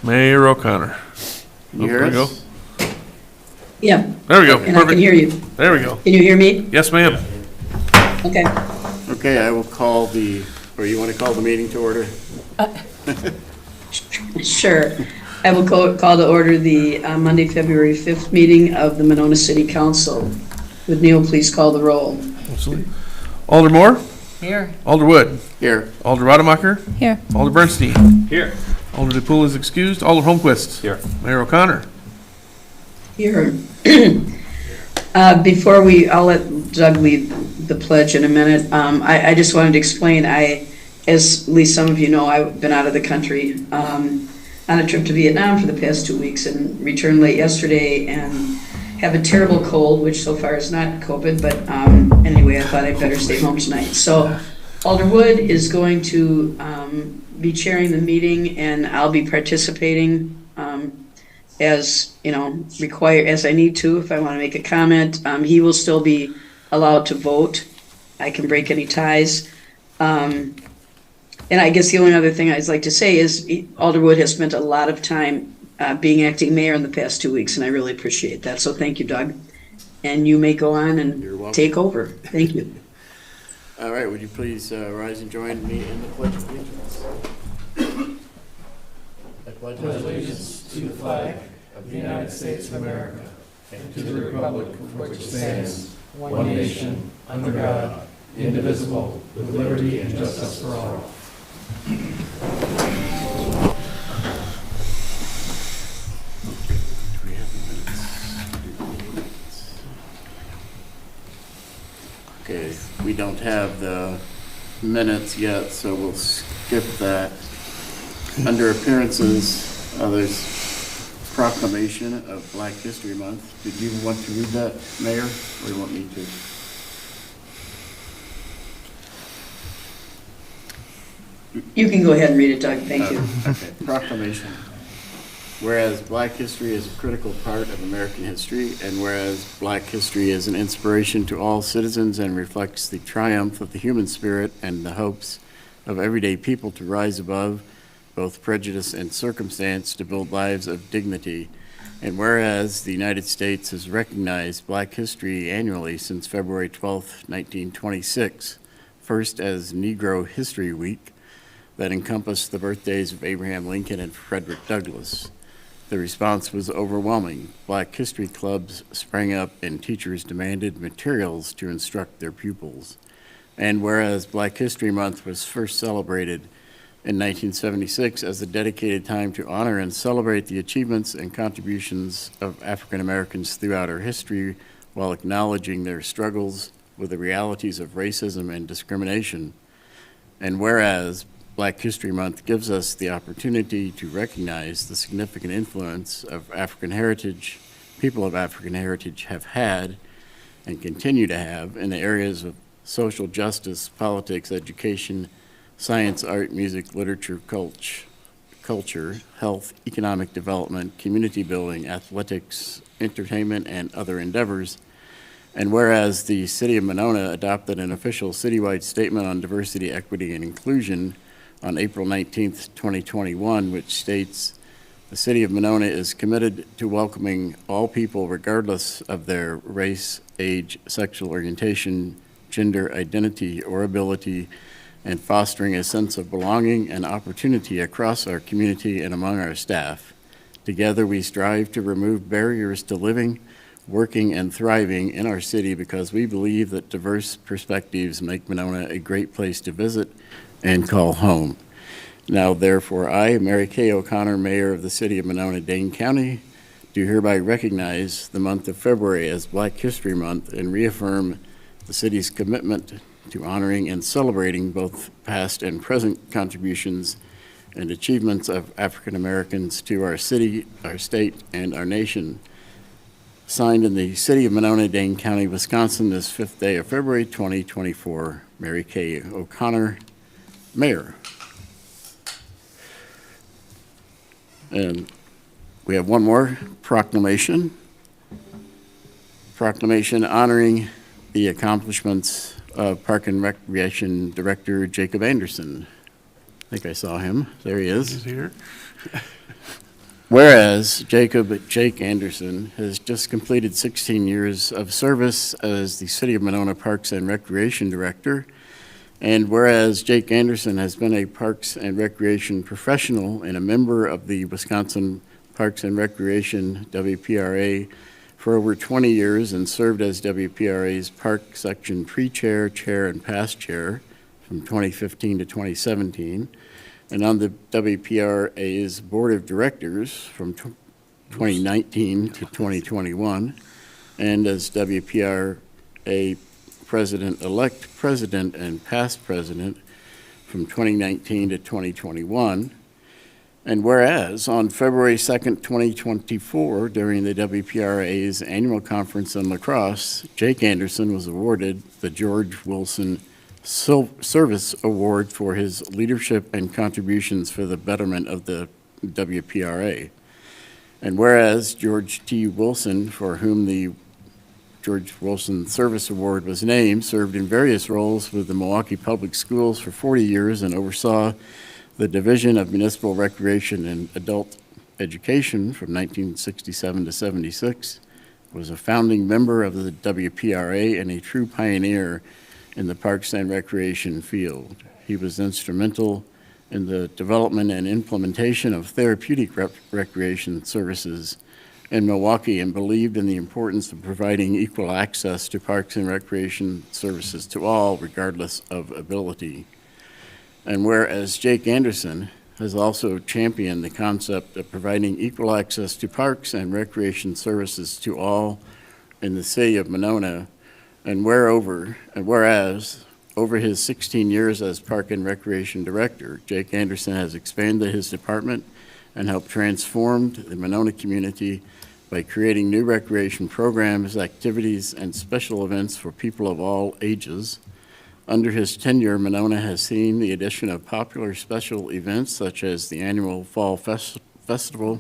Mayor O'Connor. Can you hear There we us? Yeah, There we go. and I can Perfect. hear you. There we go. Can you hear me? Yes, ma'am. Okay. Okay, I will call the, or you want to call the meeting to order? Sure. I will call to order the Monday, February 5th meeting of the Monona City Council. Would Neil please call the roll? Absolutely. Alder Moore, Here. Alder Wood, Here. Alder Rademacher, Here. Alder Bernstein, Here. Alder DePool is excused, Alder Holmquist. Here. Mayor O'Connor. Here. Before I'll let Doug lead the pledge in a minute. I just wanted to explain, as at least some of you know, I've been out of the country on a trip to Vietnam for the past 2 weeks and returned late yesterday and have a terrible cold, which so far is not COVID, but anyway, I thought I'd better stay home tonight. So Alder Wood is going to be chairing the meeting, and I'll be participating as, required, as I need to, if I want to make a comment. He will still be allowed to vote. I can break any ties. And I guess the only other thing I'd like to say is Alder Wood has spent a lot of time being acting mayor in the past 2 weeks, and I really appreciate that. So thank you, Doug. And you may go on You're and welcome. take over. Thank you. All right, would you please rise and join me in the Pledge of Allegiance? I pledge allegiance to the flag of the United States of America and to the republic for which it stands, one nation, under God, indivisible, with liberty and justice for all. Do we have minutes? Okay, we don't have the minutes yet, so we'll skip that. Under appearances, there's proclamation of Black History Month. Did you want to read that, Mayor, or you want me to? You can go ahead and read it, Doug. Thank you. Okay, proclamation. Whereas Black history is a critical part of American history, and whereas Black history is an inspiration to all citizens and reflects the triumph of the human spirit and the hopes of everyday people to rise above both prejudice and circumstance to build lives of dignity, and whereas the United States has recognized Black history annually since February 12, 1926, first as Negro History Week, that encompassed the birthdays of Abraham Lincoln and Frederick Douglass. The response was overwhelming. Black history clubs sprang up and teachers demanded materials to instruct their pupils. And whereas Black History Month was first celebrated in 1976 as a dedicated time to honor and celebrate the achievements and contributions of African Americans throughout our history while acknowledging their struggles with the realities of racism and discrimination. And whereas Black History Month gives us the opportunity to recognize the significant influence of African heritage, people of African heritage have had and continue to have in the areas of social justice, politics, education, science, art, music, literature, culture, health, economic development, community building, athletics, entertainment, and other endeavors. And whereas the City of Monona adopted an official citywide statement on diversity, equity, and inclusion on April 19th, 2021, which states, "The City of Monona is committed to welcoming all people regardless of their race, age, sexual orientation, gender identity, or ability, and fostering a sense of belonging and opportunity across our community and among our staff. Together we strive to remove barriers to living, working, and thriving in our city because we believe that diverse perspectives make Monona a great place to visit and call home. Now, therefore, I, Mary Kay O'Connor, Mayor of the City of Monona, Dane County, do hereby recognize the month of February as Black History Month and reaffirm the city's commitment to honoring and celebrating both past and present contributions and achievements of African Americans to our city, our state, and our nation. Signed in the City of Monona, Dane County, Wisconsin, this 5th day of February 2024, Mary Kay O'Connor, Mayor. And we have one more proclamation. Proclamation honoring the accomplishments of Park and Recreation Director Jacob Anderson. I think I saw him. There he is. He's here. Whereas Jake Anderson has just completed 16 years of service as the City of Monona Parks and Recreation Director, and whereas Jake Anderson has been a Parks and Recreation professional and a member of the Wisconsin Parks and Recreation, WPRA, for over 20 years and served as WPRA's Park Section Pre-Chair, Chair, and Past Chair from 2015 to 2017, and on the WPRA's Board of Directors from 2019 to 2021, and as WPRA President-elect President and Past President from 2019 to 2021. And whereas on February 2nd, 2024, during the WPRA's annual conference in La Crosse, Jake Anderson was awarded the George Wilson Service Award for his leadership and contributions for the betterment of the WPRA. And whereas George T. Wilson, for whom the George Wilson Service Award was named, served in various roles with the Milwaukee Public Schools for 40 years and oversaw the Division of Municipal Recreation and Adult Education from 1967 to 76, was a founding member of the WPRA and a true pioneer in the Parks and Recreation field. He was instrumental in the development and implementation of therapeutic recreation services in Milwaukee and believed in the importance of providing equal access to parks and recreation services to all, regardless of ability. And whereas Jake Anderson has also championed the concept of providing equal access to parks and recreation services to all in the city of Monona, and whereas over his 16 years as Park and Recreation Director, Jake Anderson has expanded his department and helped transform the Monona community by creating new recreation programs, activities, and special events for people of all ages. Under his tenure, Monona has seen the addition of popular special events such as the annual Fall Festival,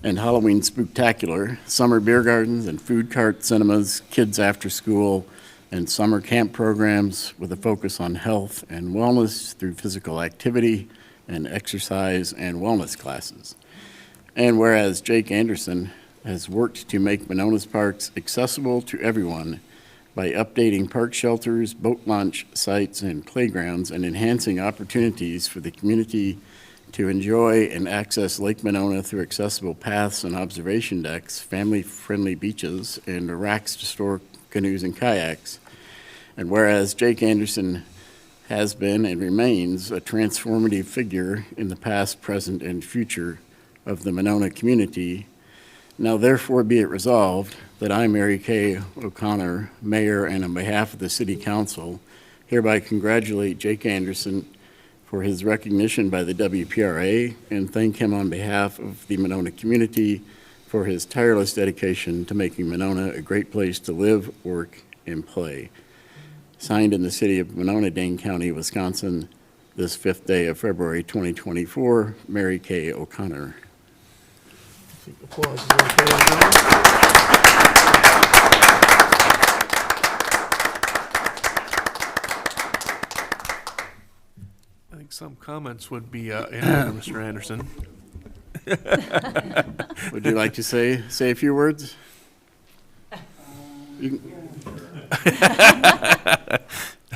and Halloween Spooktacular, summer beer gardens and food cart cinemas, kids after school, and summer camp programs with a focus on health and wellness through physical activity and exercise and wellness classes. And whereas Jake Anderson has worked to make Monona's parks accessible to everyone by updating park shelters, boat launch sites, and playgrounds, and enhancing opportunities for the community to enjoy and access Lake Monona through accessible paths and observation decks, family-friendly beaches, and racks to store canoes and kayaks. And whereas Jake Anderson has been and remains a transformative figure in the past, present, and future of the Monona community, now therefore be it resolved that I, Mary Kay O'Connor, Mayor, and on behalf of the City Council, hereby congratulate Jake Anderson for his recognition by the WPRA and thank him on behalf of the Monona community for his tireless dedication to making Monona a great place to live, work, and play. Signed in the city of Monona, Dane County, Wisconsin, this 5th day of February 2024, Mary Kay O'Connor. Applause is okay on that one. I think some comments would be in order, Mr. Anderson. Would you like to say a few words? You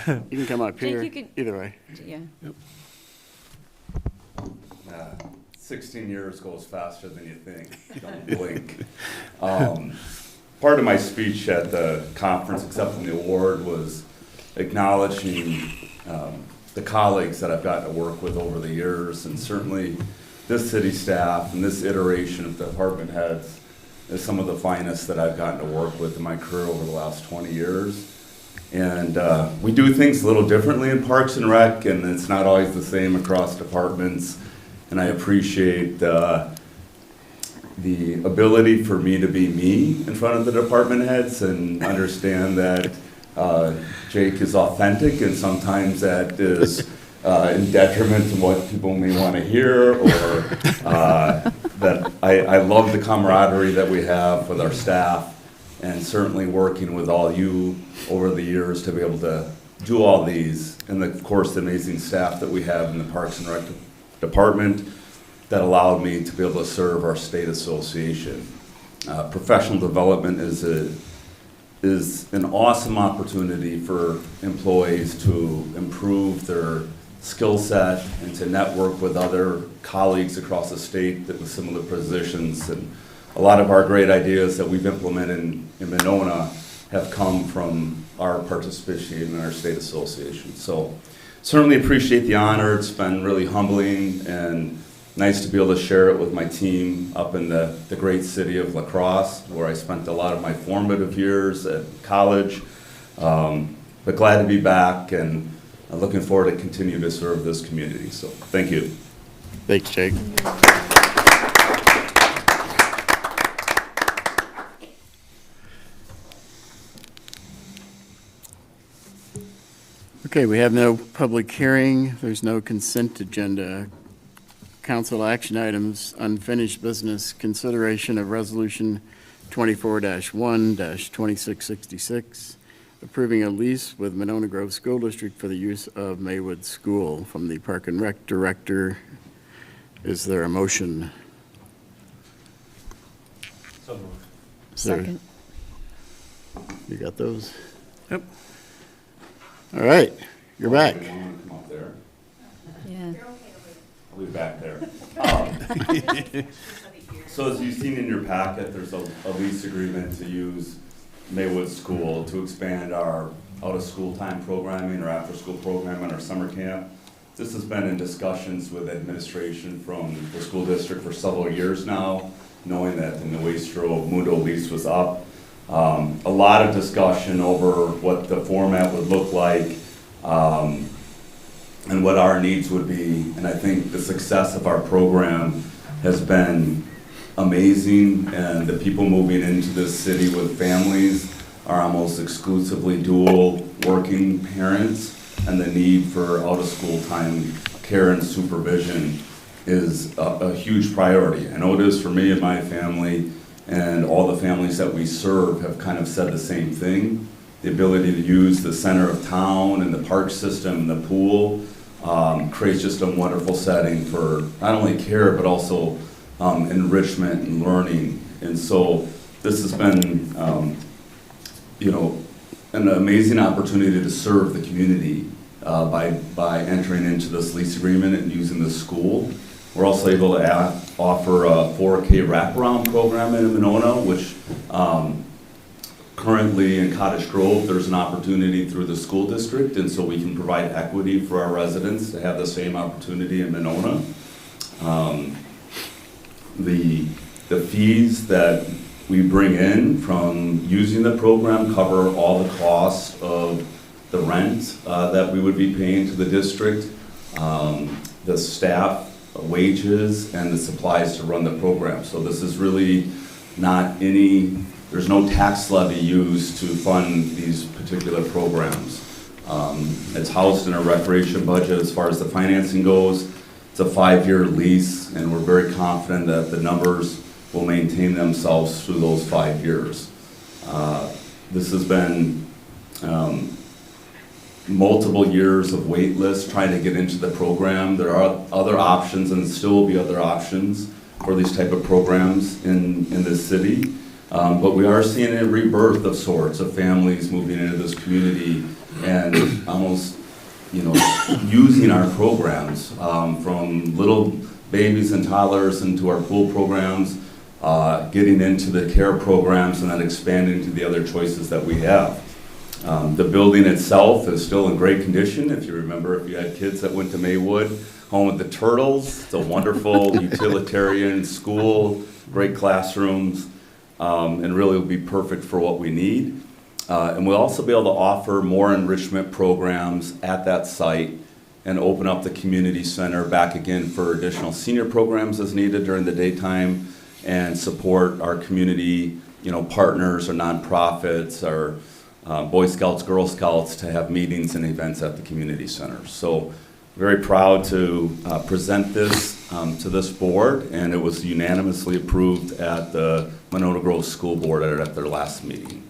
can come up Jake, here, you could- either way. Yeah. 16 years goes faster than you think. Don't blink. Part of my speech at the conference accepting the award was acknowledging the colleagues that I've gotten to work with over the years, and certainly this city staff and this iteration of department heads is some of the finest that I've gotten to work with in my career over the last 20 years. And we do things a little differently in Parks and Rec, and it's not always the same across departments. And I appreciate the ability for me to be me in front of the department heads and understand that Jake is authentic, and sometimes that is in detriment to what people may want to hear, or that I love the camaraderie that we have with our staff, and certainly working with all you over the years to be able to do all these, and of course, the amazing staff that we have in the Parks and Rec Department that allowed me to be able to serve our state association. Professional development is an awesome opportunity for employees to improve their skill set and to network with other colleagues across the state that with similar positions. And a lot of our great ideas that we've implemented in Monona have come from our participation in our state association. So certainly appreciate the honor. It's been really humbling and nice to be able to share it with my team up in the great city of La Crosse, where I spent a lot of my formative years at college. But glad to be back, and I'm looking forward to continue to serve this community. So thank you. Thanks, Jake. Okay, we have no public hearing. There's no consent agenda. Council action items, unfinished business, consideration of resolution 24-1-2666, approving a lease with Monona Grove School District for the use of Maywood School. From the Park and Rec Director, is there a motion? So moved. Is there- Second. You got those? Yep. All right, you're back. Come up there. Yeah. I'll be back there. So as you've seen in your packet, there's a lease agreement to use Maywood School to expand our out-of-school time programming or after-school program in our summer camp. This has been in discussions with administration from the school district for several years now, knowing that the Nuestro Mundo lease was up. A lot of discussion over what the format would look like, and what our needs would be. And I think the success of our program has been amazing, and the people moving into this city with families are almost exclusively dual working parents, and the need for out-of-school time care and supervision is a huge priority. I know it is for me and my family, and all the families that we serve have kind of said the same thing. The ability to use the center of town and the park system, the pool, creates just a wonderful setting for not only care, but also enrichment and learning. And so this has been, an amazing opportunity to serve the community by entering into this lease agreement and using the school. We're also able to offer a 4K wraparound program in Monona, which currently in Cottage Grove, there's an opportunity through the school district, and so we can provide equity for our residents to have the same opportunity in Monona. The fees that we bring in from using the program cover all the costs of the rent that we would be paying to the district, the staff wages, and the supplies to run the program. So this is really not there's no tax levy used to fund these particular programs. It's housed in a recreation budget as far as the financing goes. It's a 5-year lease, and we're very confident that the numbers will maintain themselves through those 5 years. This has been multiple years of wait list trying to get into the program. There are other options, and still will be other options for these type of programs in this city. But we are seeing a rebirth of sorts of families moving into this community and almost, using our programs from little babies and toddlers into our pool programs, getting into the care programs, and then expanding to the other choices that we have. The building itself is still in great condition. If you remember, if you had kids that went to Maywood, home with the turtles, it's a wonderful utilitarian school, great classrooms, and really will be perfect for what we need. And we'll also be able to offer more enrichment programs at that site and open up the community center back again for additional senior programs as needed during the daytime, and support our community, partners or nonprofits or Boy Scouts, Girl Scouts to have meetings and events at the community center. So very proud to present this to this board, and it was unanimously approved at the Monona Grove School Board at their last meeting.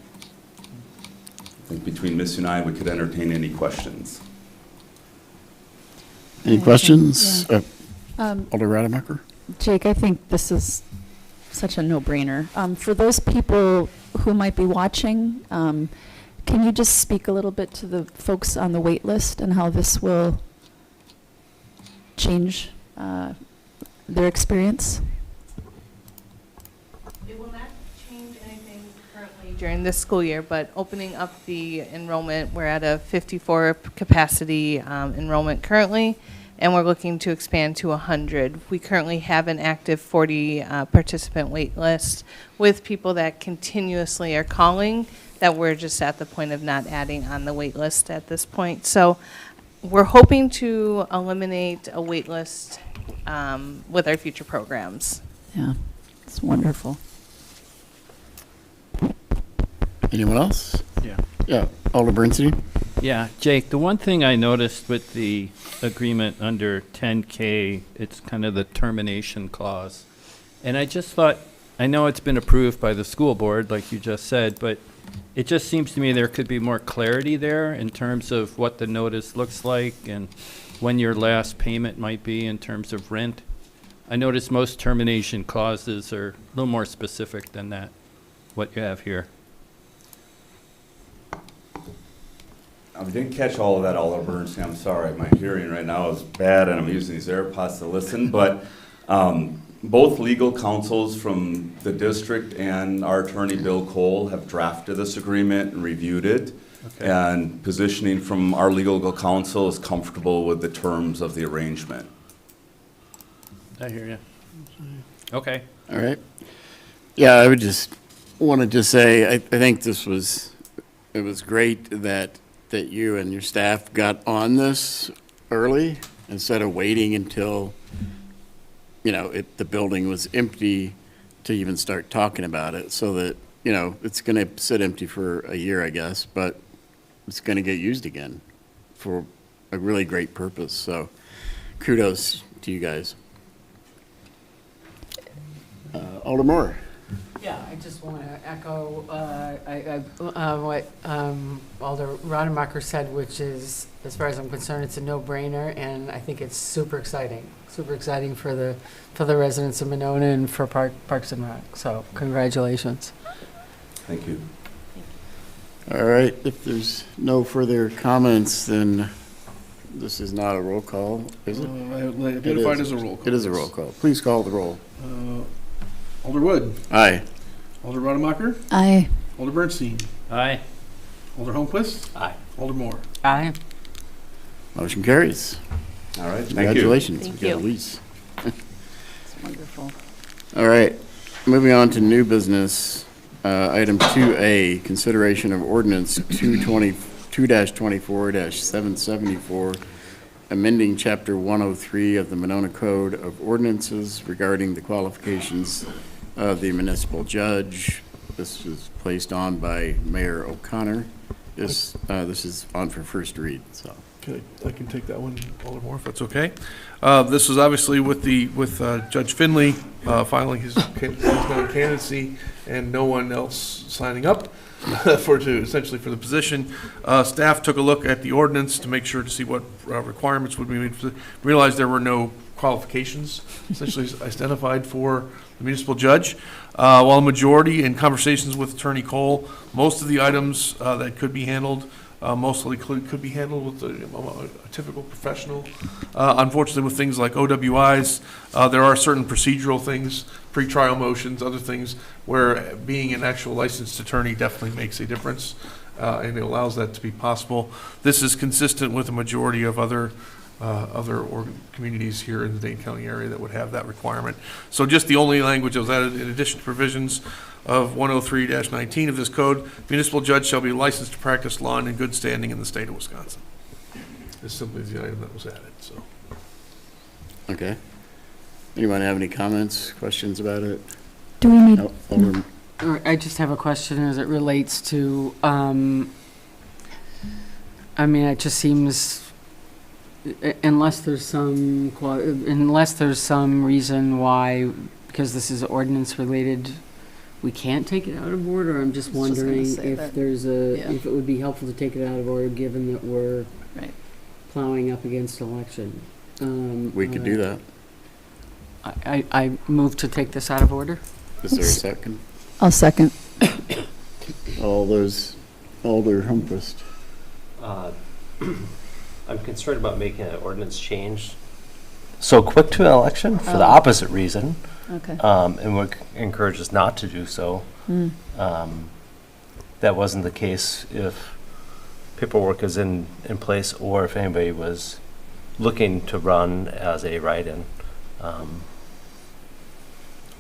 think between Missy and I, we could entertain any questions. Any questions? Um, Alder Rademacher? Jake, I think this is such a no-brainer. For those people who might be watching, can you just speak a little bit to the folks on the wait list and how this will change their experience? It will not change anything currently during this school year, but opening up the enrollment, we're at a 54 capacity enrollment currently, and we're looking to expand to 100. We currently have an active 40 participant wait list with people that continuously are calling, that we're just at the point of not adding on the wait list at this point. So we're hoping to eliminate a wait list with our future programs. Yeah, it's wonderful. Anyone else? Yeah. Yeah, Alder Bernstein? Yeah, Jake, the one thing I noticed with the agreement under 10K, it's kind of the termination clause. And I just thought, I know it's been approved by the school board, like you just said, but it just seems to me there could be more clarity there in terms of what the notice looks like and when your last payment might be in terms of rent. I noticed most termination clauses are a little more specific than that, what you have here. I didn't catch all of that, Alder Bernstein. I'm sorry. My hearing right now is bad, and I'm using these AirPods to listen. But both legal counsels from the district and our attorney, Bill Cole, have drafted this agreement and reviewed it. Okay. And positioning from our legal counsel is comfortable with the terms of the arrangement. I hear you. Okay. All right. Yeah, I would just want to say, I think it was great that you and your staff got on this early instead of waiting until, the building was empty to even start talking about it, so that, it's going to sit empty for a year, I guess, but it's going to get used again for a really great purpose. So kudos to you guys. Alder Moore. Yeah, I just want to echo what Alder Rademacher said, which is, as far as I'm concerned, it's a no-brainer, and I think it's super exciting for the residents of Monona and for Parks and Rec. So congratulations. Thank you. All right, if there's no further comments, then this is not a roll call, is it? Identified as a roll call. It is a roll call. Please call the roll. Alder Wood. Aye. Alder Rademacher. Aye. Alder Bernstein. Aye. Alder Holmquist. Aye. Alder Moore. Aye. Motion carries. All right. Thank you. Congratulations. Thank We got you. Elise. It's wonderful. All right, moving on to new business. Item 2A, consideration of ordinance 2-24-774, amending Chapter 103 of the Monona Code of Ordinances regarding the qualifications of the municipal judge. This was placed on by Mayor O'Connor. This is on for first read, so. Okay, I can take that one, Alder Moore, if that's okay. This was obviously with Judge Finley filing his candidacy and no one else signing up essentially for the position. Staff took a look at the ordinance to make sure to see what requirements would be made. Realized there were no qualifications essentially identified for the municipal judge. While a majority in conversations with Attorney Cole, most of the items that could be handled mostly could be handled with a typical professional. Unfortunately, with things like OWIs, there are certain procedural things, pretrial motions, other things, where being an actual licensed attorney definitely makes a difference, and it allows that to be possible. This is consistent with a majority of other communities here in the Dane County area that would have that requirement. So just the only language that was added, in addition to provisions of 103-19 of this code, municipal judge shall be licensed to practice law and in good standing in the state of Wisconsin. This simply is the item that was added, so. Okay. Anyone have any comments, questions about it? Do we need, No, Alder- I just have a question as it relates to, it just seems, unless there's some reason why, because this is ordinance related, we can't take it out of order? I'm just I was just gonna wondering say that. if there's a, Yeah. if it would be helpful to take it out of order, given that we're Right. plowing up against election. We could do that. I move to take this out of order. Is there a second? I'll second. All those, Alder Humphist. I'm concerned about making an ordinance change so quick to an election for the Oh. opposite reason, Okay. and would encourage us not to do so. Mm. That wasn't the case if paperwork is in place or if anybody was looking to run as a write-in.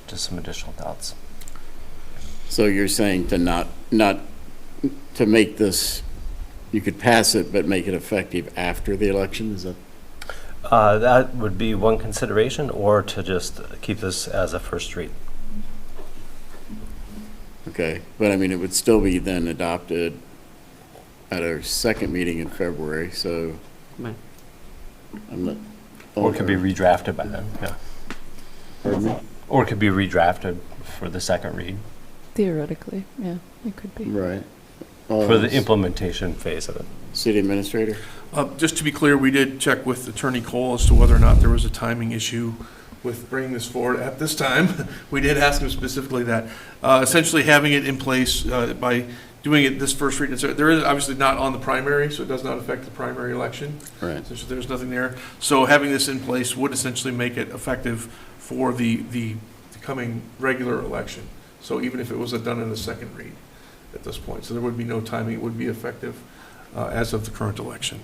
Just some additional thoughts. So you're saying to not to make this, you could pass it, but make it effective after the election? Is that? That would be one consideration, or to just keep this as a first read. Okay, but I mean, it would still be then adopted at our second meeting in February, so Right. I'm not. Or it could be redrafted by then, yeah. Pardon me? Or it could be redrafted for the second read, Theoretically, yeah, it could be. Right. for the implementation phase of it. City Administrator? Just to be clear, we did check with Attorney Cole as to whether or not there was a timing issue with bringing this forward at this time. We did ask him specifically that. Essentially, having it in place by doing it this first read, there is obviously not on the primary, so it does not affect the primary election. Right. So there's nothing there. So having this in place would essentially make it effective for the coming regular election. So even if it was done in the second read at this point, so there would be no timing, it would be effective as of the current election.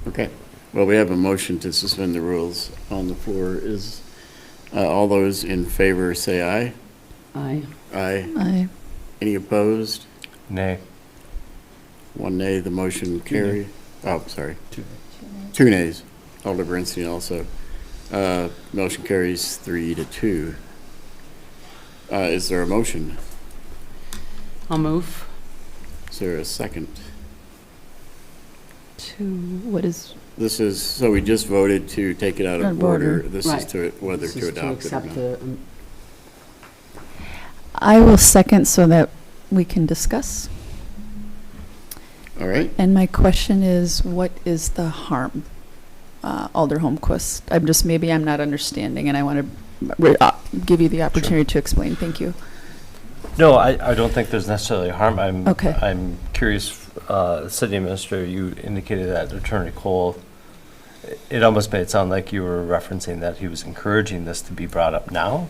Okay. Well, we have a motion to suspend the rules on the floor. Is, all those in favor say aye? Aye. Aye. Aye. Any opposed? Nay. One nay, the motion carry. Oh, sorry. Two nays. Alder Bernstein also. Motion carries 3-2. Is there a motion? I'll move. Is there a second? To, what is, This is, so we just voted to take it out Out of of order. order. This is Right. to, whether This to is adopt it or accept not. the, I will second so that we can discuss. All right. And my question is, what is the harm, Alder Holmquist? Maybe I'm not understanding, and I want to give you the opportunity to explain. Thank you. No, I don't think there's necessarily harm. Okay. I'm curious, City Administrator, you indicated that Attorney Cole, it almost made it sound like you were referencing that he was encouraging this to be brought up now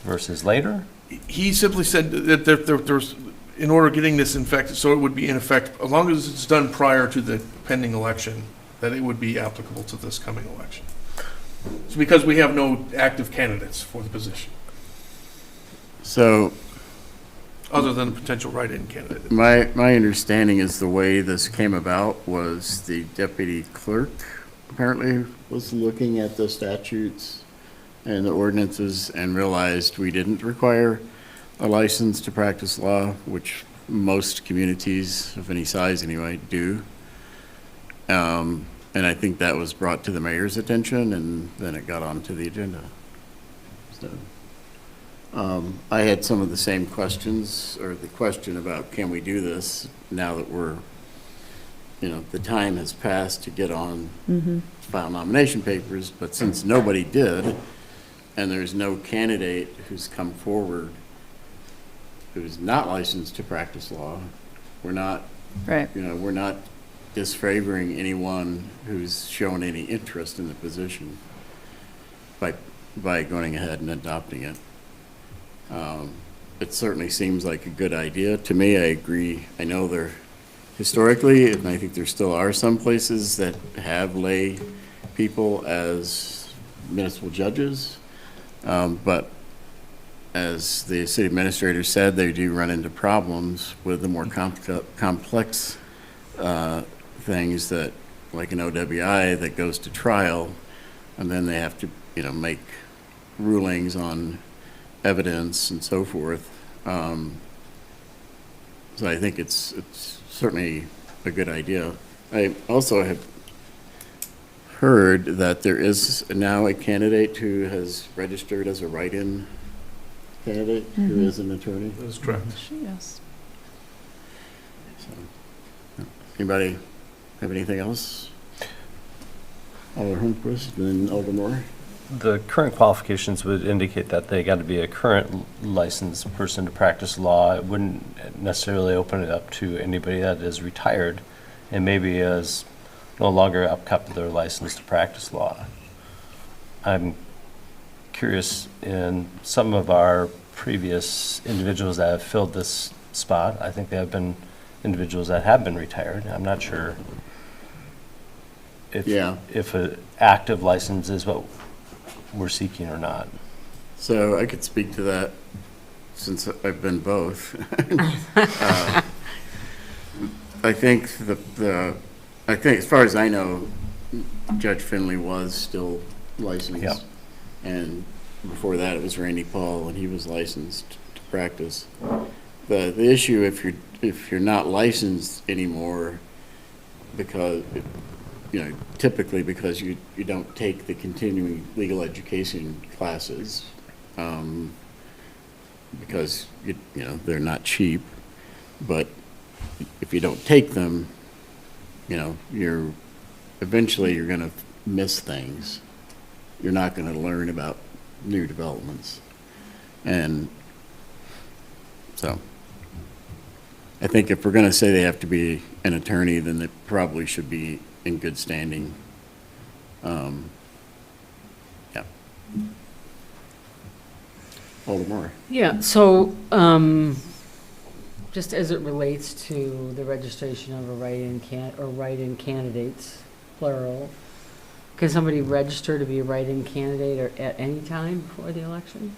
versus later. He simply said that there's, in order of getting this in effect, so it would be in effect, as long as it's done prior to the pending election, that it would be applicable to this coming election. It's because we have no active candidates for the position, So other than a potential write-in candidate. my understanding is the way this came about was the deputy clerk apparently was looking at the statutes and the ordinances and realized we didn't require a license to practice law, which most communities of any size anyway do. And I think that was brought to the mayor's attention, and then it got onto the agenda. So, I had some of the same questions, or the question about can we do this now that we're, the time has passed to get on, file nomination papers, but since nobody did, and there's no candidate who's come forward who's not licensed to practice law, we're not, Right. we're not disfavoring anyone who's shown any interest in the position by going ahead and adopting it. It certainly seems like a good idea. To me, I agree. I know there, historically, and I think there still are some places that have lay people as municipal judges. But as the city administrator said, they do run into problems with the more complex things that, like an OWI that goes to trial, and then they have to, make rulings on evidence and so forth. So I think it's certainly a good idea. I also have heard that there is now a candidate who has registered as a write-in candidate who Mhm. is an attorney. That is correct. Yes. So, anybody have anything else? Alder Holmquist, and then Alder Moore. The current qualifications would indicate that they got to be a current licensed person to practice law. It wouldn't necessarily open it up to anybody that is retired and maybe is no longer upkept their license to practice law. I'm curious, in some of our previous individuals that have filled this spot, I think they have been individuals that have been retired. I'm not sure Yeah. if an active license is what we're seeking or not. So I could speak to that since I've been both. I think I think as far as I know, Judge Finley was still licensed. Yeah. And before that, it was Randy Paul, and he was licensed to practice. The issue, if you're not licensed anymore, because, typically because you don't take the continuing legal education classes, because, they're not cheap, but if you don't take them, eventually you're gonna miss things. You're not gonna learn about new developments. And so, I think if we're gonna say they have to be an attorney, then they probably should be in good standing. Yeah. Alder Moore. Yeah, so, just as it relates to the registration of a write-in candidates, plural, can somebody register to be a write-in candidate or at any time before the election?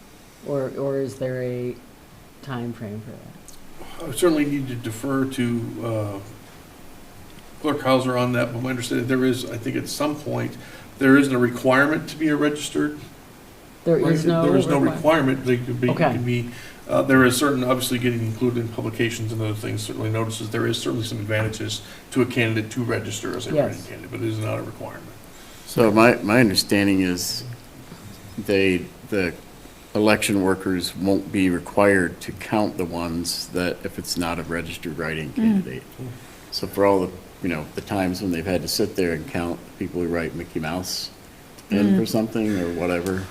Or is there a time frame for that? I certainly need to defer to Clerk Hauser on that, but my understanding, there is, I think at some point, there isn't a requirement to be a registered. There is no There is no requirement? requirement. They could be, Okay. there is certain, obviously getting included in publications and other things, certainly notices, there is certainly some advantages to a candidate to register as a write-in Yes. candidate, but it is not a requirement. So my understanding is the election workers won't be required to count the ones that, if it's not a registered write-in candidate. So for all the times when they've had to sit there and count people who write Mickey Mouse in for something or whatever,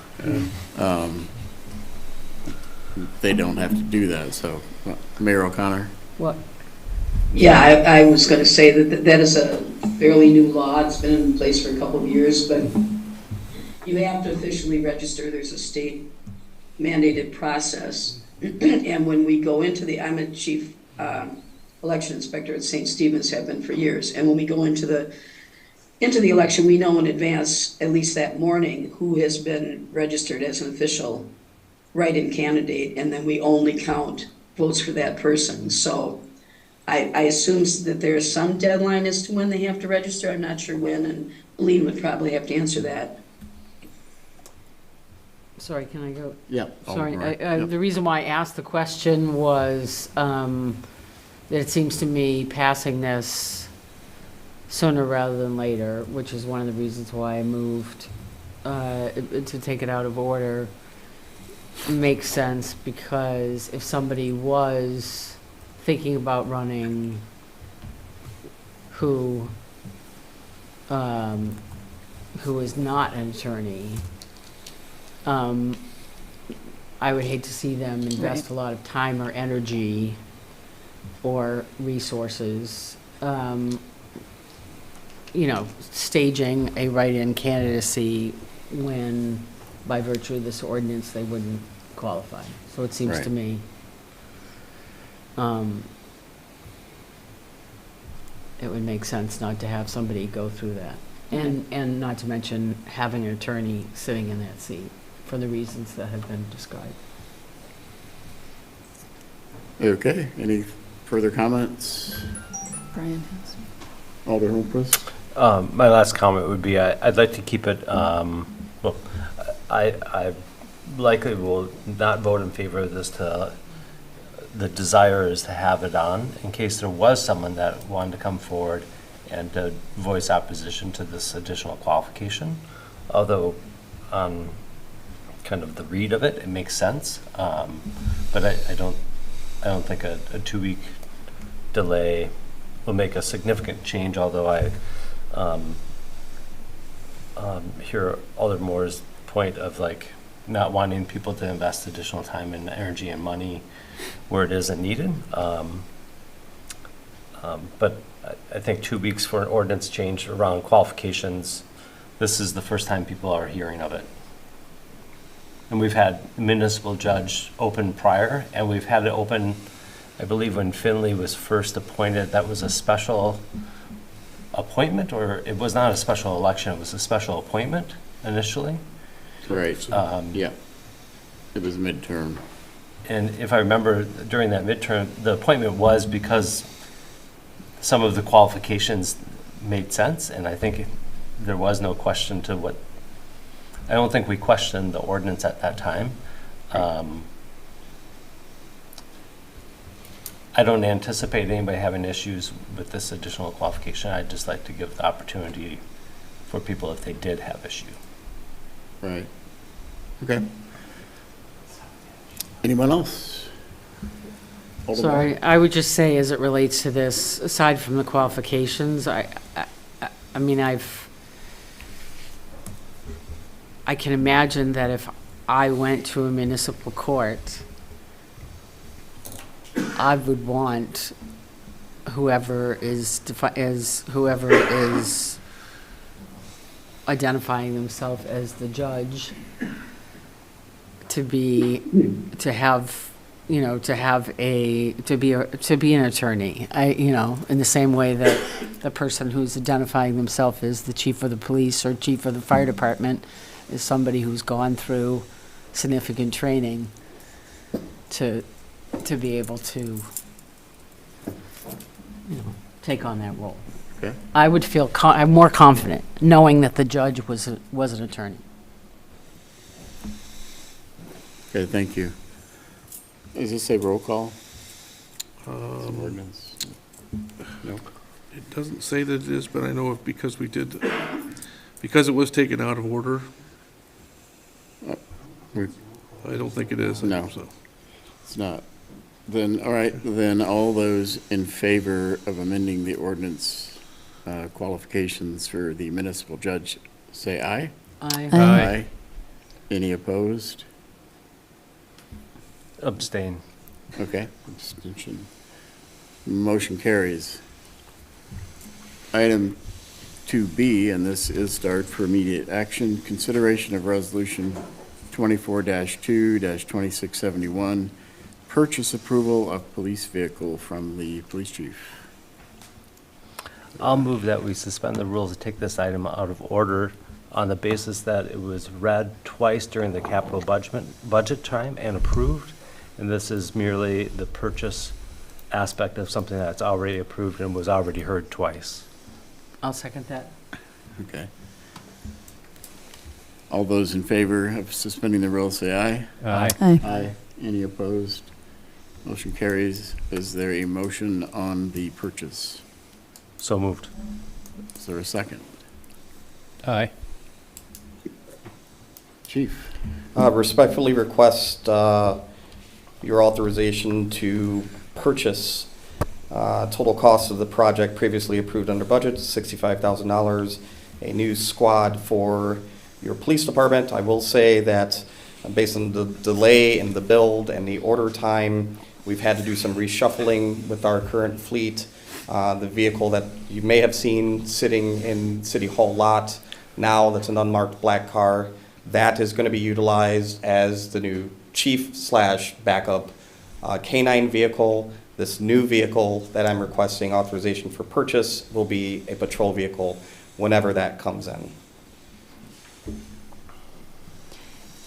they don't have to do that. So, Mayor O'Connor? What, Yeah, I was going to say that is a fairly new law. It's been in place for a couple of years, but you have to officially register. There's a state mandated process. And when we go into I'm a chief election inspector at St. Stephen's, have been for years. And when we go into the election, we know in advance, at least that morning, who has been registered as an official write-in candidate, and then we only count votes for that person. So I assume that there is some deadline as to when they have to register. I'm not sure when, and Lean would probably have to answer that. sorry, can I go? Yeah. Sorry, Alder Moore. Yep. the reason why I asked the question was that it seems to me passing this sooner rather than later, which is one of the reasons why I moved to take it out of order, makes sense, because if somebody was thinking about running who is not an attorney, I would hate to see them invest a lot of time or energy or resources, staging a write-in candidacy when, by virtue of this ordinance, they wouldn't qualify. So it seems to Right. me, it would make sense not to have somebody go through that. And not to mention having an attorney sitting in that seat for the reasons that have been described. Okay, any further comments? Brian has. Alder Holmquist? My last comment would be, I'd like to keep it, I likely will not vote in favor of this. The desire is to have it on in case there was someone that wanted to come forward and to voice opposition to this additional qualification. Although, kind of the read of it, it makes sense. But I don't think a 2-week delay will make a significant change, although I hear Alder Moore's point of like not wanting people to invest additional time and energy and money where it isn't needed. But I think 2 weeks for an ordinance change around qualifications, this is the first time people are hearing of it. And we've had municipal judge open prior, and we've had it open, I believe when Finley was first appointed, that was a special appointment, or it was not a special election, it was a special appointment initially. Right, yeah. It was midterm. And if I remember, during that midterm, the appointment was because some of the qualifications made sense, and I think there was no question to what, I don't think we questioned the ordinance at that time. I don't anticipate anybody having issues with this additional qualification. I'd just like to give the opportunity for people if they did have issue. Right. Okay. Anyone else? Alderman? Sorry, I would just say, as it relates to this, aside from the qualifications, I mean, I can imagine that if I went to a municipal court, I would want whoever is identifying themselves as the judge to be an attorney. In the same way that the person who's identifying themselves as the chief of the police or chief of the fire department is somebody who's gone through significant training to be able to, take on that role. Okay. I would feel I'm more confident knowing that the judge was an attorney. Okay, thank you. Does this say roll call? Um, Ordinance? No? It doesn't say that it is, but I know because it was taken out of order, we- I don't think it is. No. So. It's not. Then, all right, then all those in favor of amending the ordinance qualifications for the municipal judge, say aye. Aye. Any opposed? Abstain. Okay, abstention. Motion carries. Item 2B, and this is start for immediate action, consideration of resolution 24-2-2671, purchase approval of police vehicle from the police chief. I'll move that we suspend the rules to take this item out of order on the basis that it was read twice during the capital budget time and approved. And this is merely the purchase aspect of something that's already approved and was already heard twice. I'll second that. Okay. All those in favor of suspending the rules, say aye. Aye. Aye. Any opposed? Motion carries. Is there a motion on the purchase? So moved. Is there a second? Aye. Chief? Respectfully request your authorization to purchase total cost of the project previously approved under budget, $65,000, a new squad for your police department. I will say that based on the delay in the build and the order time, we've had to do some reshuffling with our current fleet. The vehicle that you may have seen sitting in City Hall lot now, that's an unmarked black car, that is going to be utilized as the new chief/backup canine vehicle. This new vehicle that I'm requesting authorization for purchase will be a patrol vehicle whenever that comes in.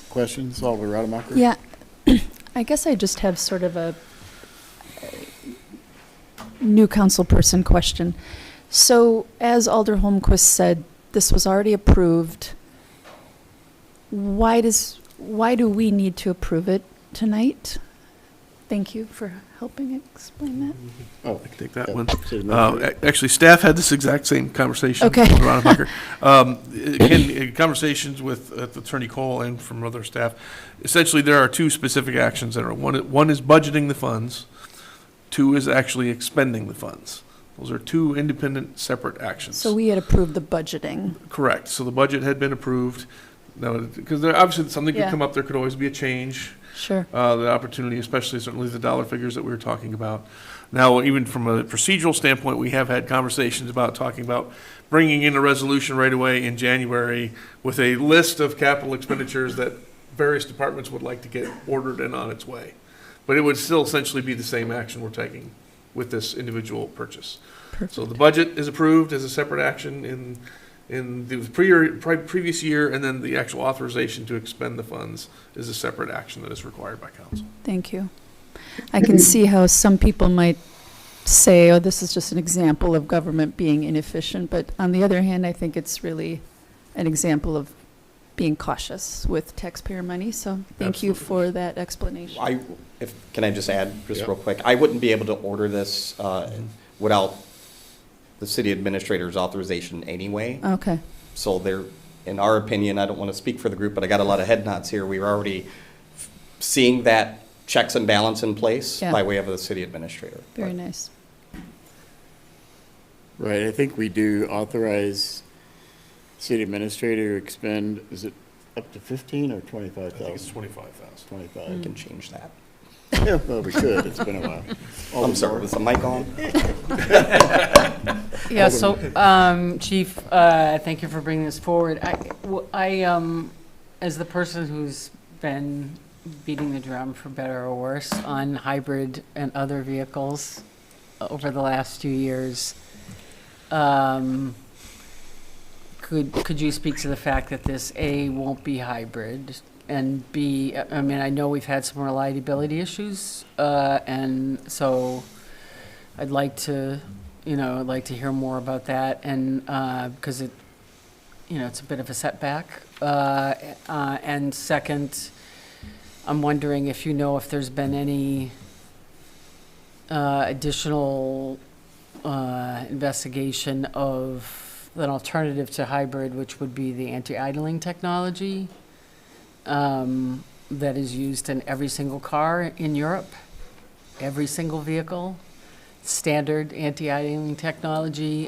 Questions, Alder Rademacher? Yeah, I guess I just have sort of a new council person question. So as Alder Holmquist said, this was already approved. Why do we need to approve it tonight? Thank you for helping explain that. Oh, I can take that one. City Administrator. Actually, staff had this exact same conversation. Okay. with Rademacher. Again, in conversations with Attorney Cole and from other staff, essentially there are two specific actions that are, one is budgeting the funds, two is actually expending the funds. Those are two independent, separate actions. So we had approved the budgeting. Correct. So the budget had been approved. Now, because there obviously something could Yeah. come up, there could always be a change. Sure. The opportunity, especially certainly the dollar figures that we were talking about. Now, even from a procedural standpoint, we have had conversations about talking about bringing in a resolution right away in January with a list of capital expenditures that various departments would like to get ordered and on its way. But it would still essentially be the same action we're taking with this individual purchase. So the budget is approved as a separate action in the previous year, and then the actual authorization to expend the funds is a separate action that is required by council. Thank you. I can see how some people might say, oh, this is just an example of government being inefficient, but on the other hand, I think it's really an example of being cautious with taxpayer money, so thank you for that explanation. Can I just add, just Yep. real quick? I wouldn't be able to order this without the city administrator's authorization anyway. Okay, So there, in our opinion, I don't want to speak for the group, but I got a lot of head nods here. We were already seeing that checks and balance in place Yeah. by way of the city administrator. very nice. Right, I think we do authorize city administrator to expend, is it up to 15 or 25,000? I think it's 25,000. 25. We can change that. Yeah, well, we could, it's been a while. I'm sorry, was the mic on? Yeah, so, Chief, thank you for bringing this forward. As the person who's been beating the drum, for better or worse, on hybrid and other vehicles over the last few years, could you speak to the fact that this, A, won't be hybrid, and B, I mean, I know we've had some reliability issues, and so I'd like to, I'd like to hear more about that, and, because it's a bit of a setback. And second, I'm wondering if if there's been any additional investigation of an alternative to hybrid, which would be the anti-idling technology that is used in every single car in Europe, every single vehicle, standard anti-idling technology,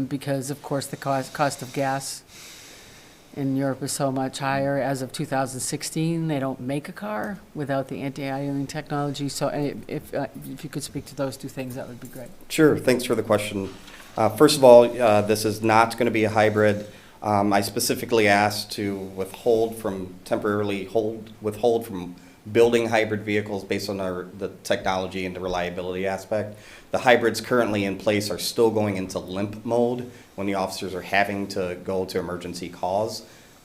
because of course the cost of gas in Europe is so much higher. As of 2016, they don't make a car without the anti-idling technology. So if you could speak to those two things, that would be great. Sure, thanks for the question. First of all, this is not going to be a hybrid. I specifically asked to temporarily withhold from building hybrid vehicles based on the technology and the reliability aspect. The hybrids currently in place are still going into limp mode when the officers are having to go to emergency calls.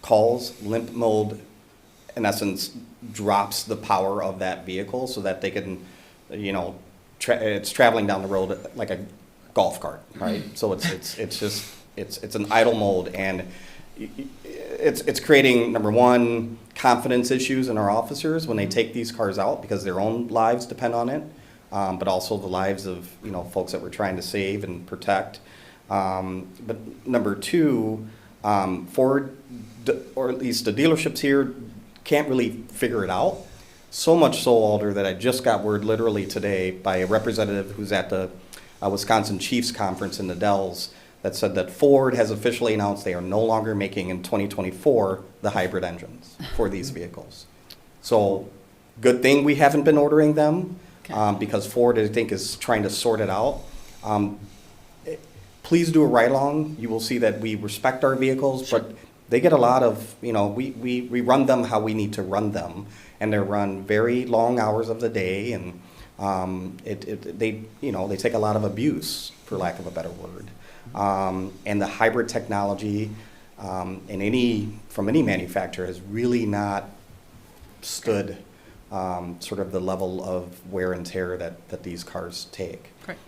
Limp mode, in essence, drops the power of that vehicle so that they can, it's traveling down the road like a golf cart, right? So it's an idle mode, and it's creating, number one, confidence issues in our officers when they take these cars out because their own lives depend on it, but also the lives of folks that we're trying to save and protect. But number two, Ford, or at least the dealerships here, can't really figure it out. So much so, Alder, that I just got word literally today by a representative who's at the Wisconsin Chiefs Conference in the Dells that said that Ford has officially announced they are no longer making in 2024 the hybrid engines for these vehicles. So good thing we haven't been ordering them, because Ford, I think, is trying to sort it out. Please do a ride-along. You will see that we respect our vehicles, but they get a lot of, we run them how we need to run them, and they're run very long hours of the day, and they take a lot of abuse, for lack of a better word. And the hybrid technology from any manufacturer has really not stood sort of the level of wear and tear that these cars take. Great.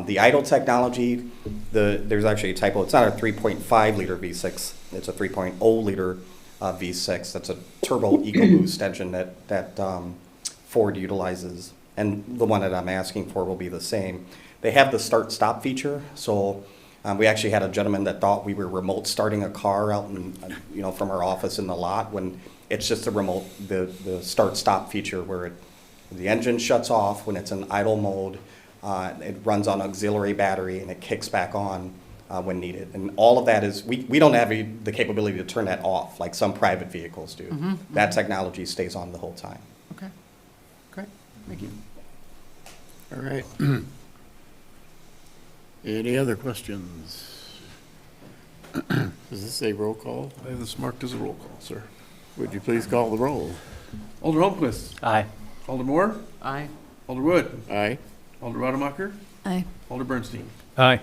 The idle technology, there's actually a typo. It's not a 3.5 liter V6. It's a 3.0 liter V6. That's a turbo EcoBoost engine that Ford utilizes and the one that I'm asking for will be the same. They have the start-stop feature, so we actually had a gentleman that thought we were remote starting a car out in, from our office in the lot, when it's just the start-stop feature where the engine shuts off when it's in idle mode, it runs on auxiliary battery, and it kicks back on when needed. And all of that is, we don't have the capability to turn that off like some private vehicles do. That technology stays on the whole time. Okay, great, thank you. All right. Any other questions? Is this a roll call? I have this marked as a roll call, sir. Would you please call the roll? Alder Holmquist. Aye. Alder Moore. Aye. Alder Wood. Aye. Alder Rademacher. Aye. Alder Bernstein. Aye.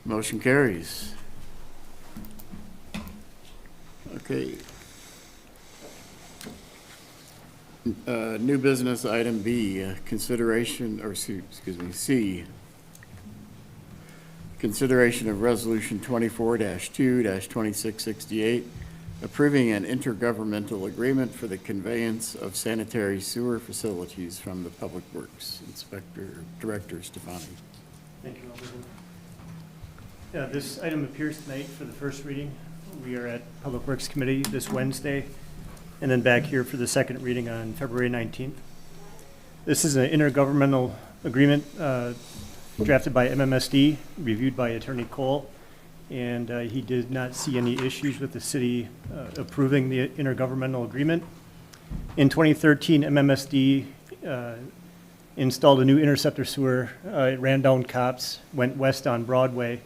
Motion carries. Okay. New business item B, consideration, or excuse me, C. Consideration of Resolution 24-2-2668, approving an intergovernmental agreement for the conveyance of sanitary sewer facilities from the Public Works Director Stefani. Thank you, Alderman. This item appears tonight for the first reading. We are at Public Works Committee this Wednesday, and then back here for the second reading on February 19th. This is an intergovernmental agreement drafted by MMSD, reviewed by Attorney Cole, and he did not see any issues with the city approving the intergovernmental agreement. In 2013, MMSD installed a new interceptor sewer. It ran down Cops, went west on Broadway,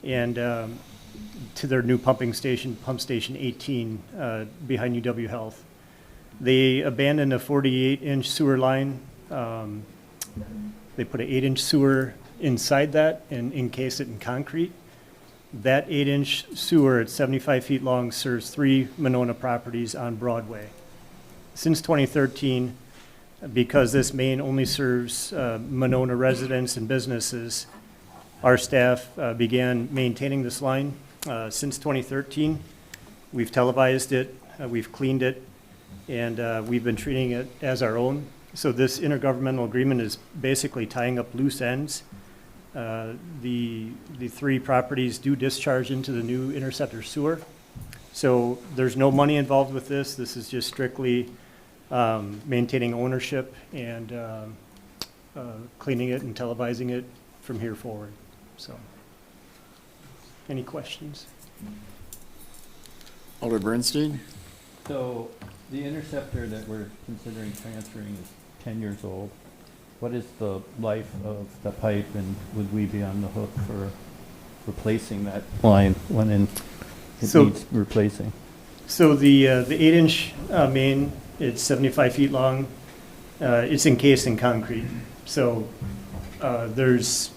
and to their new pumping station, Pump Station 18, behind UW Health. They abandoned a 48-inch sewer line. They put an 8-inch sewer inside that and encased it in concrete. That 8-inch sewer at 75 feet long serves 3 Monona properties on Broadway. Since 2013, because this main only serves Monona residents and businesses, our staff began maintaining this line. Since 2013, we've televised it, we've cleaned it, and we've been treating it as our own. So this intergovernmental agreement is basically tying up loose ends. The 3 properties do discharge into the new interceptor sewer. So there's no money involved with this. This is just strictly maintaining ownership and cleaning it and televising it from here forward. So, any questions? Alder Bernstein? So the interceptor that we're considering transferring is 10 years old. What is the life of the pipe, and would we be on the hook for replacing that line when it needs replacing? So the 8-inch main, it's 75 feet long. It's encased in concrete. So there's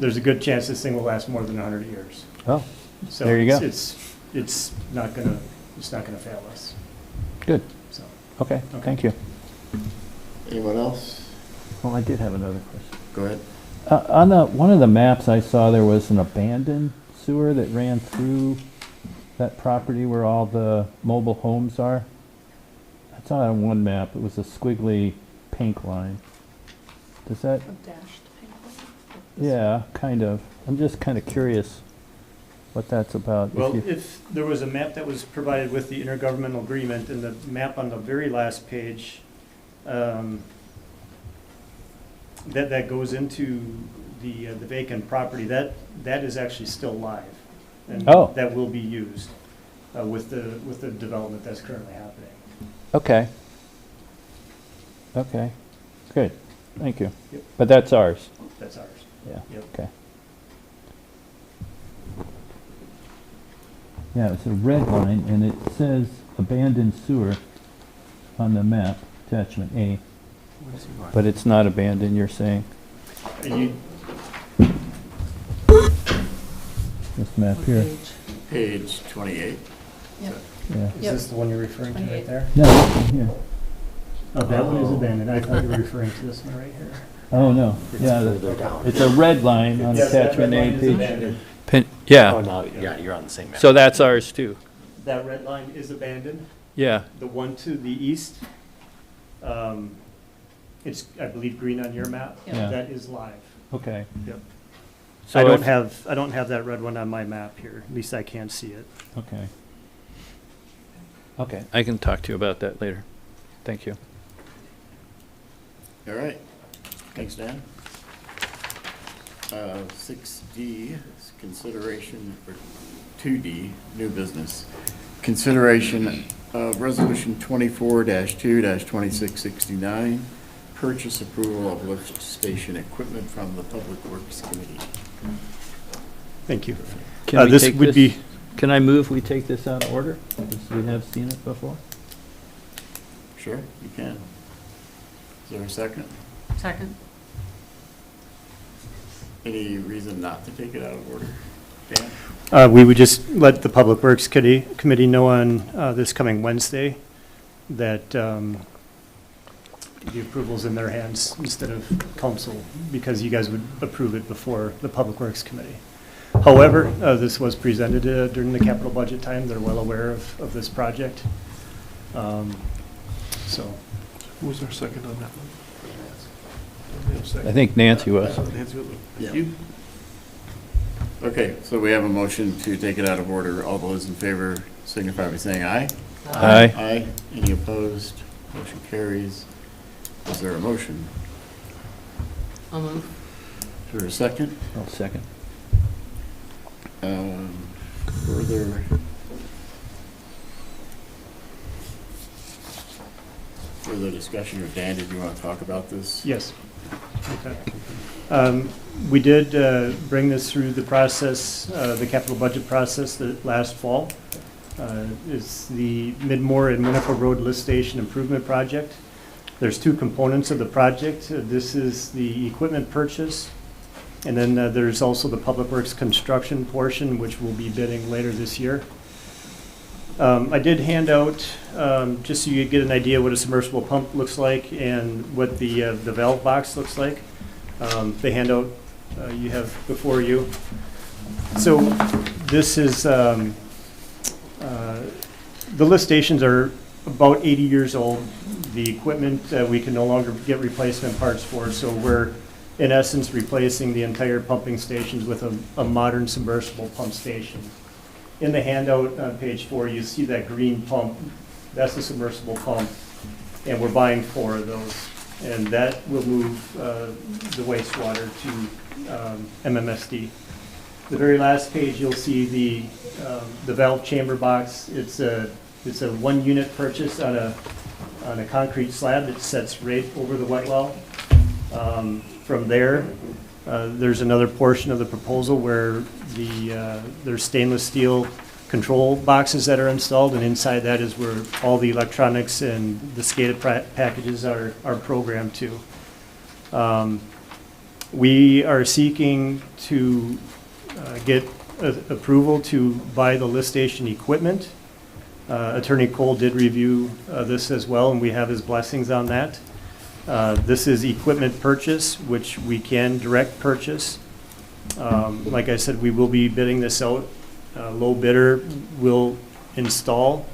a good chance this thing will last more than 100 years. Oh, So there you go. It's not gonna fail us. Good. So Okay, thank you. Anyone else? Well, I did have another question. Go ahead. On one of the maps I saw, there was an abandoned sewer that ran through that property where all the mobile homes are. I saw it on one map. It was a squiggly pink line. Does that? Yeah, kind of. I'm just kind of curious what that's about. well, if there was a map that was provided with the intergovernmental agreement, and the map on the very last page, that goes into the vacant property, that is actually still live, and that will be used with the development that's currently happening. Okay. Okay. Good. Thank you. Yep. But that's ours. That's ours. Yeah. Yep. Okay. Yeah, it's a red line, and it says abandoned sewer on the map, attachment A. But it's not abandoned, you're saying? You, This map here. Page 28. Yeah. is this the one you're referring to right there? No, here. Oh, that one is abandoned. I thought you were referring to this one right here. Oh, no. Yeah, it's a red line on Yes, that attachment red A line is page. abandoned. Yeah. Oh, no, yeah, you're on the same map. So that's ours too. That red line is abandoned. Yeah. The one to the east It's, I believe, green on your map. Yeah. That is live. Okay. Yep. So I if- don't have that red one on my map here. At least I can't see it. Okay. Okay, I can talk to you about that later. Thank you. All right. Thanks, Dan. 6D is consideration, or 2D, new business. Consideration of Resolution 24-2-2669, purchase approval of lift station equipment from the Public Works Committee. Thank you. Can we This take would be, Can I move we take this out of order? Because we have seen it before. Sure, you can. Is there a second? Second? Any reason not to take it out of order? Dan? we would just let the Public Works Committee know on this coming Wednesday that the approval's in their hands instead of council, because you guys would approve it before the Public Works Committee. However, this was presented during the capital budget time. They're well aware of this project. So, Who was our second on that one? I think Nancy was. Nancy was. Yeah. You? Okay, so we have a motion to take it out of order. All those in favor signify by saying aye. Aye. Aye. Any opposed? Motion carries. Is there a motion? I'll move. Is there a second? I'll second. Further discussion, or Dan, did you want to talk about this? yes. Okay. We did bring this through the process, the capital budget process last fall. It's the Midmore and Winnequa Road Lift Station Improvement Project. There's two components of the project. This is the equipment purchase, and then there's also the Public Works construction portion, which we'll be bidding later this year. I did hand out, just so you get an idea what a submersible pump looks like and what the valve box looks like. The handout you have before you. So this is, the lift stations are about 80 years old. The equipment, we can no longer get replacement parts for, so we're in essence replacing the entire pumping stations with a modern submersible pump station. In the handout on page 4, you see that green pump. That's the submersible pump, and we're buying 4 of those. And that will move the wastewater to MMSD. The very last page, you'll see the valve chamber box. It's a 1-unit purchase on a concrete slab that sets right over the wet well. From there, there's another portion of the proposal where there's stainless steel control boxes that are installed, and inside that is where all the electronics and the SCADA packages are programmed to. We are seeking to get approval to buy the lift station equipment. Attorney Cole did review this as well, and we have his blessings on that. This is equipment purchase, which we can direct purchase. Like I said, we will be bidding this out. Low bidder will install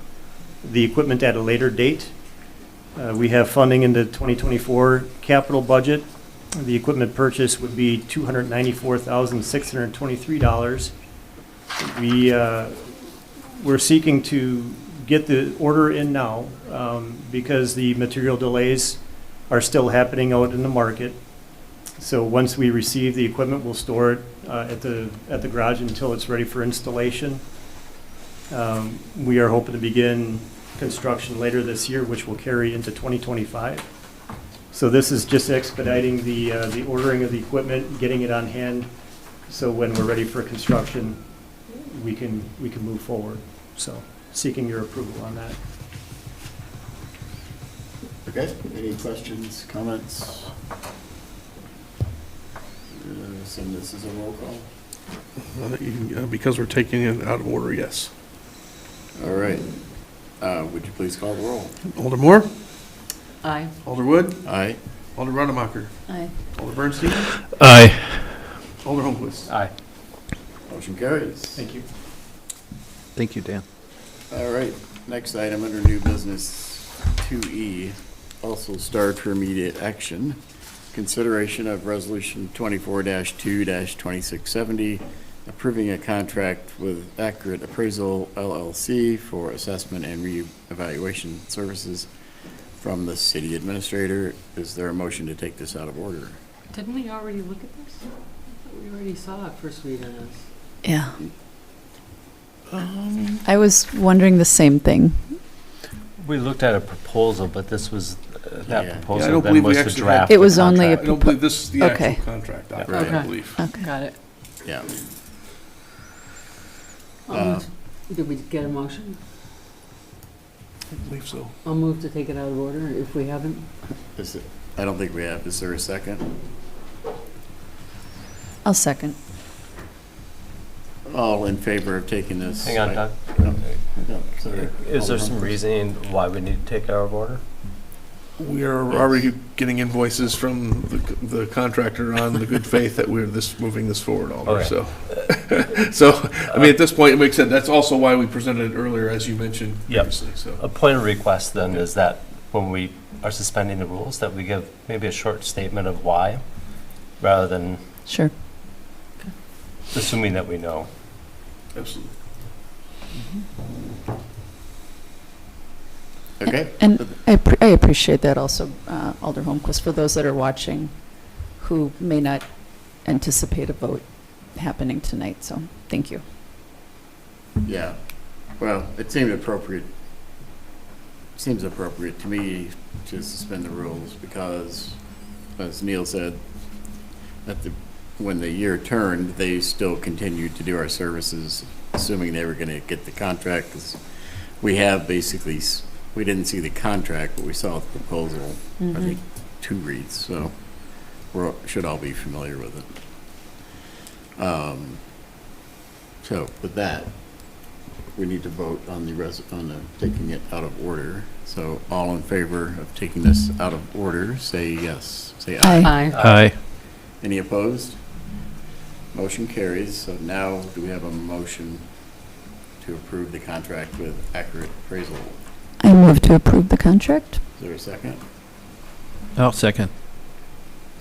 the equipment at a later date. We have funding in the 2024 capital budget. The equipment purchase would be $294,623. We're seeking to get the order in now because the material delays are still happening out in the market. So once we receive the equipment, we'll store it at the garage until it's ready for installation. We are hoping to begin construction later this year, which will carry into 2025. So this is just expediting the ordering of the equipment, getting it on hand, so when we're ready for construction, we can move forward. So seeking your approval on that. Okay, any questions, comments? Assume this is a roll call. Because we're taking it out of order, yes. All right. Would you please call the roll? Alder Moore, Aye. Alder Wood, Aye. Alder Rademacher, Aye. Alder Bernstein, Aye. Alder Holmquist. Aye. Motion carries. Thank you. Thank you, Dan. All right, next item under new business, 2E, also start for immediate action. Consideration of Resolution 24-2-2670, approving a contract with Accurate Appraisal LLC for assessment and reevaluation services from the city administrator. Is there a motion to take this out of order? Didn't we already look at this? I thought we already saw it first read on this. Yeah. I was wondering the same thing. We looked at a proposal, but this was, Yeah. that Yeah, I proposal don't then believe we was to actually draft. It the was only a contract. I don't believe this is the Okay. actual contract, I Right. I believe. Okay. Got it. Yeah. Did we get a motion? I believe so. I'll move to take it out of order if we haven't. I don't think we have. Is there a second? I'll second. All in favor of taking this? Hang on, Doug. No, sorry. Is there some reasoning why we need to take it out of order? We are already getting invoices from the contractor on the good faith that we're moving this forward, Alder, Okay. so. So, I mean, at this point, it makes sense. That's also why we presented it earlier, as you mentioned Yep. previously, so. A point of request then is that when we are suspending the rules, that we give maybe a short statement of why, rather than Sure. assuming that we know. Absolutely. Okay. And I appreciate that also, Alder Holmquist, for those that are watching who may not anticipate a vote happening tonight, so thank you. Yeah. Well, it seemed appropriate. Seems appropriate to me to suspend the rules because, as Neil said, when the year turned, they still continued to do our services, assuming they were going to get the contract. 'Cause we have basically, we didn't see the contract, but we saw the proposal, I think, 2 reads, so we should all be familiar with it. So with that, we need to vote on the taking it out of order. So all in favor of taking this out of order, say yes. Say aye. Aye. Aye. Any opposed? Motion carries. So now do we have a motion to approve the contract with Accurate Appraisal? I move to approve the contract. Is there a second? I'll second.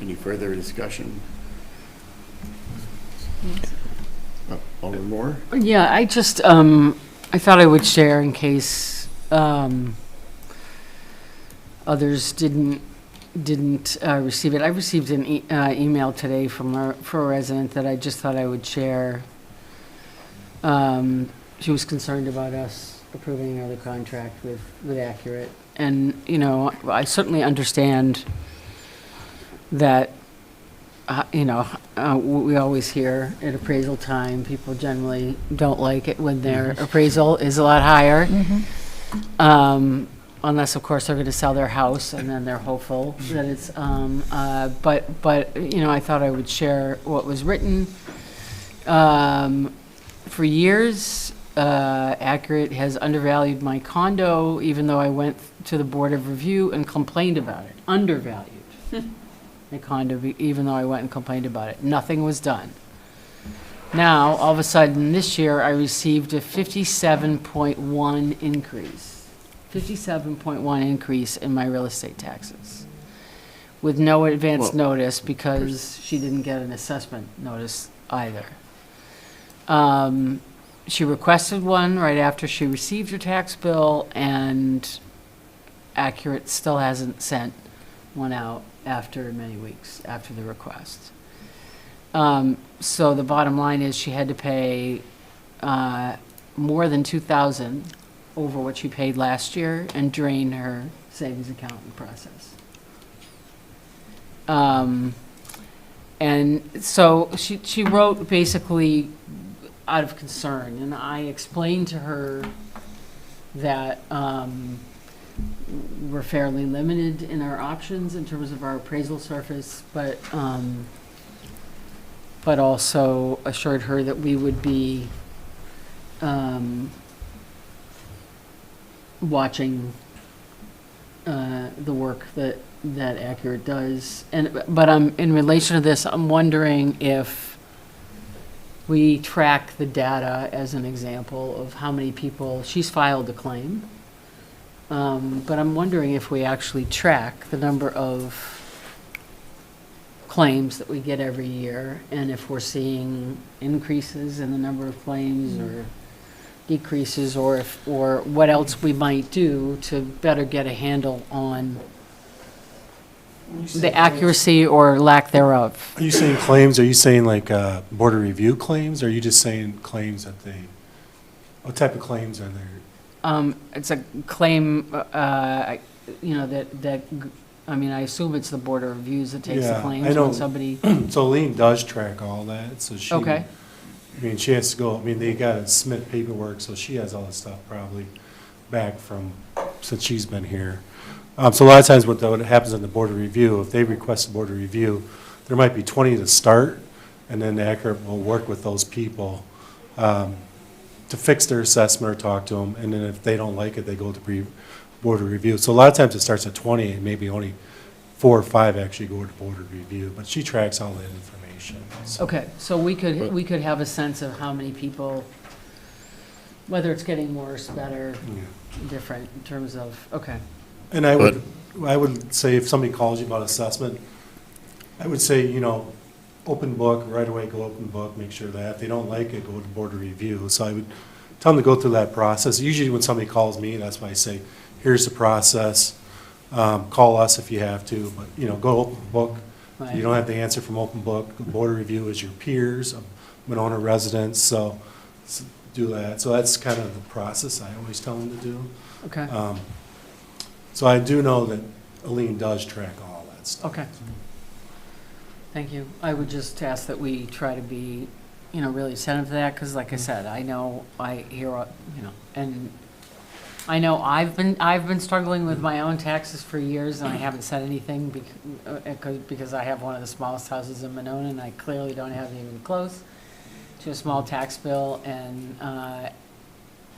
Any further discussion? Alderman Moore? Yeah, I just, I thought I would share in case others didn't receive it. I received an email today from a resident that I just thought I would share. She was concerned about us approving another contract with Accurate. And, you know, I certainly understand that, we always hear at appraisal time, people generally don't like it when their appraisal is a lot higher. Unless, of course, they're going to sell their house and then they're hopeful that it's, but, I thought I would share what was written. For years, Accurate has undervalued my condo, even though I went to the Board of Review and complained about it. Undervalued my condo, even though I went and complained about it. Nothing was done. Now, all of a sudden, this year, I received a 57.1 increase. 57.1 increase in my real estate taxes, with no advance notice because she didn't get an assessment notice either. She requested one right after she received her tax bill, and Accurate still hasn't sent one out after many weeks after the request. So the bottom line is she had to pay more than $2,000 over what she paid last year and drain her savings account in the process. And so she wrote basically out of concern, and I explained to her that we're fairly limited in our options in terms of our appraisal surface, but also assured her that we would be watching the work that Accurate does. But in relation to this, I'm wondering if we track the data as an example of how many people, she's filed a claim, But I'm wondering if we actually track the number of claims that we get every year, and if we're seeing increases in the number of claims or decreases, or what else we might do to better get a handle on the accuracy or lack thereof. Are you saying claims, are you saying like board of review claims, or are you just saying claims that what type of claims are there? It's a claim, I mean, I assume it's the Board of Reviews that takes the Yeah, claims I know. when somebody, So Lean does track all that, so she. okay, I mean, she has to go, I mean, they gotta submit paperwork, so she has all this stuff probably back from, since she's been here. So a lot of times what happens in the board of review, if they request a board of review, there might be 20 to start, and then the ACRIT will work with those people to fix their assessment or talk to them, and then if they don't like it, they go to board of review. So a lot of times it starts at 20, and maybe only 4 or 5 actually go to board of review, but she tracks all that information. So. okay, so we could have a sense of how many people, whether it's getting worse, better, Yeah. different in terms of, okay, And I would say if somebody calls you about assessment, I would say, open book, right away go open book, make sure that. If they don't like it, go to board of review. So I would tell them to go through that process. Usually when somebody calls me, that's why I say, here's the process. Call us if you have to, but, go open book. right. You don't have to answer from open book. The board of review is your peers, Monona residents, so do that. So that's kind of the process I always tell them to do. Okay, So I do know that Aline does track all that stuff. okay. Thank you. I would just ask that we try to be, really attentive to that, because like I said, I know, I hear, and I know I've been struggling with my own taxes for years, and I haven't said anything because I have one of the smallest houses in Monona, and I clearly don't have even close to a small tax bill, and I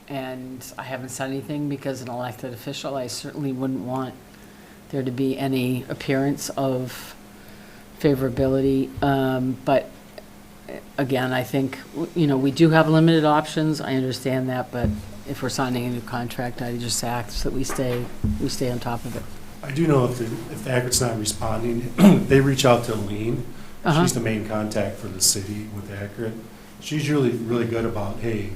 haven't said anything because an elected official, I certainly wouldn't want there to be any appearance of favorability. But again, I think, we do have limited options. I understand that, but if we're signing a new contract, I just ask that we stay on top of it. I do know if the ACRIT's not responding, they reach out to Aline. Uh-huh. She's the main contact for the city with ACRIT. She's really, really good about, hey,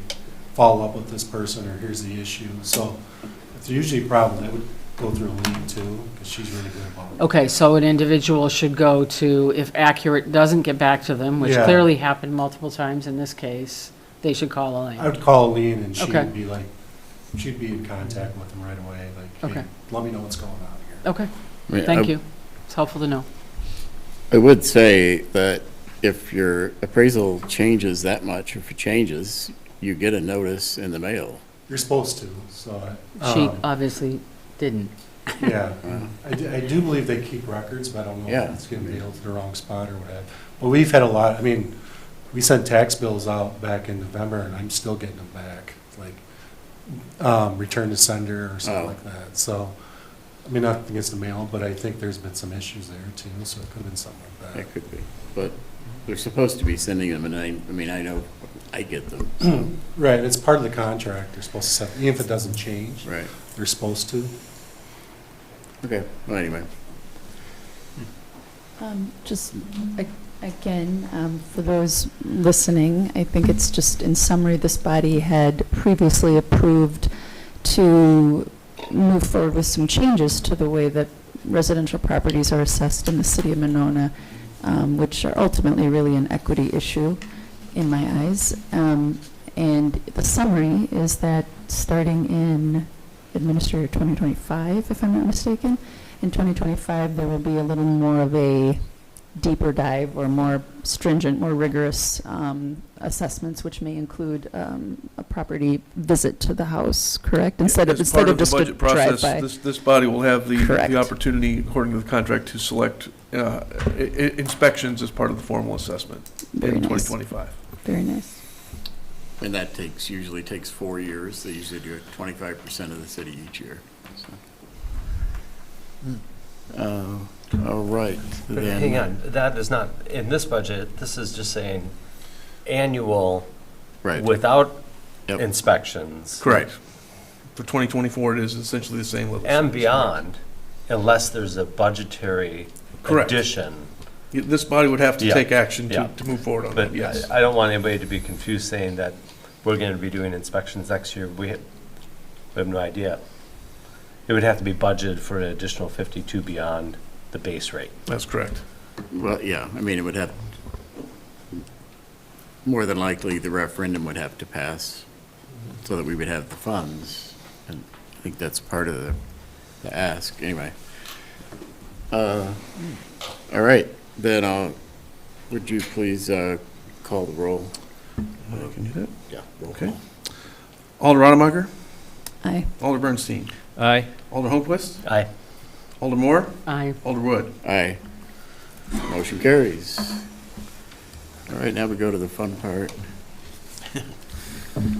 follow up with this person, or here's the issue. So if there's usually a problem, that would go through Aline too, because she's really good about it. Okay, so an individual should go to, if Accurate doesn't get back to them, which Yeah. clearly happened multiple times in this case, they should call Elaine. I would call Aline, and she Okay. would be like, she'd be in contact with them right away, like, hey, Okay. let me know what's going on here. Okay, I mean, thank you. It's helpful to know. I would say that if your appraisal changes that much, if it changes, you get a notice in the mail. You're supposed to, so. She obviously didn't. Yeah, I do believe they keep records, but I don't know Yeah. if it's getting mailed to the wrong spot or whatever. But we've had a lot, we sent tax bills out back in November, and I'm still getting them back, like, return to sender or something Oh. like that. So, not against the mail, but I think there's been some issues there too, so it could have been something like that. That could be. But they're supposed to be sending them, and I know I get them. So, Right, it's part of the contract, they're supposed to send, even if it doesn't change, right. they're supposed to. Okay, well, anyway. Just, again, for those listening, I think it's just, in summary, this body had previously approved to move forward with some changes to the way that residential properties are assessed in the city of Monona, which are ultimately really an equity issue in my eyes. And the summary is that starting in Administrator 2025, if I'm not mistaken, in 2025, there will be a little more of a deeper dive or more stringent, more rigorous assessments, which may include a property visit to the house, correct? Instead of As part of the just a budget process, drive-by. this body will have Correct. the opportunity, according to the contract, to select inspections as part of the formal assessment Very in nice. 2025. Very nice. And that usually takes 4 years. They usually do it 25% of the city each year. So. All right. But then- hang on, that is not, in this budget, this is just saying annual Right. without Yep. inspections. Correct. for 2024, it is essentially the same level. And beyond, unless there's a budgetary Correct. addition. This body would have to Yeah. take action Yeah. to move forward on But that, yes. I don't want anybody to be confused saying that we're going to be doing inspections next year. We have no idea. It would have to be budgeted for an additional 52 beyond the base rate. That's correct. Well, yeah, I mean, it would have, more than likely, the referendum would have to pass so that we would have the funds. And I think that's part of the ask, anyway. All right, then would you please call the roll? I can do that. Yeah. Roll Okay. call. Alder Rademacher, Aye. Alder Bernstein, Aye. Alder Holmquist, Aye. Alder Moore, Aye. Alder Wood. Aye. Motion carries. All right, now we go to the fun part.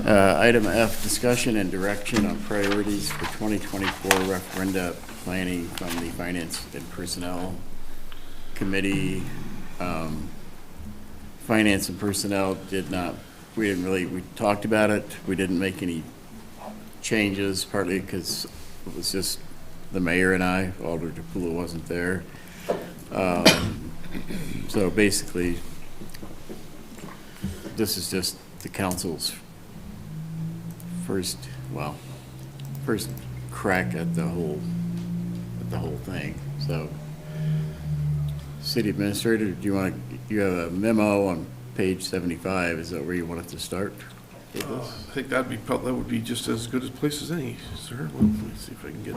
Item F, discussion and direction on priorities for 2024 referenda planning from the Finance and Personnel Committee. Finance and Personnel we talked about it. We didn't make any changes, partly because it was just the mayor and I. Alder DePula wasn't there. So basically, this is just the council's first crack at the whole thing. So, City Administrator, you have a memo on page 75. Is that where you wanted to start with this? I think that would be just as good a place as any, sir. Let me see if I can get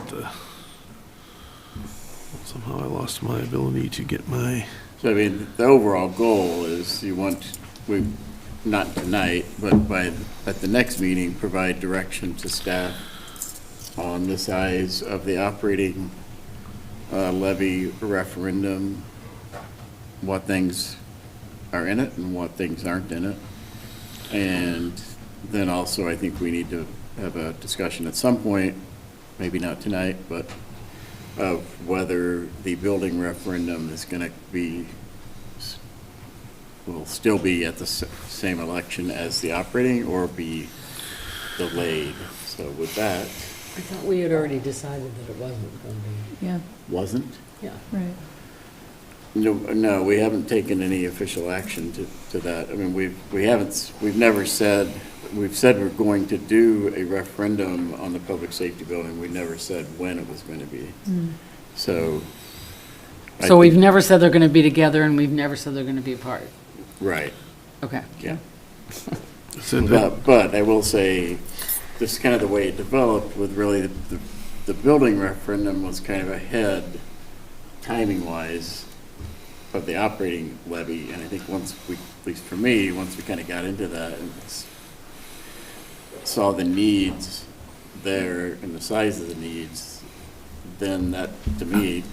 somehow I lost my ability to get my. So, I mean, the overall goal is not tonight, but at the next meeting, provide direction to staff on the size of the operating levy referendum, what things are in it and what things aren't in it. And then also, I think we need to have a discussion at some point, maybe not tonight, but of whether the building referendum is going to will still be at the same election as the operating or be delayed. So with that, I thought we had already decided that it wasn't going to be. Yeah, wasn't? Yeah. right. No, we haven't taken any official action to that. I mean, we've never said, we've said we're going to do a referendum on the public safety building. We never said when it was going to be. So. I So we've think- never said they're going to be together, and we've never said they're going to be apart. Right, Okay. yeah. So But I will say, this is kind of the way it developed with really the building referendum was kind of ahead, timing-wise, of the operating levy. And I think once we, at least for me, once we kind of got into that and saw the needs there and the size of the needs, then that, to me,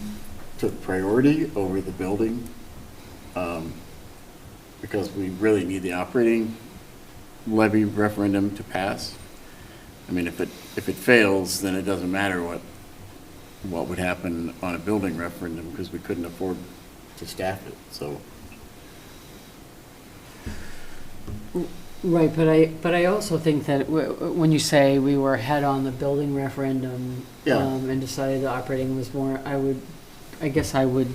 took priority over the building. Because we really need the operating levy referendum to pass. I mean, if it fails, then it doesn't matter what would happen on a building referendum because we couldn't afford to staff it, so. Right, but I also think that when you say we were ahead on the building referendum Yeah. and decided the operating was more, I guess I would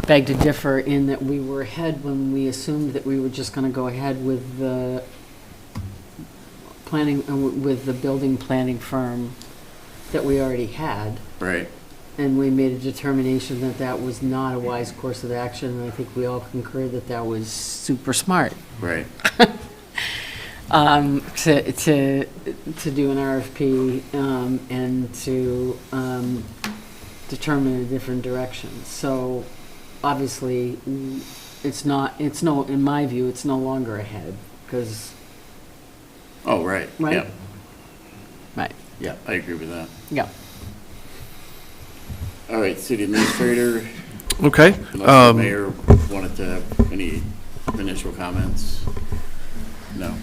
beg to differ in that we were ahead when we assumed that we were just going to go ahead with the planning, with the building planning firm that we already had. Right. And we made a determination that that was not a wise course of action, and I think we all concur that that was super smart. Right. To do an RFP and to determine a different direction. So obviously, in my view, it's no longer ahead, because, Oh, right. Right? Yeah. right, Yeah, I agree with that. yeah. All right, city administrator, Okay. unless the mayor wanted to have any initial comments? No?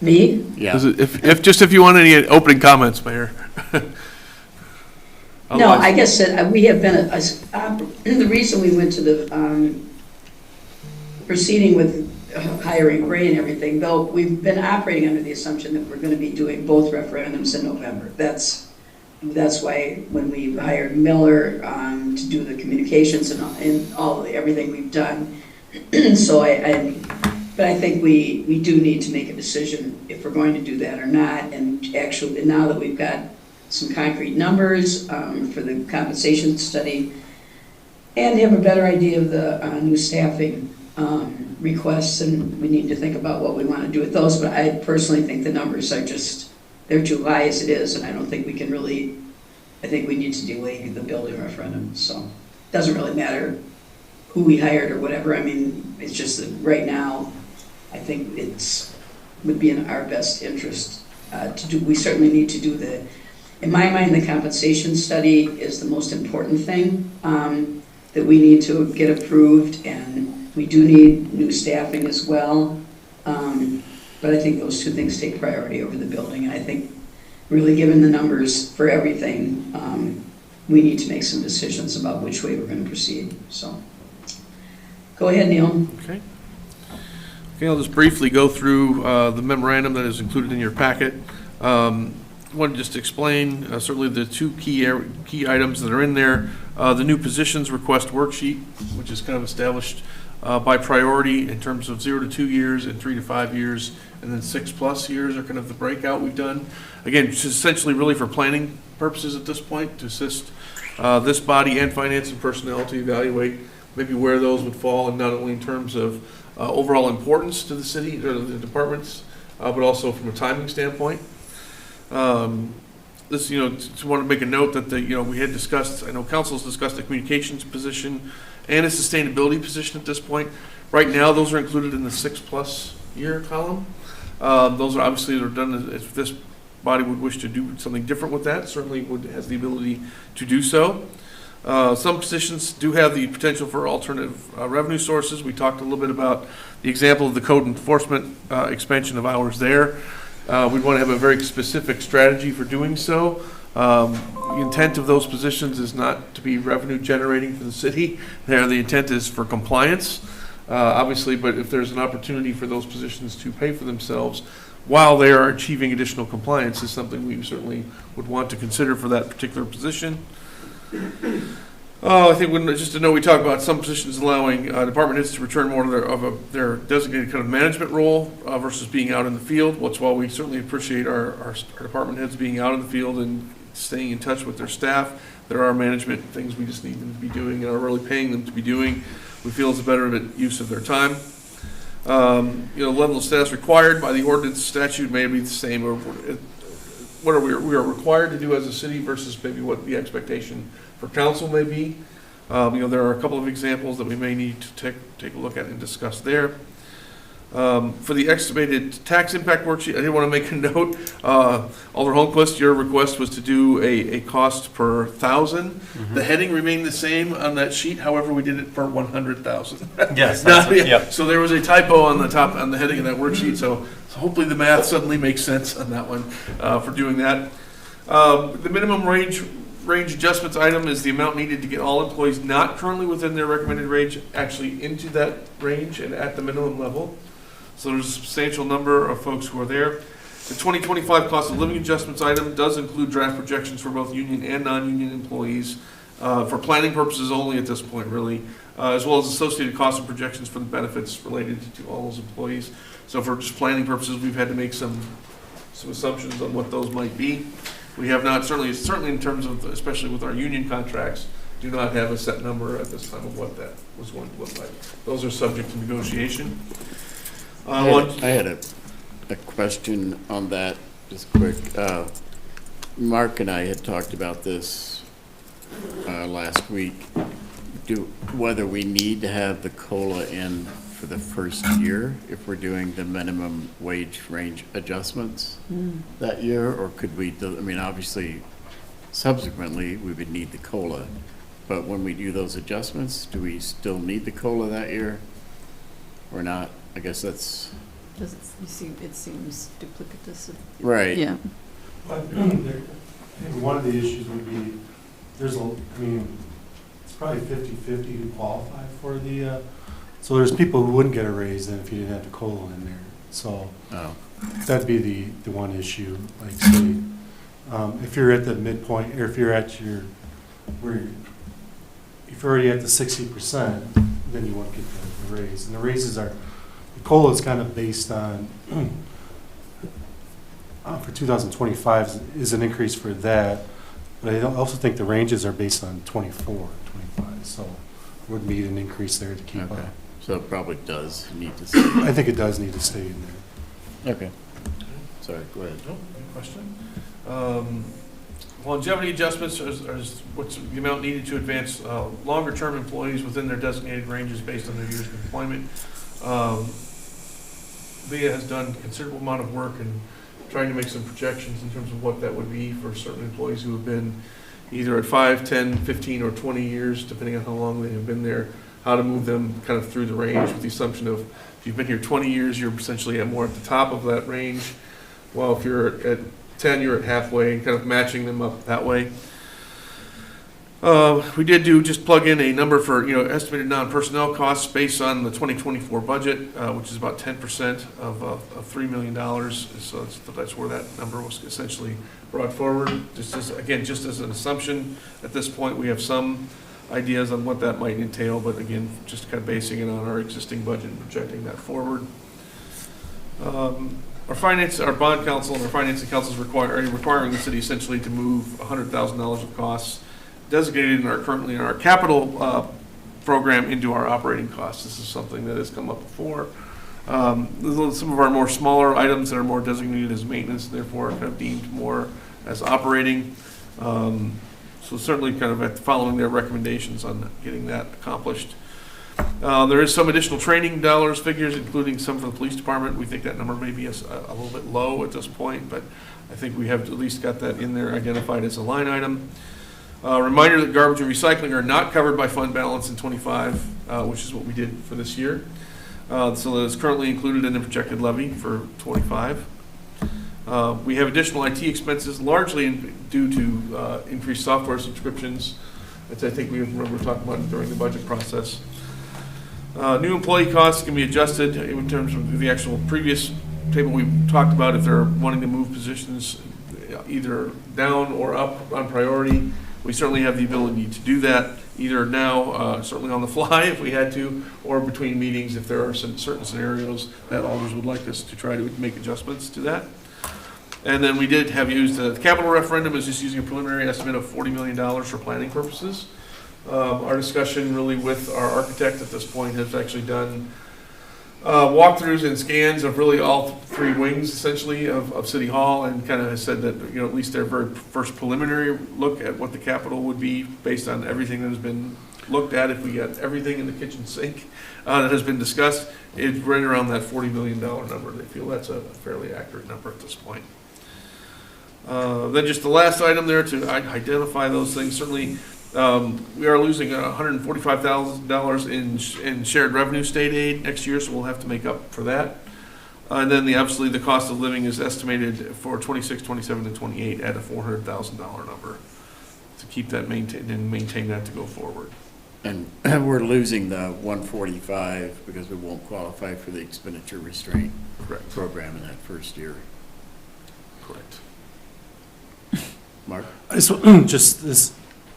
Me? Yeah. If you want any opening comments, Mayor. No, I guess that we have been, the reason we went to the proceeding with hiring Ray and everything, though we've been operating under the assumption that we're going to be doing both referendums in November. That's why when we hired Miller to do the communications and everything we've done. So but I think we do need to make a decision if we're going to do that or not. And actually, now that we've got some concrete numbers for the compensation study and have a better idea of the new staffing requests, and we need to think about what we want to do with those. But I personally think the numbers are they're too high as it is, and I don't think we can really, I think we need to delay the building referendum. So it doesn't really matter who we hired or whatever. I mean, it's just that right now, I think would be in our best interest to do. We certainly need to do in my mind, the compensation study is the most important thing that we need to get approved, and we do need new staffing as well. But I think those two things take priority over the building. And I think really given the numbers for everything, we need to make some decisions about which way we're going to proceed. So go ahead, Neil. Okay. Okay, I'll just briefly go through the memorandum that is included in your packet. I want to just explain certainly the two key items that are in there. The new positions request worksheet, which is kind of established by priority in terms of 0 to 2 years and 3 to 5 years, and then 6+ years are kind of the breakout we've done. Again, it's essentially really for planning purposes at this point, to assist this body and finance and personnel to evaluate maybe where those would fall, and not only in terms of overall importance to the city or the departments, but also from a timing standpoint. This, just want to make a note that we had discussed, I know council's discussed a communications position and a sustainability position at this point. Right now, those are included in the 6+ year column. Those are obviously done if this body would wish to do something different with that, certainly has the ability to do so. Some positions do have the potential for alternative revenue sources. We talked a little bit about the example of the code enforcement expansion of hours there. We'd want to have a very specific strategy for doing so. The intent of those positions is not to be revenue generating for the city. The intent is for compliance, obviously, but if there's an opportunity for those positions to pay for themselves while they are achieving additional compliance, is something we certainly would want to consider for that particular position. I think just to know, we talk about some positions allowing department heads to return more to their designated kind of management role versus being out in the field. While we certainly appreciate our department heads being out in the field and staying in touch with their staff, there are management things we just need them to be doing and are really paying them to be doing. We feel it's a better use of their time. Level of status required by the ordinance statute may be the same, or what we are required to do as a city versus maybe what the expectation for council may be. There are a couple of examples that we may need to take a look at and discuss there. For the estimated tax impact worksheet, I did want to make a note. Alder Holmquist, your request was to do a cost per 1,000. Mm-hmm. The heading remained the same on that sheet. However, we did it for 100,000. Yes. Yep. So there was a typo on the top on the heading of that worksheet. So hopefully the math suddenly makes sense on that one for doing that. The minimum range adjustments item is the amount needed to get all employees not currently within their recommended range actually into that range and at the minimum level. So there's a substantial number of folks who are there. The 2025 cost of living adjustments item does include draft projections for both union and non-union employees for planning purposes only at this point, really, as well as associated costs and projections for the benefits related to all those employees. So for just planning purposes, we've had to make some assumptions on what those might be. We have not, certainly in terms of, especially with our union contracts, do not have a set number at this time of what that was going to look like. Those are subject to negotiation. I had a question on that, just quick. Mark and I had talked about this last week, whether we need to have the COLA in for the first year if we're doing the minimum wage range adjustments that year, or could we, obviously, subsequently, we would need the COLA, but when we do those adjustments, do we still need the COLA that year or not? I guess that's... It seems duplicitous. Right. Yeah. I think one of the issues would be, it's probably 50-50 who qualify for the So there's people who wouldn't get a raise then if you didn't have the COLA in there. So Oh, that'd be the one issue, like say, if you're at the midpoint, or if you're at your, if you're already at the 60%, then you won't get the raise. And the raises are, the COLA is kind of based on, for 2025 is an increase for that, but I also think the ranges are based on 24, 25, so would need an increase there to keep okay. up. So it probably does need to stay. I think it does need to stay in there. Okay. Sorry, go ahead. No, any question? Longevity adjustments is what's the amount needed to advance longer-term employees within their designated ranges based on their years of employment. Leah has done a considerable amount of work in trying to make some projections in terms of what that would be for certain employees who have been either at 5, 10, 15, or 20 years, depending on how long they have been there, how to move them kind of through the range with the assumption of if you've been here 20 years, you're essentially more at the top of that range. Well, if you're at 10, you're at halfway, and kind of matching them up that way. We did just plug in a number for, estimated non-personnel costs based on the 2024 budget, which is about 10% of $3 million. So that's where that number was essentially brought forward. Just as an assumption, at this point, we have some ideas on what that might entail, but again, just kind of basing it on our existing budget and projecting that forward. Our bond council and our financing council are requiring the city essentially to move $100,000 of costs designated currently in our capital program into our operating costs. This is something that has come up before. Some of our more smaller items that are more designated as maintenance, therefore kind of deemed more as operating. So certainly kind of following their recommendations on getting that accomplished. There is some additional training figures, including some for the police department. We think that number may be a little bit low at this point, but I think we have at least got that in there identified as a line item. Reminder that garbage and recycling are not covered by fund balance in 25, which is what we did for this year. So that is currently included in the projected levy for 25. We have additional IT expenses, largely due to increased software subscriptions, which I think we remember talking about during the budget process. New employee costs can be adjusted in terms of the actual previous table we talked about if they're wanting to move positions either down or up on priority. We certainly have the ability to do that either now, certainly on the fly if we had to, or between meetings if there are some certain scenarios that alders would like us to try to make adjustments to that. And then we did have used the capital referendum is just using a preliminary estimate of $40 million for planning purposes. Our discussion really with our architect at this point has actually done walkthroughs and scans of really all three wings essentially of City Hall, and kind of has said that at least their very first preliminary look at what the capital would be based on everything that has been looked at, if we got everything in the kitchen sink that has been discussed, it's right around that $40 million number. They feel that's a fairly accurate number at this point. Then just the last item there to identify those things. Certainly, we are losing $145,000 in shared revenue state aid next year, so we'll have to make up for that. And then obviously the cost of living is estimated for 26, 27, and 28 at a $400,000 number to keep that maintain that to go forward. And we're losing the 145 because we won't qualify for the expenditure restraint program in that first year. Correct. Mark?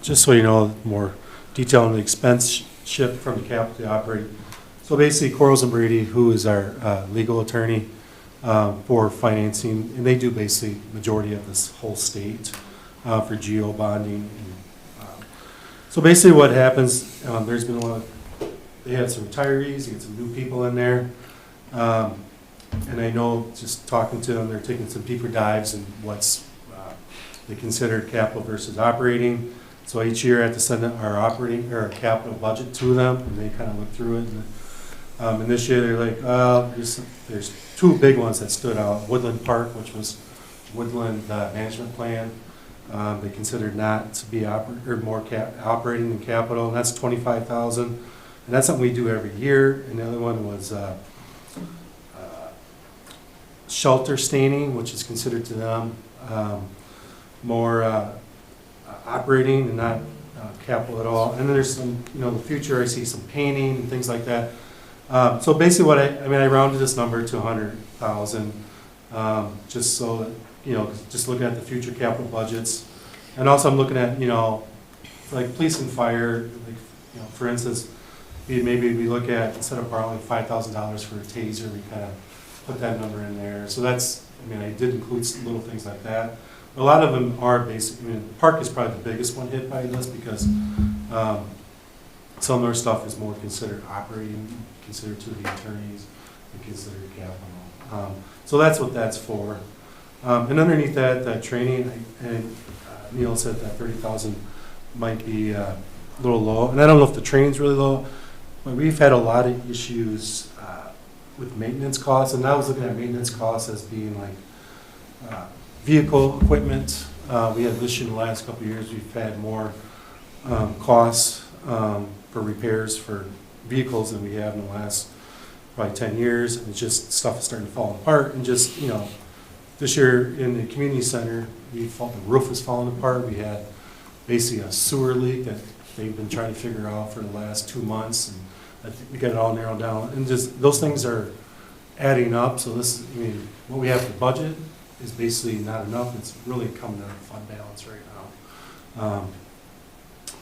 Just so you know, more detail on the expense shift from the capital to operating. So basically, Quarles and Brady, who is our legal attorney for financing, and they do basically majority of this whole state for geo bonding. So basically what happens, there's been a lot of, they had some retirees, they had some new people in there. And I know just talking to them, they're taking some deeper dives in what's they consider capital versus operating. So each year I have to send our operating or capital budget to them, and they kind of look through it. And this year they're like, there's two big ones that stood out. Woodland Park, which was Woodland management plan. They considered not to be operating than capital, and that's $25,000. And that's something we do every year. And the other one was shelter staining, which is considered to them more operating and not capital at all. And then there's some, in the future I see some painting and things like that. So basically what I rounded this number to 100,000, just so that, just looking at the future capital budgets. And also I'm looking at, like police and fire, like, for instance, maybe we look at, instead of borrowing $5,000 for a taser, we kind of put that number in there. So that's, I did include some little things like that. A lot of them are basic. The park is probably the biggest one hit by this because some of their stuff is more considered operating, considered to the attorneys, and considered capital. So that's what that's for. And underneath that training, Neil said that 30,000 might be a little low. And I don't know if the training's really low, but we've had a lot of issues with maintenance costs. And I was looking at maintenance costs as being like vehicle equipment. We had this year in the last couple of years, we've had more costs for repairs for vehicles than we have in the last probably 10 years. And it's just stuff is starting to fall apart. And just, this year in the community center, the roof is falling apart. We had basically a sewer leak that they've been trying to figure out for the last 2 months. And I think we got it all narrowed down. And just those things are adding up. So this, what we have to budget is basically not enough. It's really coming to fund balance right now.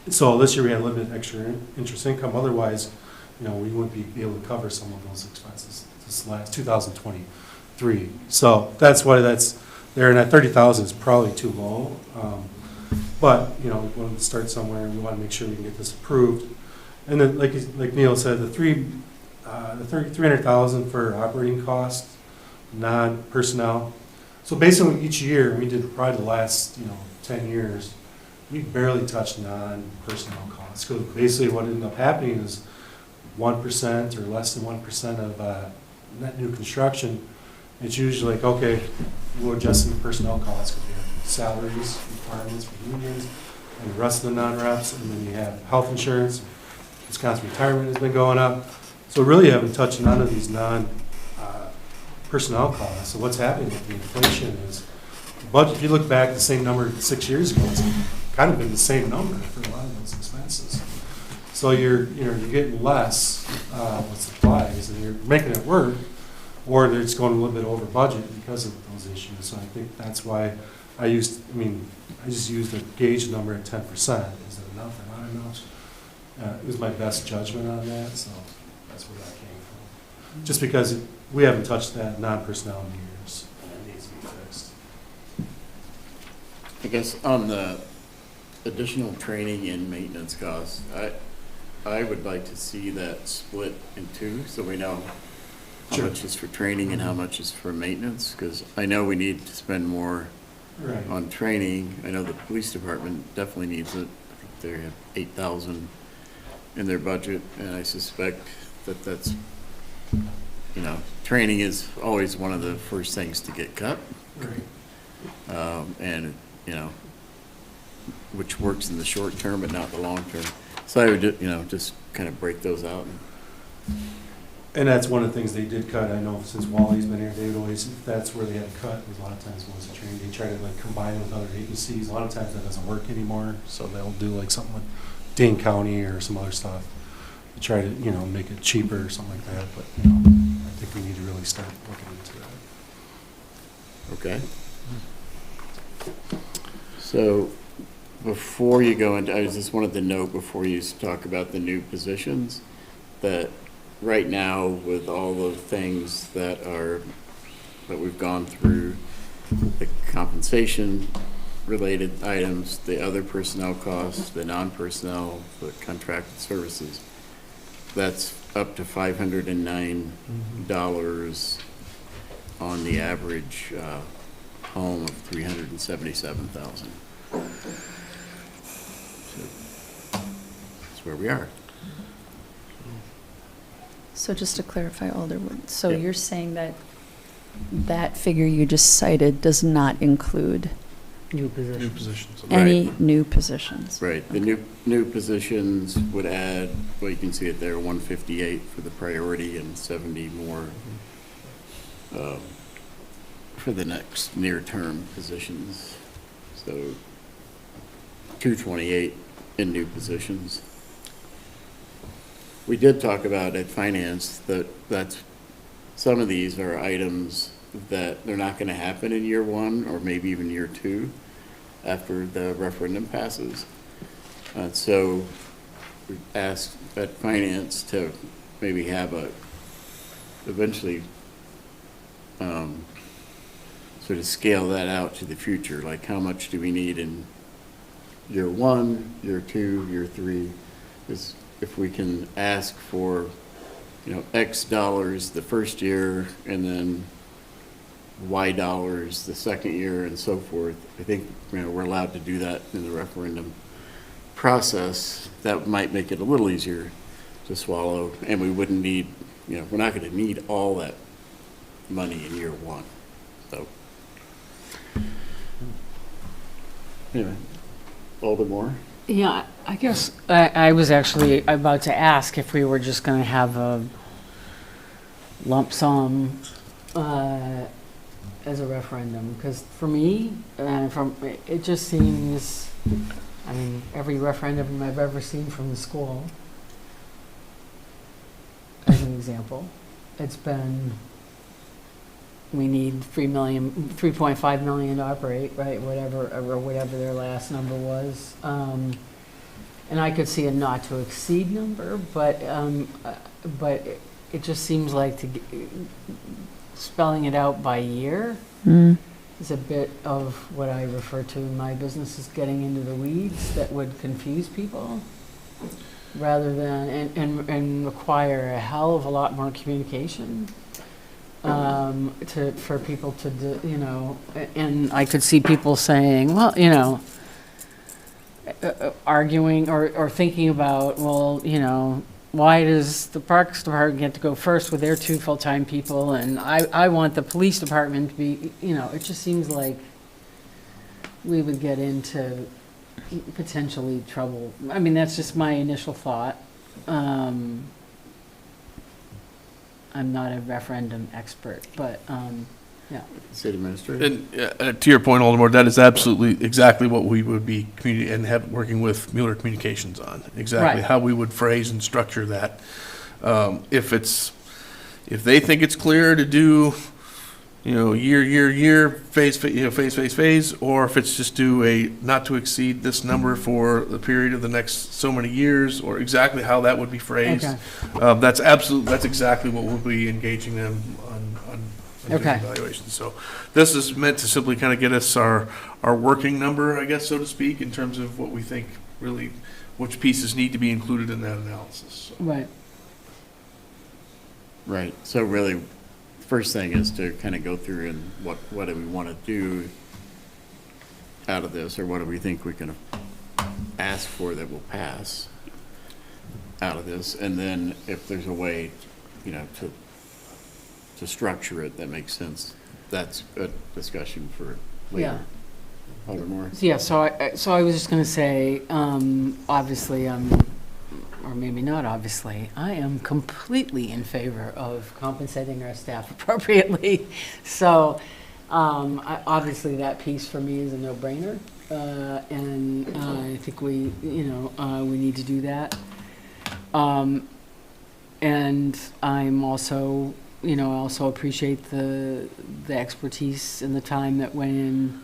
So this year we had a little bit extra interest income. Otherwise, we wouldn't be able to cover some of those expenses this last 2023. So that's why that's there. And that 30,000 is probably too low. But we want to start somewhere, and we want to make sure we can get this approved. And then, like Neil said, the 300,000 for operating costs, non-personnel. So basically, each year we did probably the last 10 years, we barely touched non-personnel costs. So basically, what ended up happening is 1% or less than 1% of net new construction. It's usually like, okay, we'll adjust the personnel costs because we have salaries requirements for unions and the rest of the non-reps, and then you have health insurance. Wisconsin retirement has been going up. So really haven't touched none of these personnel costs. So what's happening with the inflation is the budget, if you look back the same number 6 years ago, it's kind of been the same number for a lot of those expenses. So you're getting less with supplies and you're making it work, or they're just going a little bit over budget because of those issues. So I think that's why I just used a gauge number at 10%. Is it enough or not enough? It was my best judgment on that, so that's where that came from. Just because we haven't touched that non-personnel in years, and it needs to be fixed. I guess on the additional training and maintenance costs, I would like to see that split in two, so we know how Sure. much is for training and how much is for maintenance, because I know we need to spend more Right. on training. I know the police department definitely needs it. I think they have 8,000 in their budget, and I suspect that that's, training is always one of the first things to get cut. Right. And, which works in the short term, but not the long term. So I would, just kind of break those out. And that's one of the things they did cut. I know since Wally's been here, they would always, that's where they had to cut. A lot of times was the training. They try to combine it with other agencies. A lot of times that doesn't work anymore. So they'll do something with Dane County or some other stuff to try to, make it cheaper or something like that. But, I think we need to really start looking into that. Okay. So before you go into, I just wanted to note before you talk about the new positions, that right now with all the things that we've gone through, the compensation related items, the other personnel costs, the non-personnel, the contracted services, that's up to $509 on the average home of $377,000. So that's where we are. So just to clarify, Alderwood, so Yeah. you're saying that that figure you just cited does not include New New position. positions. any new positions? Right, the new positions would add, well, you can see it there, 158 for the priority and 70 more for the next near-term positions. So 228 in new positions. we did talk about at finance that's, some of these are items that they're not gonna happen in year one, or maybe even year two, after the referendum passes. So we asked at finance to maybe have eventually sort of scale that out to the future, like how much do we need in year one, year two, year three? Because if we can ask for, X dollars the first year and then Y dollars the second year and so forth, I think, we're allowed to do that in the referendum process. That might make it a little easier to swallow, and we wouldn't need, we're not going to need all that money in year one. So, anyway, Aldermore? Yeah, I guess I was actually about to ask if we were just going to have a lump sum as a referendum, because for me, it just seems, I mean, every referendum I've ever seen from the school, as an example, it's been, we need $3.5 million to operate, right? Whatever their last number was. And I could see a not to exceed number, but it just seems like spelling it out by year is a bit of what I refer to in my business as getting into the weeds that would confuse people, rather than, and require a hell of a lot more communication for people to do, and I could see people saying, well, arguing or thinking about, well, why does the Parks Department get to go first with their 2 full-time people, and I want the police department to be, it just seems like we would get into potentially trouble. I mean, that's just my initial thought. I'm not a referendum expert, but, yeah. City Administrator? And to your point, Aldermore, that is absolutely exactly what we would be working with Mueller Communications on. Exactly Right. how we would phrase and structure that. If they think it's clear to do, year, phase, or if it's just do a not to exceed this number for the period of the next so many years, or exactly how that would be phrased. Okay. That's exactly what we'll be engaging them on doing Okay. evaluations. So this is meant to simply kind of get us our working number, I guess, so to speak, in terms of what we think really, which pieces need to be included in that analysis. So. Right. Right, so really, first thing is to kind of go through and what do we want to do out of this, or what do we think we can ask for that will pass out of this, and then if there's a way, to structure it that makes sense, that's a discussion for later. Yeah. Aldermore? Yeah, so I was just going to say, obviously, or maybe not obviously, I am completely in favor of compensating our staff appropriately. So obviously that piece for me is a no-brainer, and I think we need to do that. And I'm also, I also appreciate the expertise and the time that went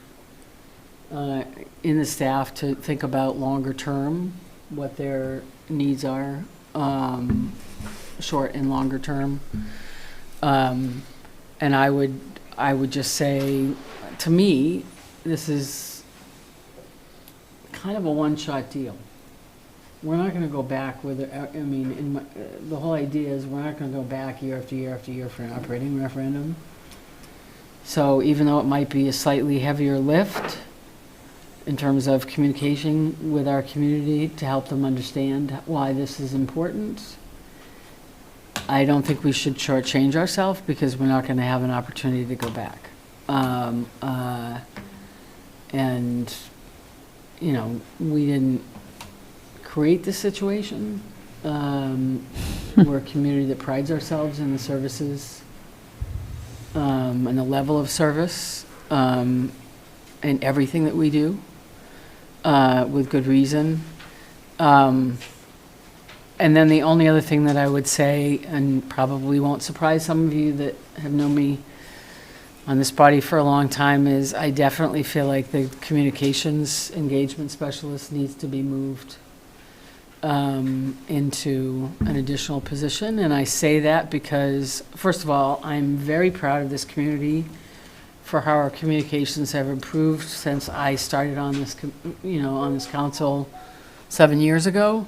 in the staff to think about longer term, what their needs are, short and longer term. And I would just say, to me, this is kind of a one-shot deal. We're not going to go back with it. I mean, the whole idea is we're not going to go back year after year after year for an operating referendum. So even though it might be a slightly heavier lift in terms of communication with our community to help them understand why this is important, I don't think we should shortchange ourselves, because we're not going to have an opportunity to go back. And, we didn't create this situation. We're a community that prides ourselves in the services and the level of service and everything that we do with good reason. And then the only other thing that I would say, and probably won't surprise some of you that have known me on this body for a long time, is I definitely feel like the communications engagement specialist needs to be moved into an additional position. And I say that because, first of all, I'm very proud of this community for how our communications have improved since I started on this, on this council 7 years ago.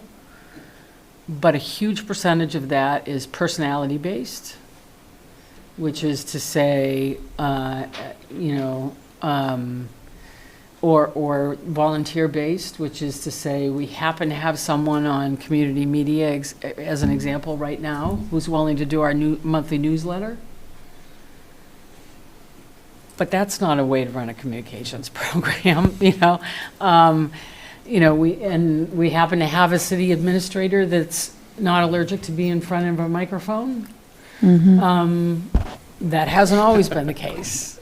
But a huge percentage of that is personality-based, which is to say, or volunteer-based, which is to say we happen to have someone on community media, as an example right now, who's willing to do our monthly newsletter. But that's not a way to run a communications program, we happen to have a city administrator that's not allergic to being in front of a microphone. That hasn't always been the case.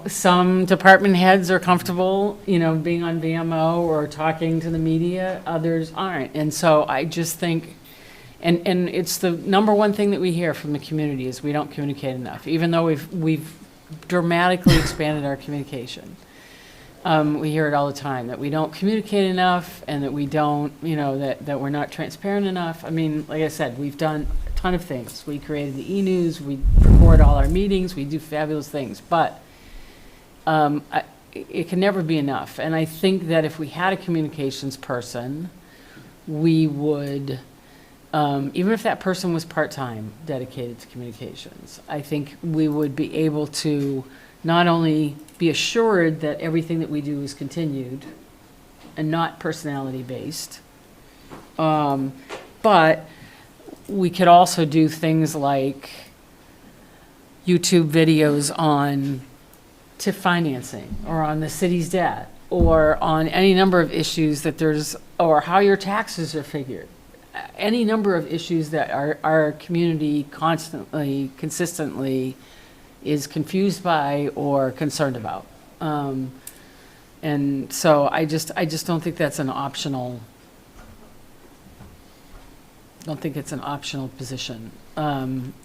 Some department heads are comfortable, being on VMO or talking to the media, others aren't. And so I just think, and it's the number one thing that we hear from the community is we don't communicate enough, even though we've dramatically expanded our communication. We hear it all the time, that we don't communicate enough and that we don't, that we're not transparent enough. I mean, like I said, we've done a ton of things. We created the e-news, we record all our meetings, we do fabulous things, but it can never be enough. And I think that if we had a communications person, we would, even if that person was part-time dedicated to communications, I think we would be able to not only be assured that everything that we do is continued and not personality-based, but we could also do things like YouTube videos on TIF financing or on the city's debt or on any number of issues that or how your taxes are figured. Any number of issues that our community consistently is confused by or concerned about. And so I just don't think that's an optional, it's an optional position.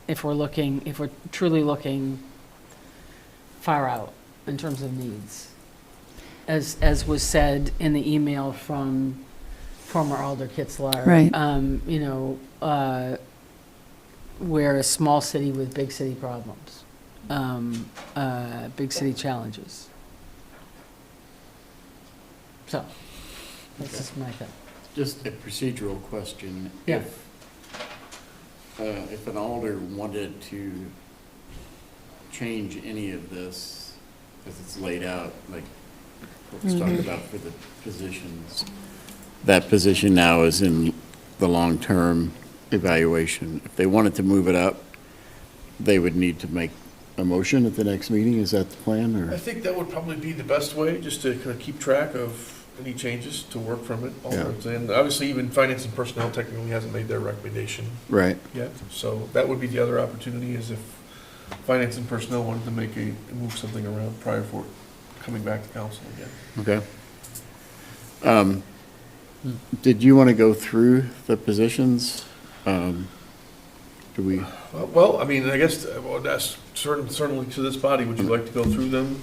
If we're truly looking far out in terms of needs. As was said in the email from former Alder Kitzlar. Right. We're a small city with big city problems. Big city challenges. So, that's just my thing. Just a procedural question. Yeah. If an alder wanted to change any of this, as it's laid out, like what was talked about for the positions, that position now is in the long-term evaluation. If they wanted to move it up, they would need to make a motion at the next meeting. Is that the plan, I or? think that would probably be the best way, just to kind of keep track of any changes, to work from it. Yeah. And obviously, even finance and personnel technically hasn't made their recommendation Right. yet. So that would be the other opportunity, is if finance and personnel wanted to move something around prior for coming back to council again. Okay. Did you want to go through the positions? Do we? Well, I mean, I guess, that's certainly to this body. Would you like to go through them?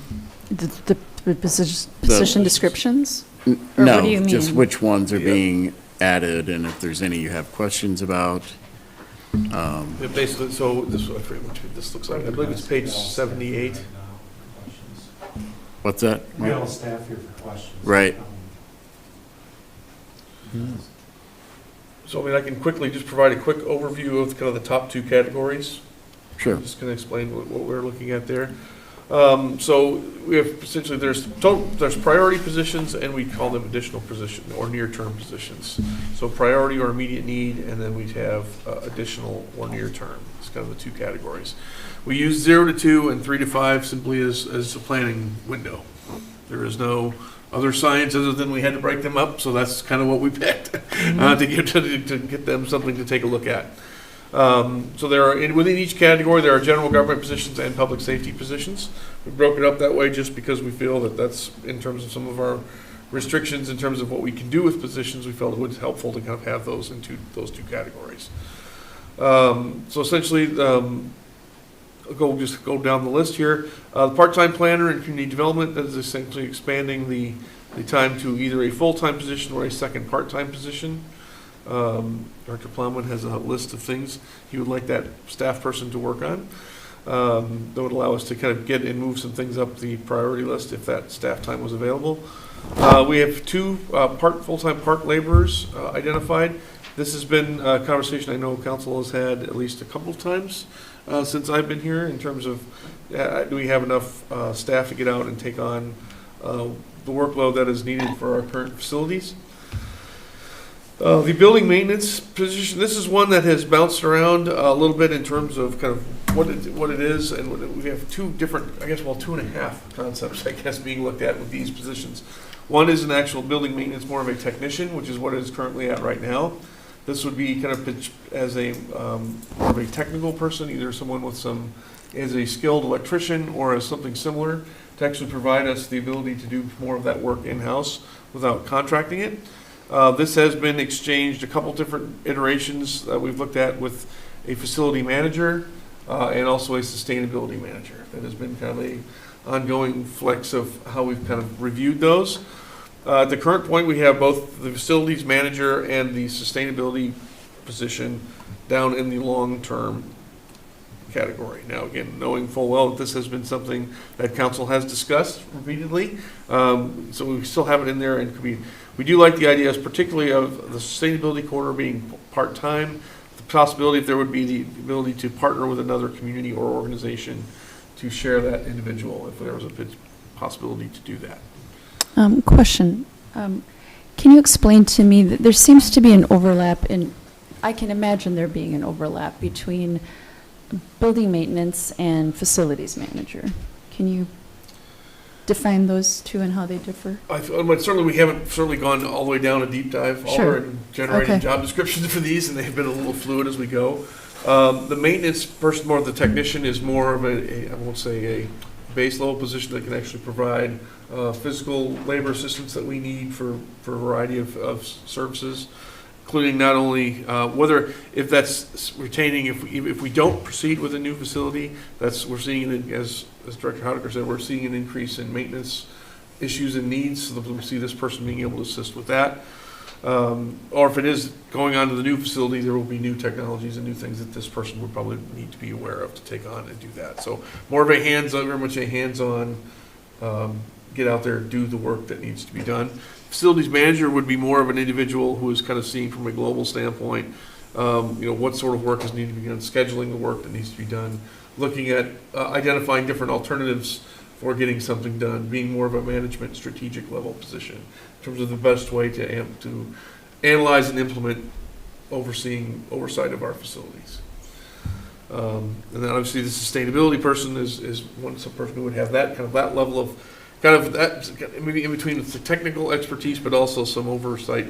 The position descriptions? Or No, what do you just mean? which ones are Yeah. being added, and if there's any you have questions about. Yeah, basically, so I forget what this looks like. I believe it's page 78. What's that? We all staff here for questions. Right. So, I mean, I can quickly just provide a quick overview of kind of the top two categories. Sure. Just going to explain what we're looking at there. So we have essentially, there's priority positions, and we call them additional position or near-term positions. So priority or immediate need, and then we'd have additional or near-term. It's kind of the two categories. We use 0 to 2 and 3 to 5 simply as a planning window. There is no other science other than we had to break them up, so that's kind of what we picked to get them something to take a look at. So there are, within each category, there are general government positions and public safety positions. We broke it up that way just because we feel that that's, in terms of some of our restrictions in terms of what we can do with positions, we felt it was helpful to kind of have those into those two categories. So essentially, I'll just go down the list here. The part-time planner and community development, that is essentially expanding the time to either a full-time position or a second part-time position. Dr. Plowman has a list of things he would like that staff person to work on. That would allow us to kind of get and move some things up the priority list if that staff time was available. We have two full-time park laborers identified. This has been a conversation I know council has had at least a couple of times since I've been here, in terms of do we have enough staff to get out and take on the workload that is needed for our current facilities. The building maintenance position, this is one that has bounced around a little bit in terms of kind of what it is, and we have two different, I guess, well, 2.5 concepts, I guess, being looked at with these positions. One is an actual building maintenance, more of a technician, which is what it is currently at right now. This would be kind of pitched as a more of a technical person, either someone with as a skilled electrician or as something similar, to actually provide us the ability to do more of that work in-house without contracting it. This has been exchanged a couple different iterations that we've looked at with a facility manager and also a sustainability manager. That has been kind of a ongoing flex of how we've kind of reviewed those. At the current point, we have both the facilities manager and the sustainability position down in the long-term category. Now, again, knowing full well that this has been something that council has discussed repeatedly, so we still have it in there, and could be. We do like the ideas, particularly of the sustainability corridor being part-time, the possibility if there would be the ability to partner with another community or organization to share that individual, if there was a possibility to do that. Question. Can you explain to me that there seems to be an overlap I can imagine there being an overlap between building maintenance and facilities manager. Can you define those two and how they differ? Certainly, we haven't gone all the way down a deep dive Sure. and generating job descriptions for these, and they've been a little fluid as we go. The maintenance person, more of the technician, is more of I won't say a base level position that can actually provide physical labor assistance that we need for a variety of services, including not only if that's retaining, if we don't proceed with a new facility, we're seeing, as Director Haudecker said, we're seeing an increase in maintenance issues and needs, so that we see this person being able to assist with that. Or if it is going on to the new facility, there will be new technologies and new things that this person would probably need to be aware of to take on and do that. So more of a very much a hands-on, get out there, do the work that needs to be done. Facilities manager would be more of an individual who is kind of seeing from a global standpoint, what sort of work is needed to be done, scheduling the work that needs to be done, looking at identifying different alternatives for getting something done, being more of a management strategic level position in terms of the best way to analyze and implement oversight of our facilities. And then obviously the sustainability person is some person who would have that level of maybe in between the technical expertise, but also some oversight,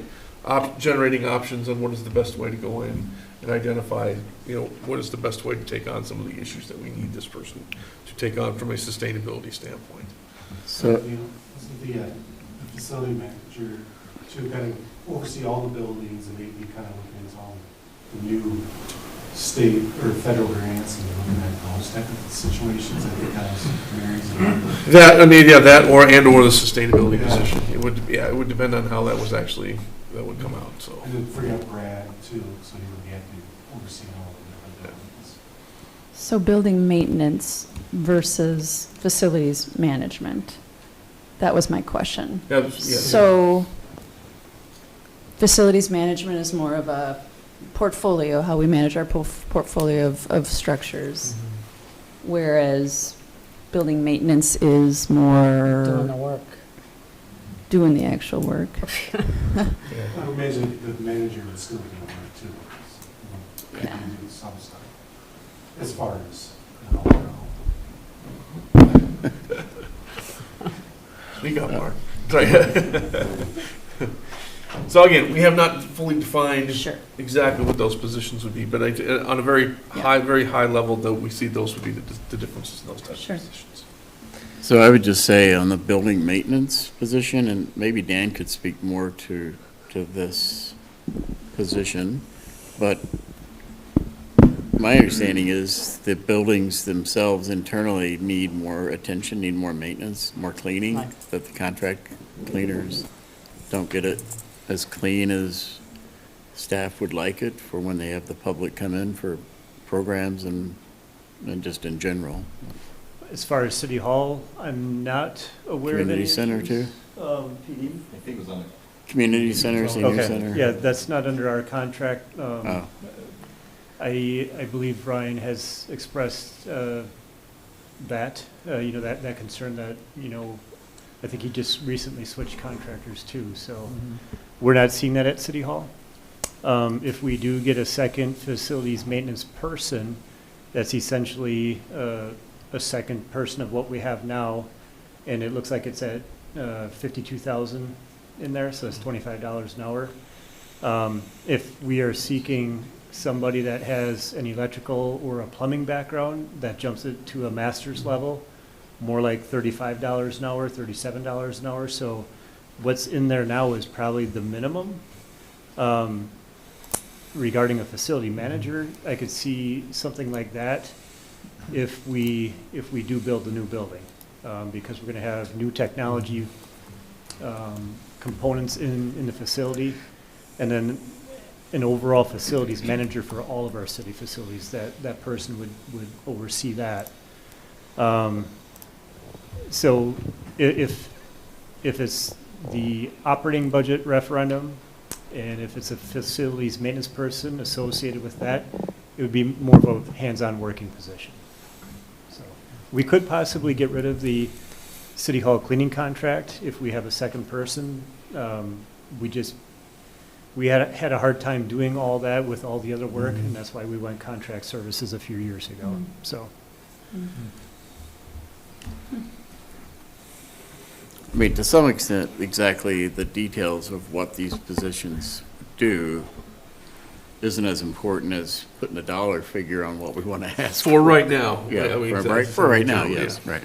generating options on what is the best way to go in and identify, what is the best way to take on some of the issues that we need this person to take on from a sustainability standpoint. So, The facility manager to kind of oversee all the buildings and maybe kind of looking into all the new state or federal grants and looking at those type of situations. I think that was Mary's. That or the sustainability position. It would depend on how that would come out. So. And then free up Brad too, so he would have to oversee all of the different buildings. So building maintenance versus facilities management. That was my question. Yeah. So facilities management is more of a portfolio, how we manage our portfolio of structures, whereas building maintenance is more Doing the work. doing the actual work. I imagine the manager would still be on it too. Yeah. Do some stuff. As far as, Speak up, Mark. So again, we have not fully defined exactly what those positions would be, but on a very high level, though, we see those would be the differences in those types of positions. So I would just say on the building maintenance position, and maybe Dan could speak more to this position, but my understanding is the buildings themselves internally need more attention, need more maintenance, more cleaning, that the contract cleaners don't get it as clean as staff would like it for when they have the public come in for programs and just in general. As far as City Hall, I'm not aware of any. Community center too? PD? I think it was on the Community center, senior Okay, center? yeah, that's not under our contract. Oh. I believe Ryan has expressed that, that concern that, I think he just recently switched contractors too, so we're not seeing that at City Hall. If we do get a second facilities maintenance person, that's essentially a second person of what we have now, and it looks like it's at 52,000 in there, so it's $25 an hour. If we are seeking somebody that has an electrical or a plumbing background, that jumps it to a master's level, more like $35 an hour, $37 an hour. So what's in there now is probably the minimum. Regarding a facility manager, I could see something like that if we do build a new building, because we're going to have new technology components in the facility, and then an overall facilities manager for all of our city facilities. That person would oversee that. So if it's the operating budget referendum, and if it's a facilities maintenance person associated with that, it would be more of a hands-on working position. So we could possibly get rid of the City Hall cleaning contract if we have a second person. We had a hard time doing all that with all the other work, and that's why we went contract services a few years ago. So. I mean, to some extent, exactly the details of what these positions do isn't as important as putting a dollar figure on what we want to ask For right now. Yeah, I mean, for right now, yeah. yes, right.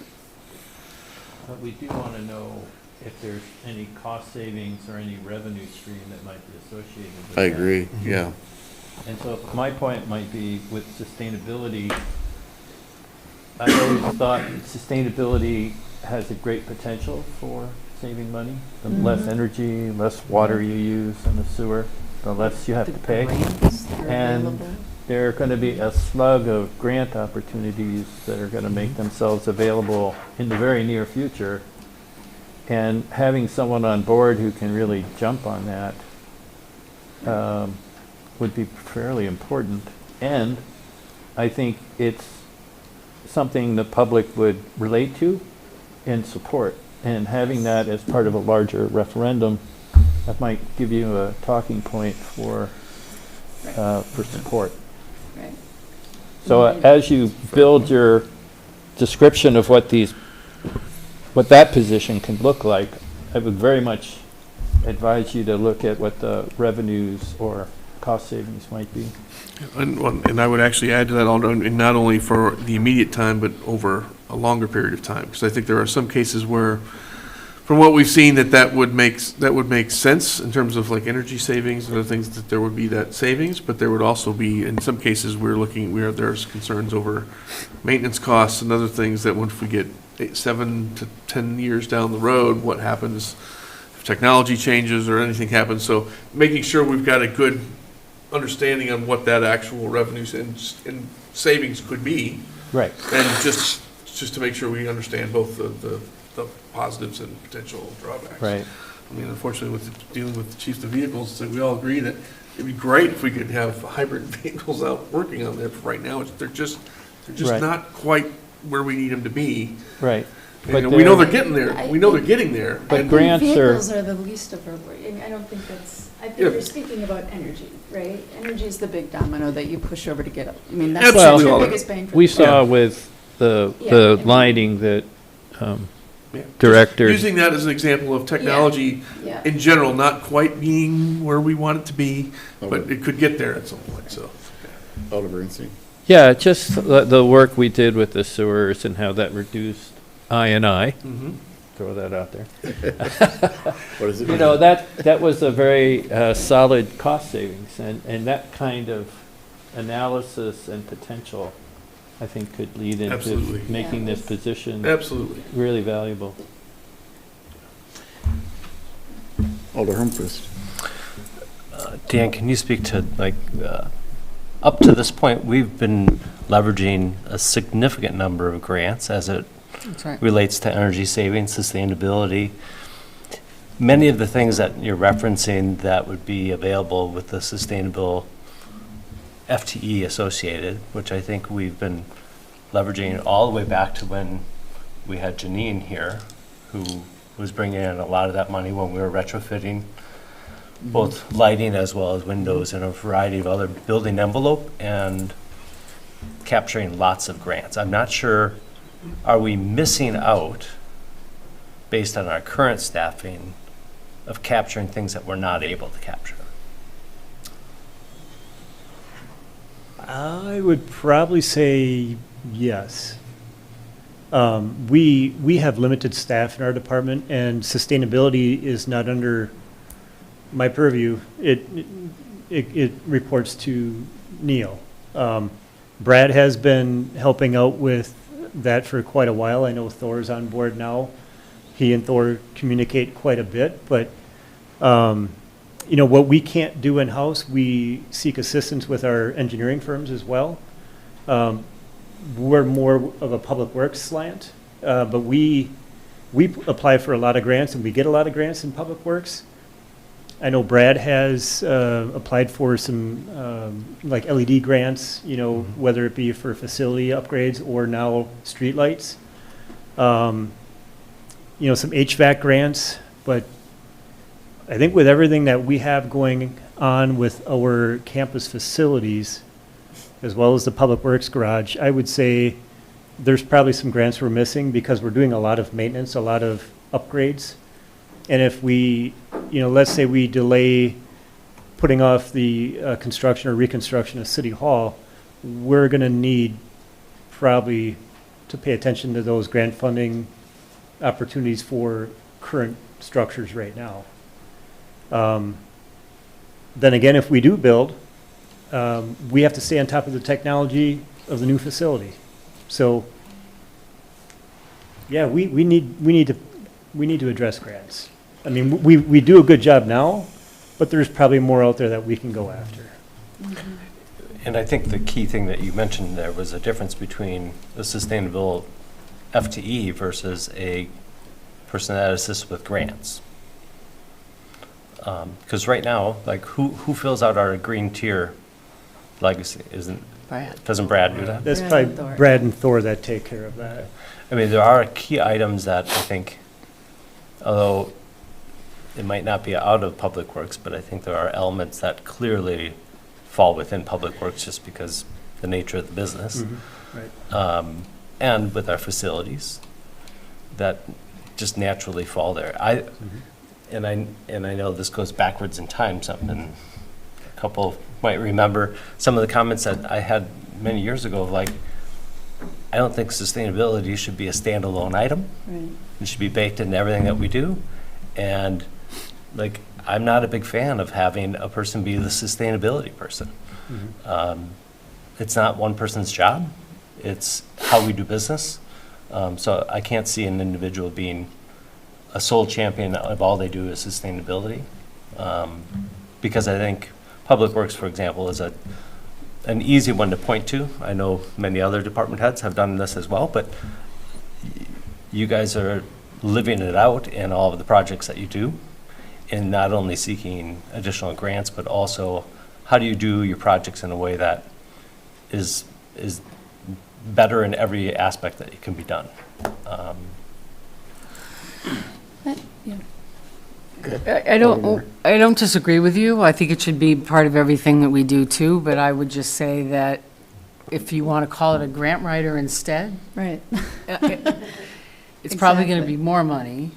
But we do want to know if there's any cost savings or any revenue stream that might be associated with that. I agree, yeah. And so my point might be with sustainability, I always thought sustainability has a great potential for saving money. The less energy, less water you use in the sewer, the less you have to pay. And there are going to be a slug of grant opportunities that are going to make themselves available in the very near future. And having someone on board who can really jump on that would be fairly important. And I think it's something the public would relate to and support. And having that as part of a larger referendum, that might give you a talking point for support. Right. So as you build your description of what that position can look like, I would very much advise you to look at what the revenues or cost savings might be. And I would actually add to that, and not only for the immediate time, but over a longer period of time. Because I think there are some cases where, from what we've seen, that would make sense in terms of like energy savings and other things, that there would be that savings. But there would also be, in some cases, there's concerns over maintenance costs and other things that once we get 7 to 10 years down the road, what happens if technology changes or anything happens. So making sure we've got a good understanding on what that actual revenues and savings could be. Right. And just to make sure we understand both the positives and potential drawbacks. Right. I mean, unfortunately, with dealing with the chiefs of vehicles, so we all agree that it'd be great if we could have hybrid vehicles out working on there. But right now, they're just Right. not quite where we need them to be. Right. And we know they're getting there. We know they're getting there. But And- grants Vehicles are the least of our worry. I mean, I don't think I think Yeah. you're speaking about energy, right? Energy is the big domino that you push over to get up. I mean, Absolutely. that's Well, your biggest bang for We the saw buck. with the Yeah. lighting that Yeah. director. Using that as an example of technology Yeah. in general, not quite being where we want it to be, but it could get there at some point, so. Alder Bernstein. Yeah, just the work we did with the sewers and how that reduced I&I, Mhm. throw that out there. What is it? You know, that was a very solid cost savings, and that kind of analysis and potential, I think, could lead into Absolutely. making this position Absolutely. really valuable. Alder Humphreys. Dan, can you speak to, like, up to this point, we've been leveraging a significant number of grants as it That's right. relates to energy savings, sustainability. Many of the things that you're referencing that would be available with the sustainable FTE associated, which I think we've been leveraging all the way back to when we had Janine here, who was bringing in a lot of that money when we were retrofitting both lighting as well as windows and a variety of other building envelope and capturing lots of grants. I'm not sure, are we missing out based on our current staffing of capturing things that we're not able to capture? I would probably say yes. We have limited staff in our department, and sustainability is not under my purview. It reports to Neil. Brad has been helping out with that for quite a while. I know Thor's on board now. He and Thor communicate quite a bit, but you know, what we can't do in-house, we seek assistance with our engineering firms as well. We're more of a public works slant, but we apply for a lot of grants, and we get a lot of grants in public works. I know Brad has applied for some like LED grants, you know, whether it be for facility upgrades or now streetlights. You know, some HVAC grants, but I think with everything that we have going on with our campus facilities, as well as the Public Works Garage, I would say there's probably some grants we're missing because we're doing a lot of maintenance, a lot of upgrades. And if we, you know, let's say we delay putting off the construction or reconstruction of City Hall, we're going to need probably to pay attention to those grant funding opportunities for current structures right now. Then again, if we do build, we have to stay on top of the technology of the new facility. So, yeah, we need to address grants. I mean, we do a good job now, but there's probably more out there that we can go after. And I think the key thing that you mentioned there was a difference between a sustainable FTE versus a person that assists with grants. Because right now, like, who fills out our green tier legacy? Doesn't Brad do that? That's Brad probably and Thor. Brad and Thor that take care of that. I mean, there are key items that I think, although it might not be out of Public Works, but I think there are elements that clearly fall within Public Works just because the nature of the business. Right. And with our facilities that just naturally fall there. And I know this goes backwards in time, something a couple might remember some of the comments that I had many years ago, like, I don't think sustainability should be a standalone item. Right. It should be baked into everything that we do. And, like, I'm not a big fan of having a person be the sustainability person. It's not one person's job. It's how we do business. So I can't see an individual being a sole champion of all they do is sustainability. Because I think Public Works, for example, is an easy one to point to. I know many other department heads have done this as well, but you guys are living it out in all of the projects that you do, and not only seeking additional grants, but also how do you do your projects in a way that is better in every aspect that it can be done. Yeah. I don't disagree with you. I think it should be part of everything that we do too, but I would just say that if you want to call it a grant writer instead, Right. it's probably going to Exactly. be more money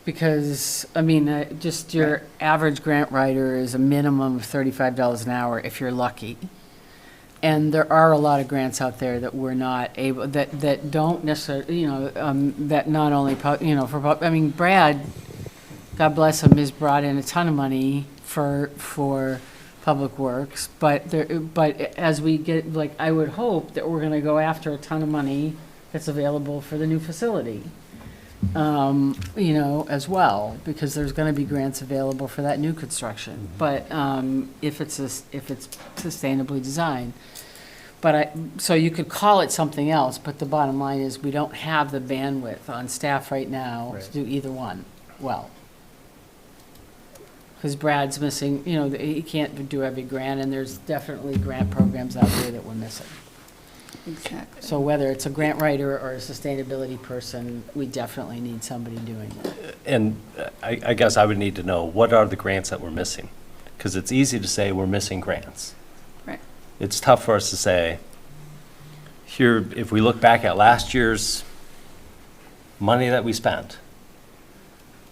because, I mean, just your average grant writer is a minimum of $35 an hour if you're lucky. And there are a lot of grants out there that we're not able, that don't necessarily, that not only, I mean, Brad, God bless him, has brought in a ton of money for Public Works, but as we get, like, I would hope that we're gonna go after a ton of money that's available for the new facility, as well, because there's gonna be grants available for that new construction, but, if it's sustainably designed. But so you could call it something else, but the bottom line is, we don't have the bandwidth on staff right now to do either one well. Because Brad's missing, he can't do every grant, and there's definitely grant programs out there that we're missing. Exactly. So whether it's a grant writer or a sustainability person, we definitely need somebody doing that. And I guess I would need to know, what are the grants that we're missing? Because it's easy to say we're missing grants. Right. It's tough for us to say, here, if we look back at last year's money that we spent,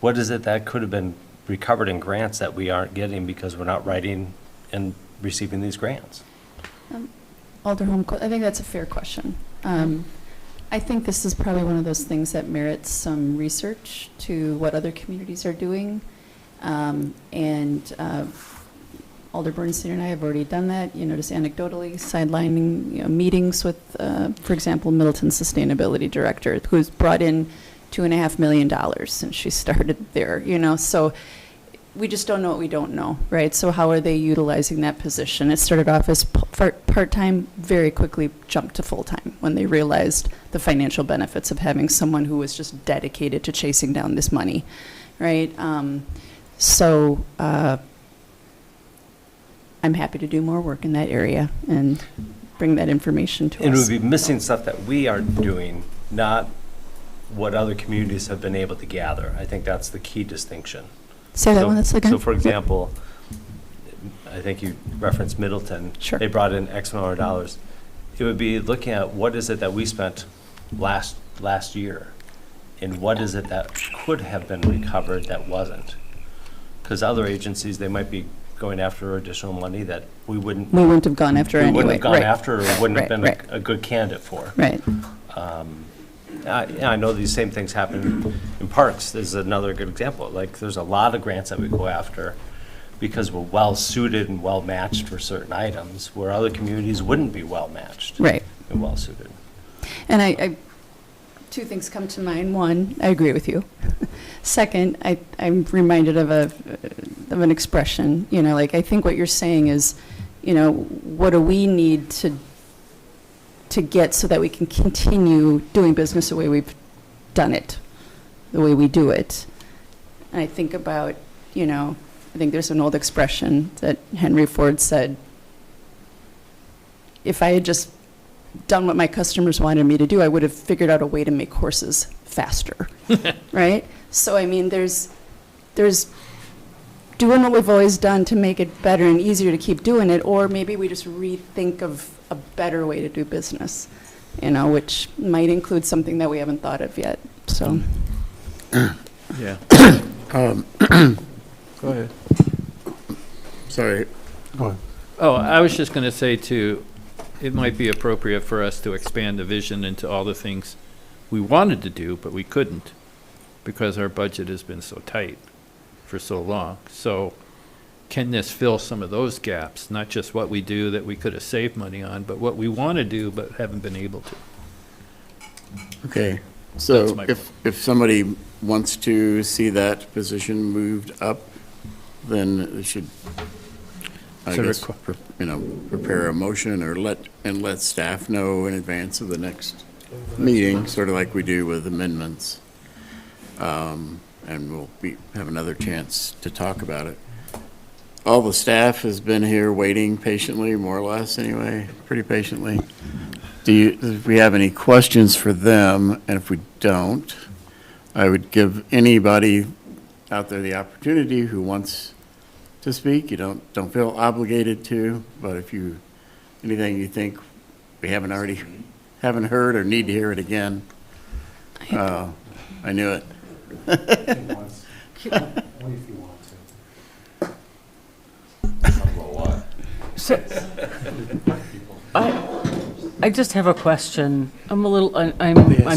what is it that could have been recovered in grants that we aren't getting because we're not writing and receiving these grants? Alder Holmquist, I think that's a fair question. I think this is probably one of those things that merits some research to what other communities are doing. Alder Bernstein and I have already done that, just anecdotally, sidelining, meetings with, for example, Middleton Sustainability Director, who's brought in $2.5 million since she started there, so we just don't know what we don't know, right? So how are they utilizing that position? It started off as part-time, very quickly jumped to full-time when they realized the financial benefits of having someone who was just dedicated to chasing down this money, right? I'm happy to do more work in that area and bring that information to us. And we'd be missing stuff that we aren't doing, not what other communities have been able to gather. I think that's the key distinction. Say that one again. So for example, I think you referenced Middleton. Sure. They brought in X amount of dollars. It would be looking at what is it that we spent last year, and what is it that could have been recovered that wasn't. Because other agencies, they might be going after additional money that we wouldn't have gone after anyway. We wouldn't have gone right. after, or wouldn't have been Right. a good candidate for. Right. I know these same things happen in parks. There's another good example. Like, there's a lot of grants that we go after because we're well-suited and well-matched for certain items, where other communities wouldn't be well-matched. Right. And well-suited. And I two things come to mind. One, I agree with you. Second, I'm reminded of an expression, I think what you're saying is, what do we need to get so that we can continue doing business the way we've done it, the way we do it. And I think about, I think there's an old expression that Henry Ford said, if I had just done what my customers wanted me to do, I would have figured out a way to make horses faster, right? So, there's doing what we've always done to make it better and easier to keep doing it, or maybe we just rethink of a better way to do business, which might include something that we haven't thought of yet, so. Yeah. Go ahead. Sorry. Go ahead. Oh, I was just going to say, too, it might be appropriate for us to expand the vision into all the things we wanted to do, but we couldn't because our budget has been so tight for so long. So can this fill some of those gaps, not just what we do that we could have saved money on, but what we want to do but haven't been able to? Okay, That's so my if somebody wants to see that position moved up, then they should, I So guess, prepare a motion or let staff know in advance of the next meeting, sort of like we do with amendments. And we'll have another chance to talk about it. All the staff has been here waiting patiently, more or less anyway, pretty patiently. Do we have any questions for them? And if we don't, I would give anybody out there the opportunity who wants to speak. You don't feel obligated to, but if anything you think we haven't heard or need to hear it again, I knew it. Only if you want to. I just have a question. I'm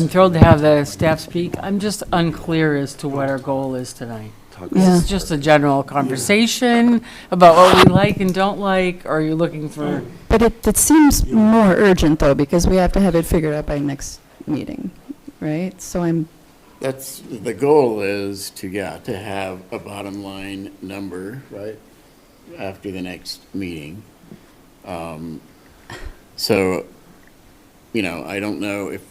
thrilled to have the staff speak. I'm just unclear as to what our goal is tonight. Is Yeah. this just a general conversation about what we like and don't like, or are you looking for? But it seems more urgent, though, because we have to have it figured out by next meeting, right? So That's, the goal is to have a bottom line number, right, after the next meeting. So, I don't know if,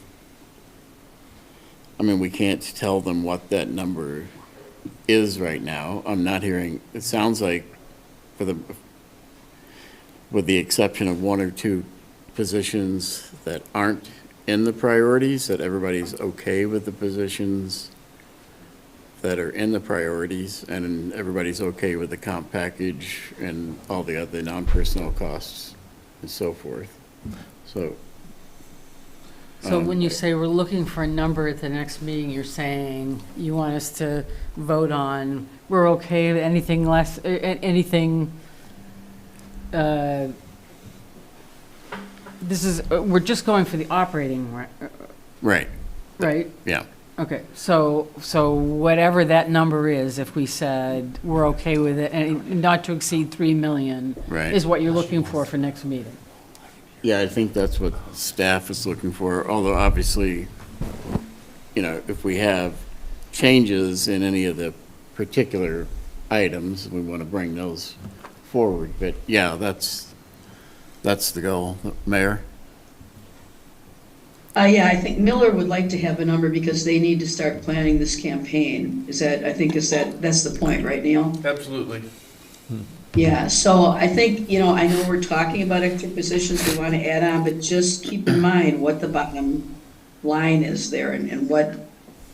we can't tell them what that number is right now. I'm not hearing, it sounds like, with the exception of one or two positions that aren't in the priorities, that everybody's okay with the positions that are in the priorities, and everybody's okay with the comp package and all the other non-personnel costs and so forth. So When you say we're looking for a number at the next meeting, you're saying you want us to vote on, we're okay with anything less, anything, we're just going for the operating, right, right? yeah. Okay, so whatever that number is, if we said we're okay with it, and not to exceed 3 million, Right. is what you're looking for next meeting. Yeah, I think that's what staff is looking for, although obviously, if we have changes in any of the particular items, we want to bring those forward. But yeah, that's the goal. Mayor? Yeah, I think Miller would like to have a number because they need to start planning this campaign. That's the point, right, Neil? Absolutely. Yeah, so I think, I know we're talking about extra positions we want to add on, but just keep in mind what the bottom line is there and what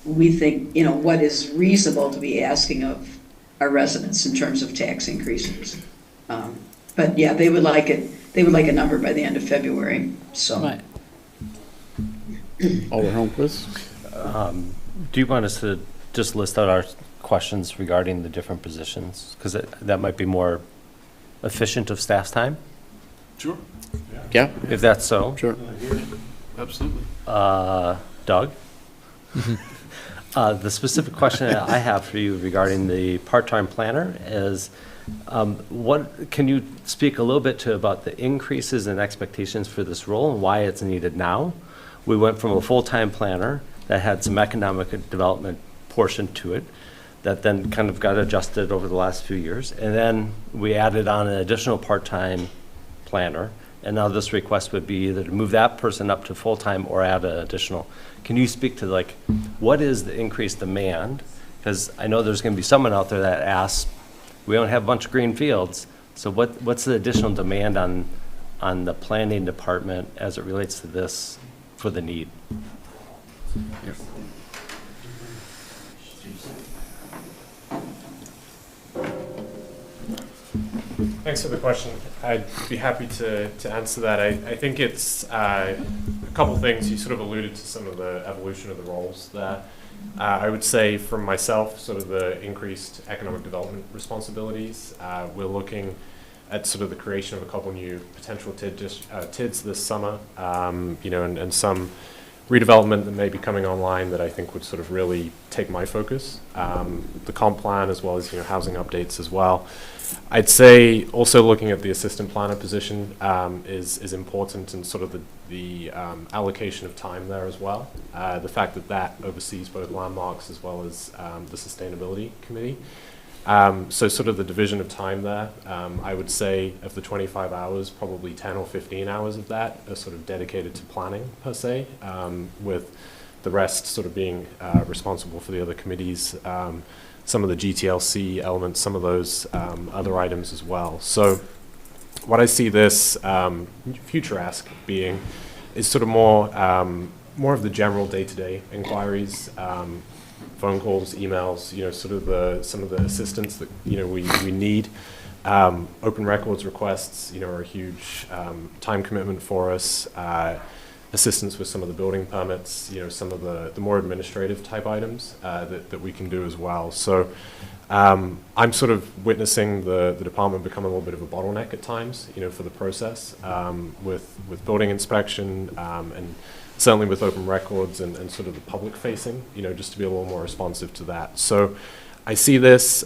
we think, what is reasonable to be asking of our residents in terms of tax increases. But yeah, they would like a number by the end of February, so. Right. Alder Holmquist? Do you want us to just list out our questions regarding the different positions? Because that might be more efficient of staff's time, Sure. Yeah, if that's so. sure. Absolutely. Doug? The specific question that I have for you regarding the part-time planner is, can you speak a little bit about the increases and expectations for this role and why it's needed now? We went from a full-time planner that had some economic development portion to it, that then kind of got adjusted over the last few years. And then we added on an additional part-time planner. And now this request would be either to move that person up to full-time or add an additional. Can you speak to what is the increased demand? Because I know there's going to be someone out there that asks, we don't have a bunch of green fields, so what's the additional demand on the planning department as it relates to this for the need? Thanks for the question. I'd be happy to answer that. I think it's a couple things. You sort of alluded to some of the evolution of the roles there. I would say from myself, sort of the increased economic development responsibilities. We're looking at sort of the creation of a couple new potential TIDs this summer, and some redevelopment that may be coming online that I think would sort of really take my focus. The comp plan as well as housing updates as well. I'd say also looking at the assistant planner position is important, and sort of the allocation of time there as well. The fact that oversees both landmarks as well as the sustainability committee. So sort of the division of time there, I would say of the 25 hours, probably 10 or 15 hours of that are sort of dedicated to planning per se, with the rest sort of being responsible for the other committees, some of the GTLC elements, some of those other items as well. So what I see this future ask being is sort of more of the general day-to-day inquiries, phone calls, emails, sort of some of the assistance that we need. Open records requests, are a huge time commitment for us. assistance with some of the building permits, some of the more administrative type items that we can do as well. So I'm sort of witnessing the department become a little bit of a bottleneck at times, for the process with building inspection and certainly with open records and sort of the public facing, just to be a little more responsive to that. So I see this.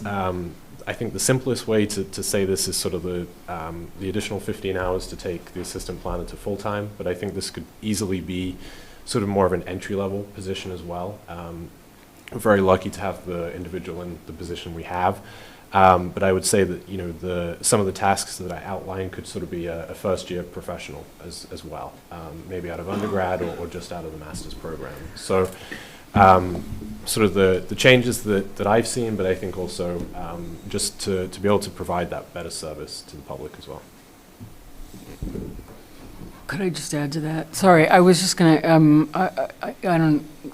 I think the simplest way to say this is sort of the additional 15 hours to take the assistant planner to full-time, but I think this could easily be sort of more of an entry-level position as well. We're very lucky to have the individual in the position we have, but I would say that some of the tasks that I outlined could sort of be a first-year professional as well, maybe out of undergrad or just out of the master's program. So sort of the changes that I've seen, but I think also just to be able to provide that better service to the public as well. Could I just add to that? Sorry, I was just gonna, I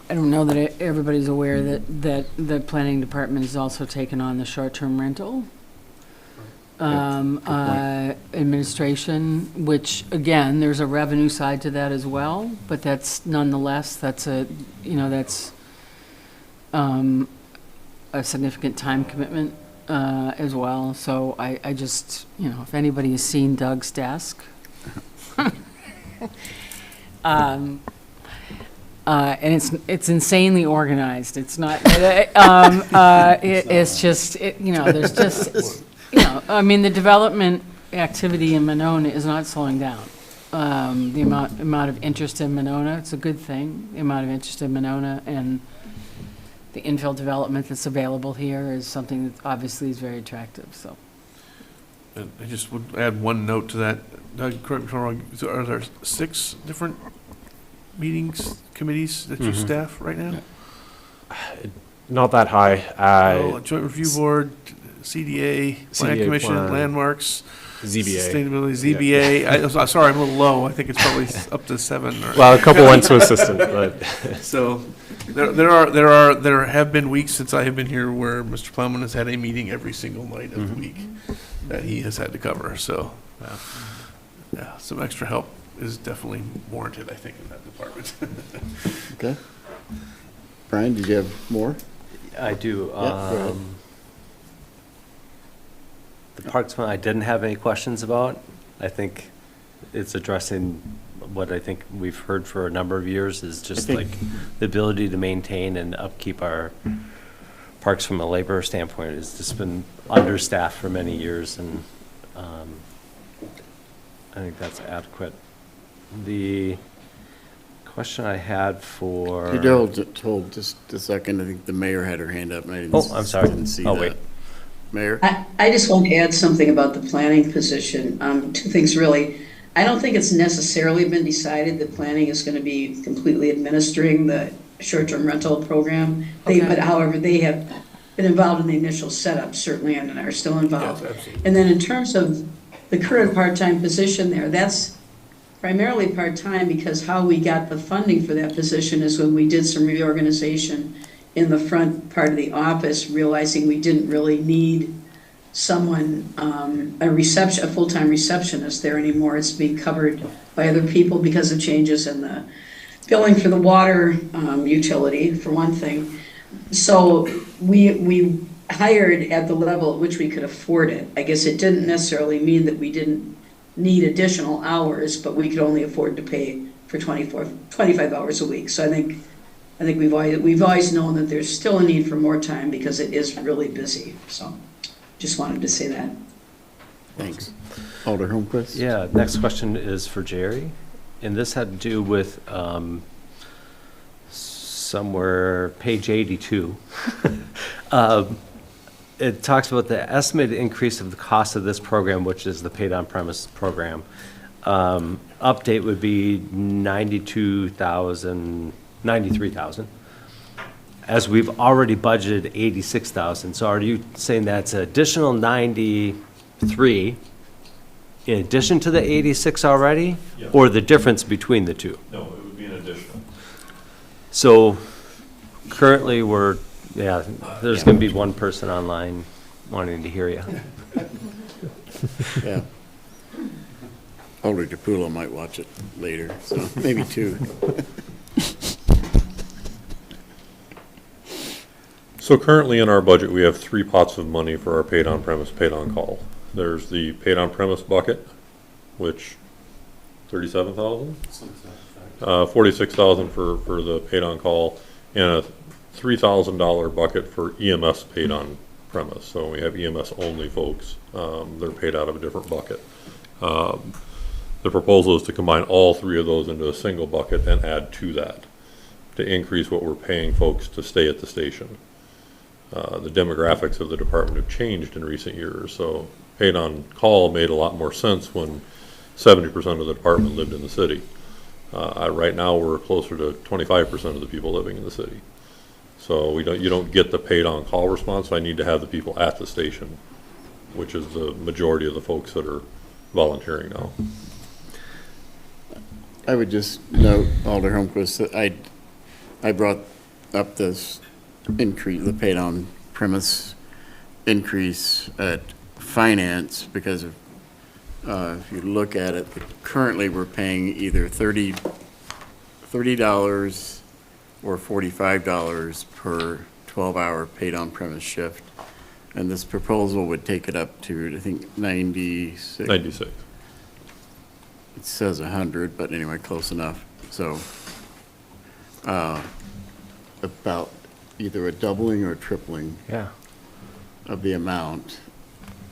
don't know that everybody's aware that the planning department has also taken on the short-term rental administration, which, again, there's a revenue side to that as well, but that's nonetheless, that's a significant time commitment as well. So I just, if anybody has seen Doug's desk, and it's insanely organized. It's not. It's just. There's just. I mean, the development activity in Monona is not slowing down. The amount of interest in Monona, it's a good thing. The amount of interest in Monona and the infill development that's available here is something that obviously is very attractive. So. And I just would add one note to that. Doug, correct me if I'm wrong, are there 6 different meetings, committees that you staff right now? Not that high. Joint Review Board, CDA, Plan Commission, Plan, Landmarks, ZBA. Sustainability, ZBA. I'm sorry, I'm a little low. I think it's probably up to 7. Well, a couple went to assistant, but so there have been weeks since I have been here where Mr. Plowman has had a meeting every single night of the week that he has had to cover. So, yeah, some extra help is definitely warranted, I think, in that department. Okay. Brian, did you have more? I do. Yeah, go ahead. The Parks one I didn't have any questions about. I think it's addressing what I think we've heard for a number of years is just like the ability to maintain and upkeep our parks from a labor standpoint has just been understaffed for many years, and I think that's adequate. The question I had for... Hey, Daryl, hold just a second. I think the mayor had her hand up, and I didn't, I'm sorry. Didn't see that. wait. Mayor? I just want to add something about the planning position. 2 things, really. I don't think it's necessarily been decided that planning is going to be completely administering the short-term rental program. But however, they have been involved in the initial setup, certainly, and are still involved. Yes, absolutely. And then in terms of the current part-time position there, that's primarily part-time because how we got the funding for that position is when we did some reorganization in the front part of the office, realizing we didn't really need someone, a full-time receptionist there anymore. It's being covered by other people because of changes in the billing for the water utility, for one thing. So we hired at the level at which we could afford it. I guess it didn't necessarily mean that we didn't need additional hours, but we could only afford to pay for 25 hours a week. So I think we've always known that there's still a need for more time because it is really busy. So just wanted to say that. Thanks. Alder Holmquist? Yeah, next question is for Jerry. And this had to do with somewhere, page 82. It talks about the estimated increase of the cost of this program, which is the paid on-premise program. Update would be $93,000, as we've already budgeted $86,000. So are you saying that's an additional 93 in addition to the 86 already? Yeah. Or the difference between the two? no, it would be an additional. So currently there's going to be one person online wanting to hear you. Yeah. Alder DePulo might watch it later, so maybe 2. So currently in our budget, we have 3 pots of money for our paid on-premise, paid on-call. There's the paid on-premise bucket, which, 37,000? 46,000 for the paid on-call, and a $3,000 bucket for EMS paid on-premise. So we have EMS-only folks. They're paid out of a different bucket. The proposal is to combine all 3 of those into a single bucket and add to that to increase what we're paying folks to stay at the station. The demographics of the department have changed in recent years, so paid on call made a lot more sense when 70% of the department lived in the city. Right now, we're closer to 25% of the people living in the city. So you don't get the paid on call response. So I need to have the people at the station, which is the majority of the folks that are volunteering now. I would just note, Alder Holmquist, that I brought up this increase, the paid on premise increase at finance, because of, if you look at it, currently we're paying either $30 or $45 per 12-hour paid on premise shift. And this proposal would take it up to, I think, 96. 96. It says 100, but anyway, close enough. So about either a doubling or tripling of the amount.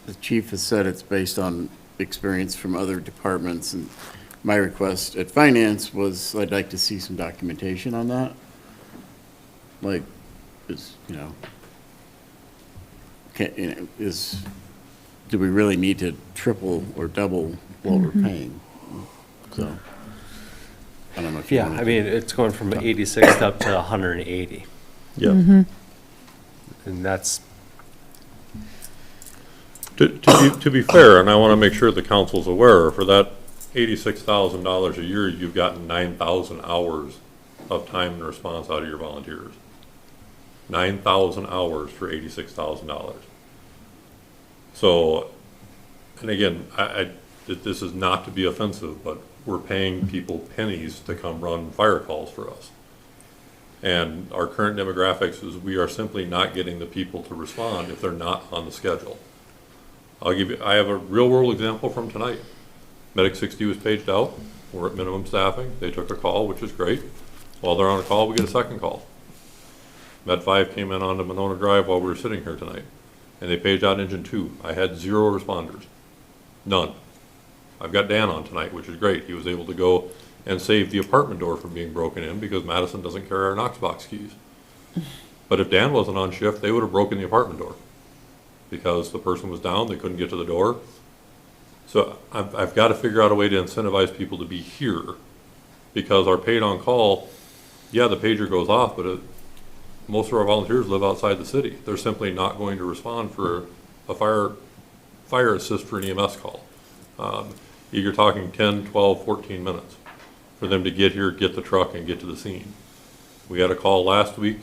The chief has said it's based on experience from other departments, and my request at finance was I'd like to see some documentation on that. Like, do we really need to triple or double what we're paying? So, I don't know if you Yeah, want I mean, it's going from 86 up to 180. Yeah. And that's, To be fair, and I want to make sure the council's aware, for that $86,000 a year, you've gotten 9,000 hours of time and response out of your volunteers. 9,000 hours for $86,000. So, and again, this is not to be offensive, but we're paying people pennies to come run fire calls for us. And our current demographics is we are simply not getting the people to respond if they're not on the schedule. I have a real world example from tonight. Medic 60 was paged out. We're at minimum staffing. They took a call, which is great. While they're on a call, we get a second call. Med 5 came in onto Monona Drive while we were sitting here tonight, and they paged out engine 2. I had 0 responders. None. I've got Dan on tonight, which is great. He was able to go and save the apartment door from being broken in because Madison doesn't carry our Knox box keys. But if Dan wasn't on shift, they would have broken the apartment door because the person was down, they couldn't get to the door. So I've got to figure out a way to incentivize people to be here, because our paid on call, yeah, the pager goes off, but most of our volunteers live outside the city. They're simply not going to respond for a fire assist for an EMS call. You're talking 10, 12, 14 minutes for them to get here, get the truck, and get to the scene. We had a call last week.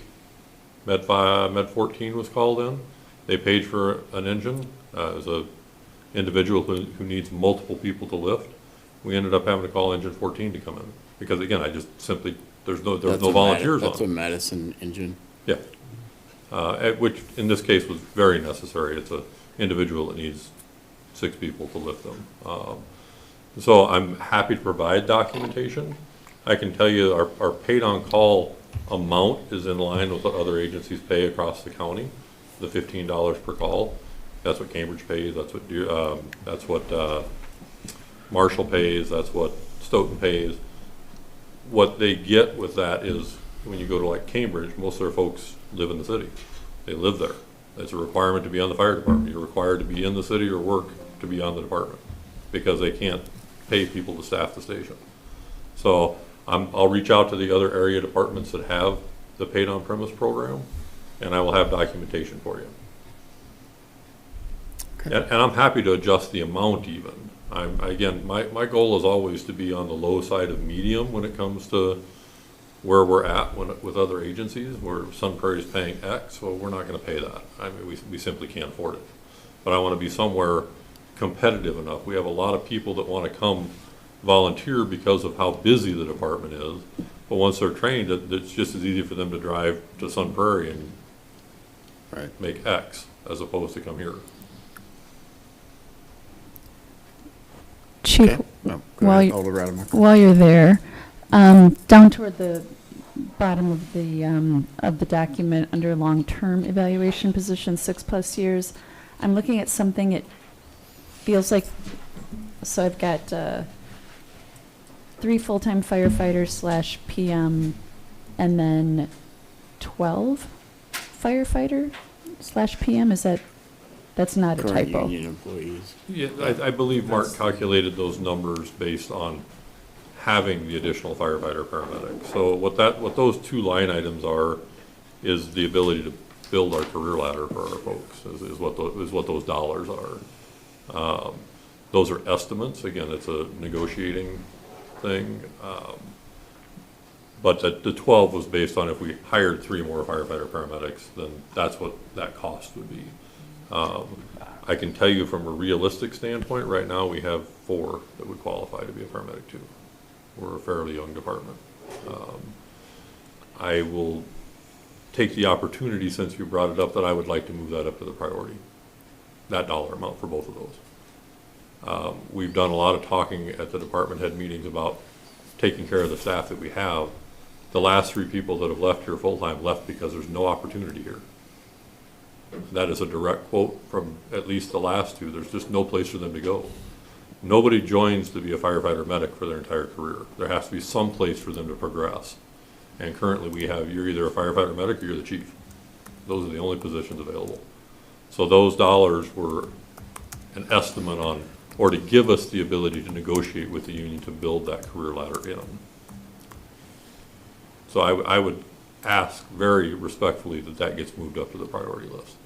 Med 14 was called in. They paid for an engine. It was an individual who needs multiple people to lift. We ended up having to call engine 14 to come in because, again, I just simply, there's no volunteers on. That's a Madison engine. Yeah. Which in this case was very necessary. It's an individual that needs 6 people to lift them. So I'm happy to provide documentation. I can tell you our paid on call amount is in line with what other agencies pay across the county, the $15 per call. That's what Cambridge pays. That's what Marshall pays. That's what Stoughton pays. What they get with that is when you go to like Cambridge, most of their folks live in the city. They live there. It's a requirement to be on the fire department. You're required to be in the city or work to be on the department because they can't pay people to staff the station. So I'll reach out to the other area departments that have the paid on premise program, and I will have documentation for you. Okay. And I'm happy to adjust the amount even. Again, my goal is always to be on the low side of medium when it comes to where we're at with other agencies, where Sun Prairie is paying X, well, we're not going to pay that. I mean, we simply can't afford it. But I want to be somewhere competitive enough. We have a lot of people that want to come volunteer because of how busy the department is. But once they're trained, it's just as easy for them to drive to Sun Prairie and make X as opposed to come here. Chief, Okay. Oh, go while ahead, you- Alder Rademacher. while you're there, down toward the bottom of the document, under long-term evaluation position, 6+ years, I'm looking at something, it feels like, so I've got 3 full-time firefighters / PM, and then 12 firefighter / PM, that's not a Current typo? union employees. Yeah, I believe Mark calculated those numbers based on having the additional firefighter paramedic. So what those 2 line items are is the ability to build our career ladder for our folks, is what those dollars are. Those are estimates. Again, it's a negotiating thing. But the 12 was based on if we hired 3 more firefighter paramedics, then that's what that cost would be. I can tell you from a realistic standpoint, right now, we have 4 that would qualify to be a paramedic too. We're a fairly young department. I will take the opportunity, since you brought it up, that I would like to move that up to the priority, that dollar amount for both of those. We've done a lot of talking at the department head meetings about taking care of the staff that we have. The last 3 people that have left here full-time left because there's no opportunity here. That is a direct quote from at least the last 2. There's just no place for them to go. Nobody joins to be a firefighter medic for their entire career. There has to be some place for them to progress. And currently we have, you're either a firefighter medic or you're the chief. Those are the only positions available. So those dollars were an estimate on, or to give us the ability to negotiate with the union to build that career ladder in. So I would ask very respectfully that gets moved up to the priority list.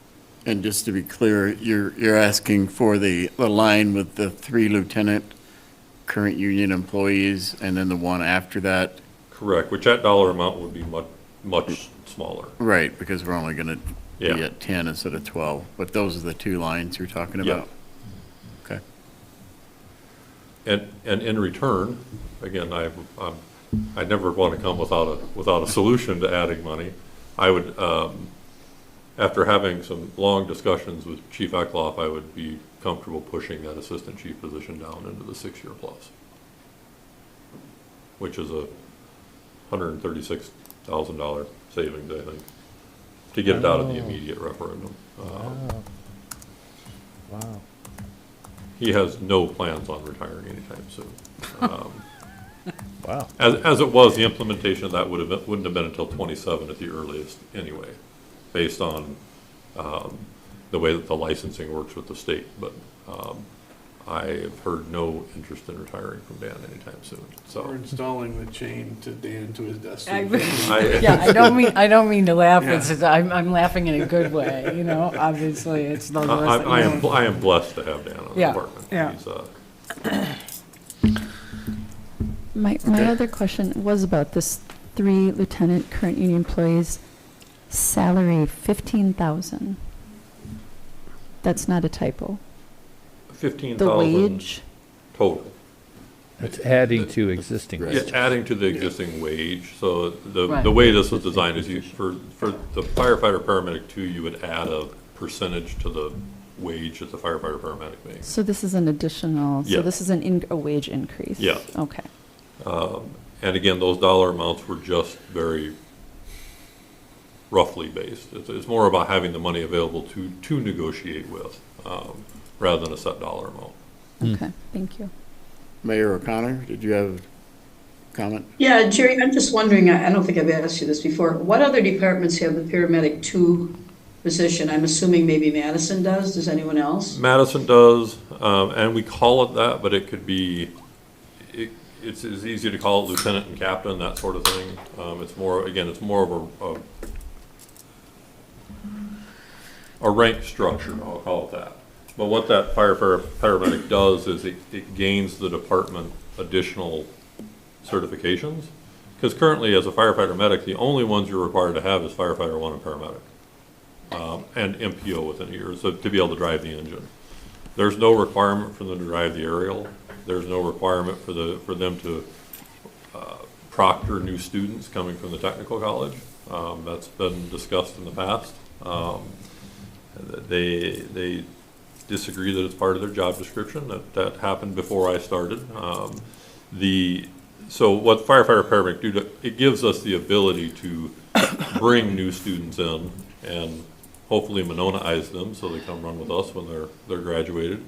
And just to be clear, you're asking for the line with the 3 lieutenant current union employees, and then the one after that? Correct, which that dollar amount would be much smaller. Right, because we're only gonna be Yeah. at 10 instead of 12, but those are the 2 lines you're talking Yeah. about? Okay. And in return, again, I never want to come without a solution to adding money. I would, after having some long discussions with Chief Eckloff, I would be comfortable pushing that assistant chief position down into the 6-year plus, which is a $136,000 savings, I think, to get it out of the immediate referendum. Wow. He has no plans on retiring anytime soon. Wow. As it was, the implementation of that wouldn't have been until 27 at the earliest anyway, based on the way that the licensing works with the state. But I have heard no interest in retiring from Dan anytime soon. We're So installing the chain to Dan to his desk. Yeah, I don't mean to laugh, I'm laughing in a good way, you know, obviously, it's the. I am blessed to have Dan on the Yeah, department. yeah. He's, My other question was about this 3 lieutenant current union employees, salary 15,000. That's not a typo. 15,000 The wage, total. It's adding to existing. Yeah, adding to the existing wage. So the Right. way this was designed is for the firefighter paramedic 2, you would add a percentage to the wage that the firefighter paramedic makes. so this is an additional, so Yeah. this is a wage increase? Yeah. Okay. And again, those dollar amounts were just very roughly based. It's more about having the money available to negotiate with, rather than a set dollar amount. Okay, thank you. Mayor O'Connor, did you have a comment? Yeah, Jerry, I'm just wondering, I don't think I've asked you this before, what other departments have the paramedic 2 position? I'm assuming maybe Madison does, does anyone else? Madison does, and we call it that, but it could be, it's easy to call it lieutenant and captain, that sort of thing. It's more, again, it's more of a rank structure, I'll call it that. But what that paramedic does is it gains the department additional certifications. Because currently, as a firefighter medic, the only ones you're required to have is firefighter 1 and paramedic. And MPO within a year, so to be able to drive the engine. There's no requirement for them to drive the aerial. There's no requirement for them to proctor new students coming from the technical college. That's been discussed in the past. They disagree that it's part of their job description. That happened before I started. So what firefighter paramedic do, it gives us the ability to bring new students in and hopefully Monona-ize them so they come run with us when they're graduated.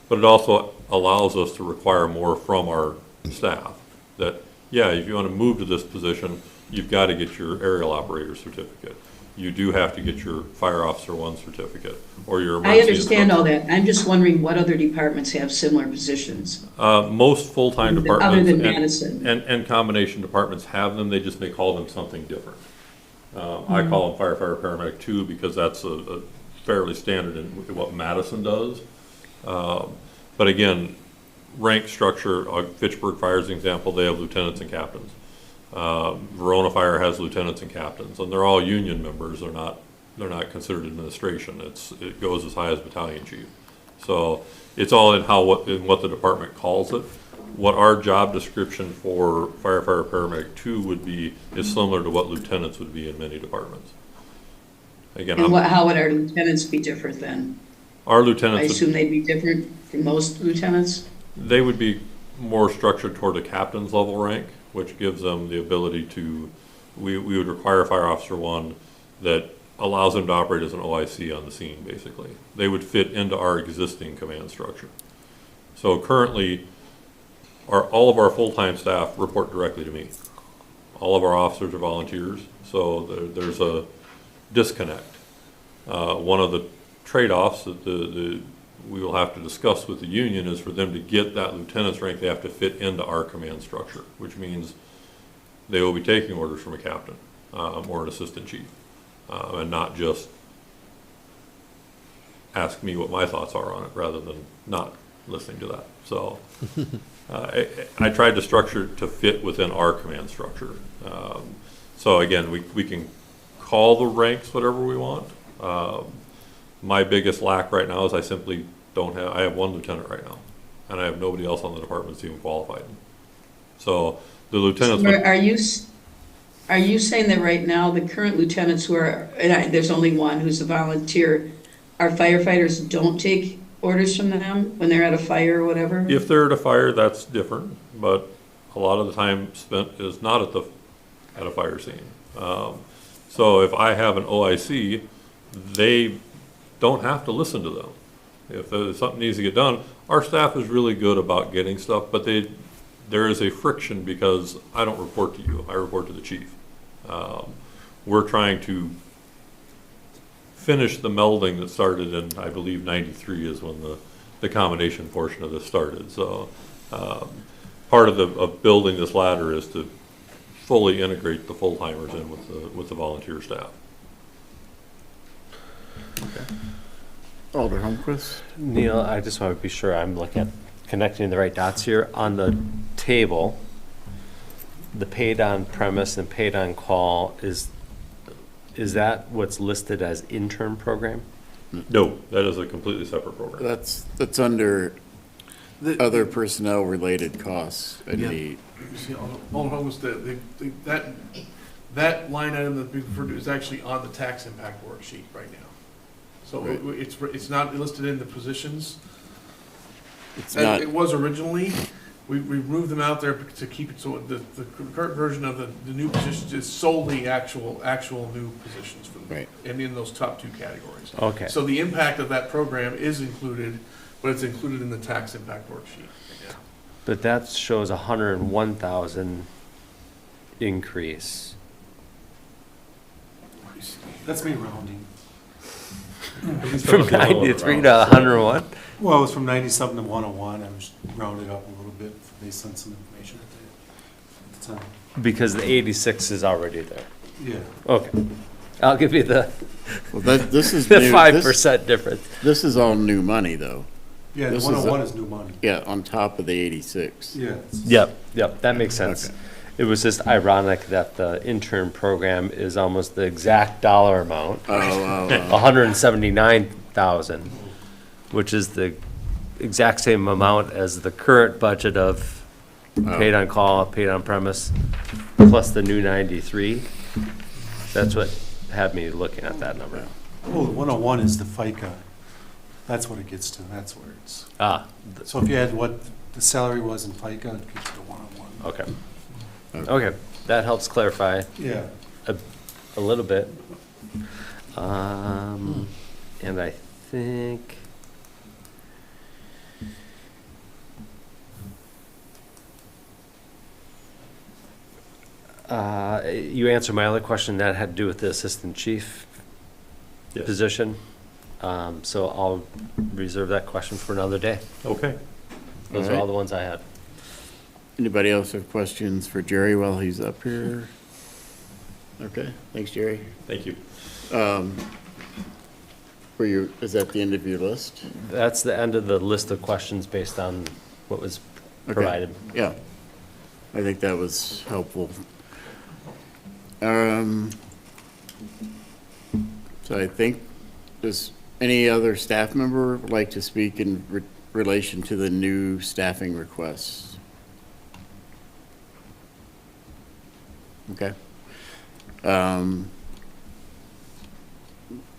But it also allows us to require more from our staff. That, yeah, if you want to move to this position, you've got to get your aerial operator certificate. You do have to get your fire officer 1 certificate or your I emergency understand all instructor. that. I'm just wondering what other departments have similar positions. Most full-time Other departments than Madison. and combination departments have them, they just may call them something different. I call them firefighter paramedic 2 because that's a fairly standard in what Madison does. But again, rank structure, Fitchburg Fire is an example, they have lieutenants and captains. Verona Fire has lieutenants and captains, and they're all union members. They're not considered administration. It goes as high as battalion chief. So it's all in what the department calls it. What our job description for firefighter paramedic 2 would be is similar to what lieutenants would be in many departments. Again, And how would our lieutenants be different then? our I lieutenants assume they'd be different from most lieutenants? they would be more structured toward a captain's level rank, which gives them the ability to, we would require a fire officer 1 that allows them to operate as an OIC on the scene, basically. They would fit into our existing command structure. So currently, all of our full-time staff report directly to me. All of our officers are volunteers, so there's a disconnect. One of the trade-offs that we will have to discuss with the union is for them to get that lieutenant's rank, they have to fit into our command structure, which means they will be taking orders from a captain or an assistant chief, and not just ask me what my thoughts are on it, rather than not listening to that. So I tried to structure it to fit within our command structure. So again, we can call the ranks whatever we want. My biggest lack right now is I simply don't have, I have 1 lieutenant right now, and I have nobody else on the department that's even qualified. So the lieutenants. Are you saying that right now, the current lieutenants who are, there's only 1 who's a volunteer, our firefighters don't take orders from them when they're at a fire or whatever? If they're at a fire, that's different, but a lot of the time spent is not at a fire scene. So if I have an OIC, they don't have to listen to them. If something needs to get done, our staff is really good about getting stuff, but there is a friction because I don't report to you, I report to the chief. We're trying to finish the melding that started in, I believe, 93 is when the combination portion of this started. So part of building this ladder is to fully integrate the full-timers in with the volunteer staff. Alder Holmquist? Neil, I just want to be sure I'm looking at connecting the right dots here. On the table, the paid on premise and paid on call, is that what's listed as intern program? No, that is a completely separate program. That's under other personnel-related costs. See, Alder Holmquist, that line item that we referred to is actually on the tax impact worksheet right now. So Right. it's not listed in the positions. It's As not, it was originally. We moved them out there to keep it, so the current version of the new positions is solely actual new positions for them. Right. And in those top 2 categories. Okay. So the impact of that program is included, but it's included in the tax impact worksheet. But that shows 101,000 increase. That's me rounding. From 93 to 101? Well, it was from 90-something to 101. I was rounded up a little bit based on some information at the time. Because the 86 is already there. Yeah. Okay. I'll give you the well, this is the new. 5% difference. This is all new money, though. Yeah, the This 101 is new money. Yeah, on top of the 86. Yeah. Yep, that makes sense. Okay. It was just ironic that the intern program is almost the exact dollar amount, 179,000, which is the exact same amount as the current budget of paid on call, paid on premise, plus the new 93. That's what had me looking at that number. Oh, the 101 is the FICA. That's what it gets to, that's where it's. th- So if you had what the salary was in FICA, it gets to 101. Okay. Okay, that helps clarify Yeah. a little bit. And I think, you answered my other question, that had to do with the assistant chief Yes. position. So I'll reserve that question for another day. Okay. Those are all the ones I had. Anybody else have questions for Jerry while he's up here? Okay, thanks, Jerry. Thank you. Is that the end of your list? That's the end of the list of questions based on what was Okay. provided. Yeah, I think that was helpful. So I think, does any other staff member would like to speak in relation to the new staffing requests? Okay.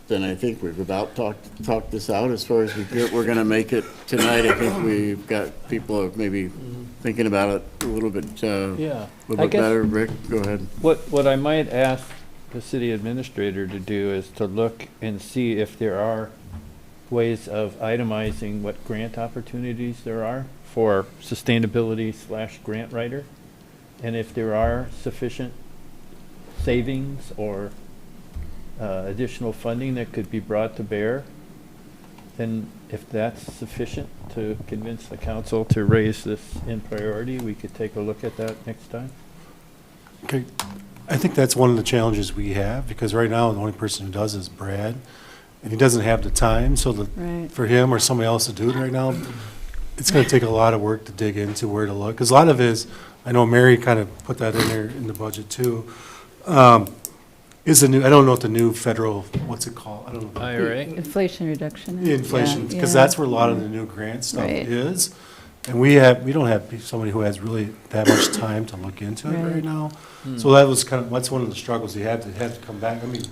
Then I think we've about talked this out as far as we're gonna make it tonight. I think we've got people are maybe thinking about it a little bit, Yeah. a I little bit guess- better. Rick, go ahead. What I might ask the city administrator to do is to look and see if there are ways of itemizing what grant opportunities there are for sustainability/grant writer. And if there are sufficient savings or additional funding that could be brought to bear, then if that's sufficient to convince the council to raise this in priority, we could take a look at that next time. Okay, I think that's one of the challenges we have, because right now, the only person who does is Brad, and he doesn't have the time, so Right. for him or somebody else to do it right now, it's gonna take a lot of work to dig into where to look, because a lot of it is, I know Mary kind of put that in there in the budget too, is the new, I don't know what the new federal, what's it called? I don't know. IRA? Inflation reduction. Inflation, Yeah, because yeah. that's where a lot of the new grant stuff Right. is. And we don't have somebody who has really that much time to look into it Right. right now. So that was that's one of the struggles he had to come back. I mean,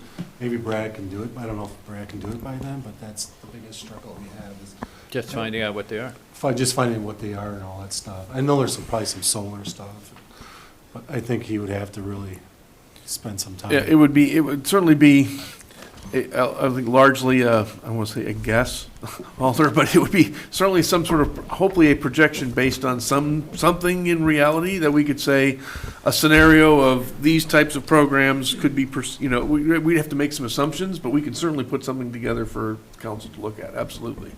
maybe Brad can do it, I don't know if Brad can do it by then, but that's the biggest struggle we have is Just finding out what they are. just finding what they are and all that stuff. I know there's probably some solar stuff, but I think he would have to really spend some time. Yeah, it would certainly be, I think largely, I want to say a guess, Alder, but it would be certainly some sort of, hopefully a projection based on something in reality that we could say, a scenario of these types of programs could be, we'd have to make some assumptions, but we can certainly put something together for council to look at, absolutely.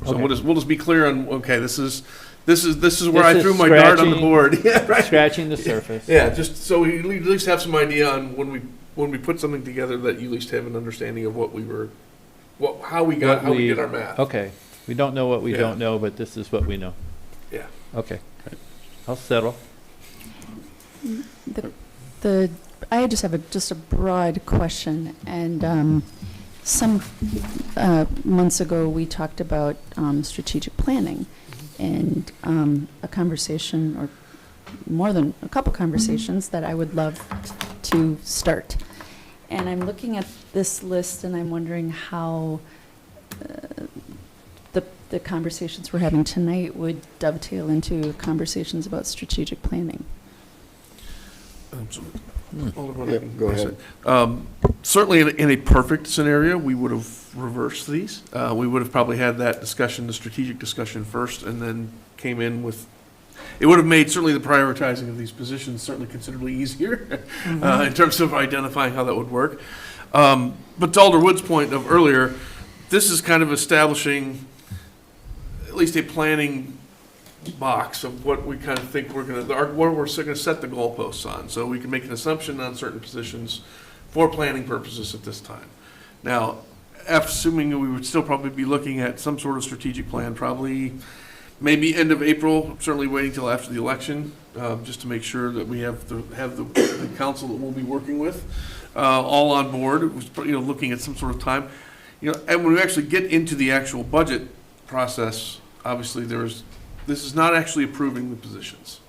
So Okay. we'll just be clear on, okay, this is where I This is threw my dart on the scratching- board. Yeah, right. Scratching the surface. Yeah, just so we at least have some idea on when we put something together, that you at least have an understanding of how we did our math. Okay, we don't know what we Yeah. don't know, but this is what we know. Yeah. Okay, I'll settle. I just have just a broad question, and some months ago, we talked about strategic planning, and a conversation, or more than a couple conversations, that I would love to start. And I'm looking at this list, and I'm wondering how the conversations we're having tonight would dovetail into conversations about strategic planning. Go ahead. Certainly, in a perfect scenario, we would have reversed these. We would have probably had that discussion, the strategic discussion first, and then came in with, it would have made certainly the prioritizing of these positions certainly considerably easier in terms of identifying how that would work. But to Alder Wood's point of earlier, this is kind of establishing at least a planning box of what we kind of think what we're going to set the goalposts on. So we can make an assumption on certain positions for planning purposes at this time. Now, assuming we would still probably be looking at some sort of strategic plan, probably maybe end of April, certainly waiting till after the election, just to make sure that we have the council that we'll be working with all on board. It was, looking at some sort of time. And when we actually get into the actual budget process, obviously this is not actually approving the positions.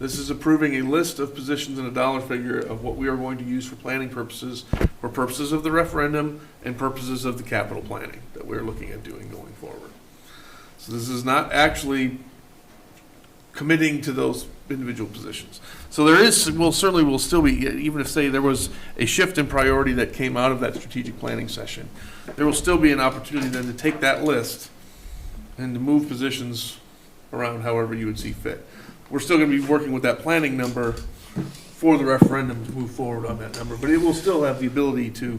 This is approving a list of positions and a dollar figure of what we are going to use for planning purposes, for purposes of the referendum and purposes of the capital planning that we're looking at doing going forward. So this is not actually committing to those individual positions. So there is, will still be, even if say there was a shift in priority that came out of that strategic planning session, there will still be an opportunity then to take that list and to move positions around however you would see fit. We're still going to be working with that planning number for the referendum to move forward on that number, but it will still have the ability to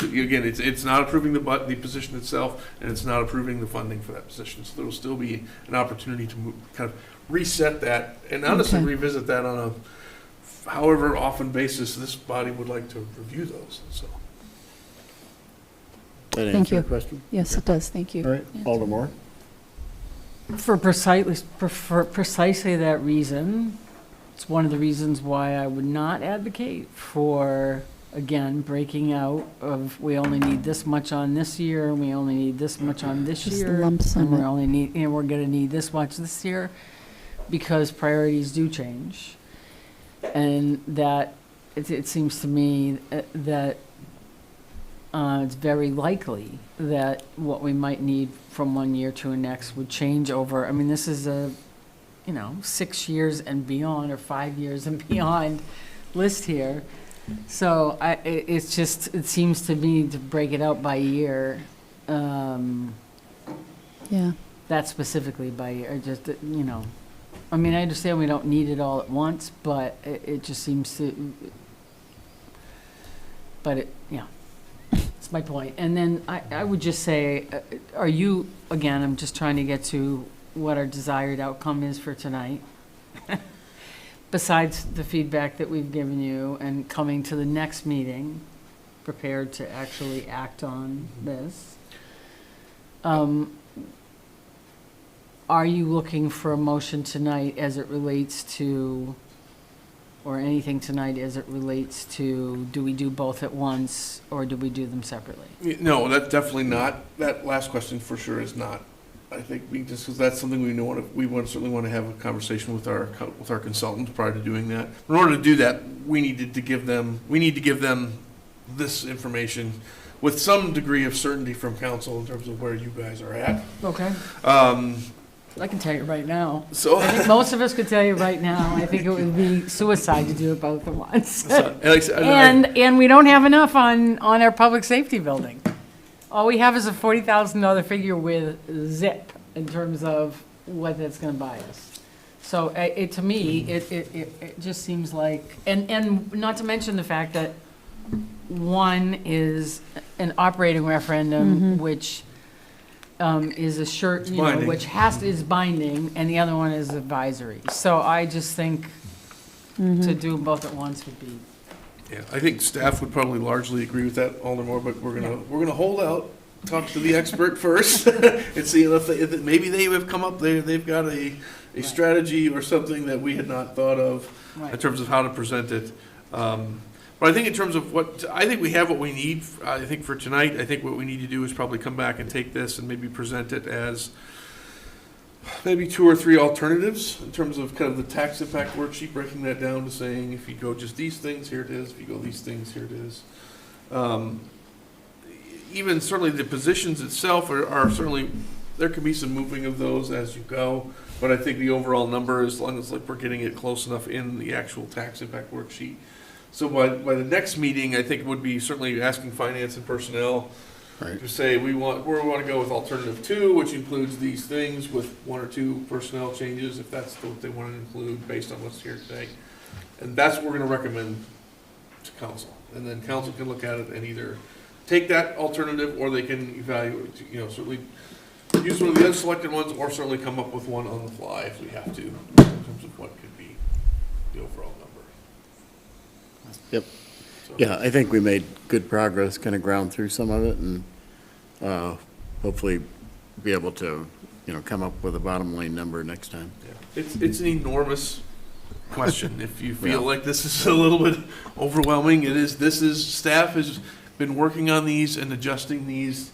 again, it's not approving the position itself, and it's not approving the funding for that position. So there will still be an opportunity to move, kind of reset that, and honestly Okay. revisit that on a however often basis this body would like to review those. So. That Thank answer you. your question? Yes, it does. Thank you. All right, Alder Moore? For precisely that reason, it's one of the reasons why I would not advocate for, again, breaking out of, we only need this much on this year, and we only need this much on this Just year. lump sum And it. we're only need, and we're gonna need this much this year, because priorities do change. And that, it seems to me that it's very likely that what we might need from one year to the next would change over, I mean, this is a, 6 years and beyond, or 5 years and beyond list here. So it's just, it seems to me to break it out by year, Yeah. that specifically by year, just, I mean, I understand we don't need it all at once, but it just seems to, but it, yeah. That's my point. And then I would just say, are you, again, I'm just trying to get to what our desired outcome is for tonight. Besides the feedback that we've given you and coming to the next meeting, prepared to actually act on this. Are you looking for a motion tonight as it relates to, or anything tonight as it relates to, do we do both at once, or do we do them separately? No, that's definitely not. That last question for sure is not. I think just because that's something certainly want to have a conversation with our consultant prior to doing that. In order to do that, we need to give them this information with some degree of certainty from council in terms of where you guys are at. Okay. I can tell you right now. So I think most of us could tell you right now. I think it would be suicide to do it both at once. And we don't have enough on our public safety building. All we have is a $40,000 figure with zip in terms of what that's going to buy us. So to me, it just seems like, and not to mention the fact that one is an operating referendum, which is which is binding, and the other one is advisory. So I just think to do them both at once would be. Yeah, I think staff would probably largely agree with that, Aldermore, but we're gonna hold out, talk to the expert first, and see if maybe they have come up, they've got a strategy or something that we had not thought of in terms of how to present it. But I think in terms of I think we have what we need. I think for tonight, I think what we need to do is probably come back and take this and maybe present it as maybe 2 or 3 alternatives in terms of kind of the tax impact worksheet, breaking that down to saying, if you go just these things, here it is. If you go these things, here it is. Even certainly the positions itself are certainly, there can be some moving of those as you go, but I think the overall number, as long as we're getting it close enough in the actual tax impact worksheet. So by the next meeting, I think it would be certainly asking finance and personnel to say we want to go with alternative 2, which includes these things with 1 or 2 personnel changes, if that's what they want to include based on what's here today. And that's what we're going to recommend to council. And then council can look at it and either take that alternative, or they can evaluate, certainly use one of the unselected ones, or certainly come up with one on the fly if we have to, in terms of what could be the overall number. Yep. Yeah, I think we made good progress, kind of ground through some of it, and hopefully be able to, come up with a bottom line number next time. Yeah. It's an enormous question. If you feel like this is a little bit overwhelming, staff has been working on these and adjusting these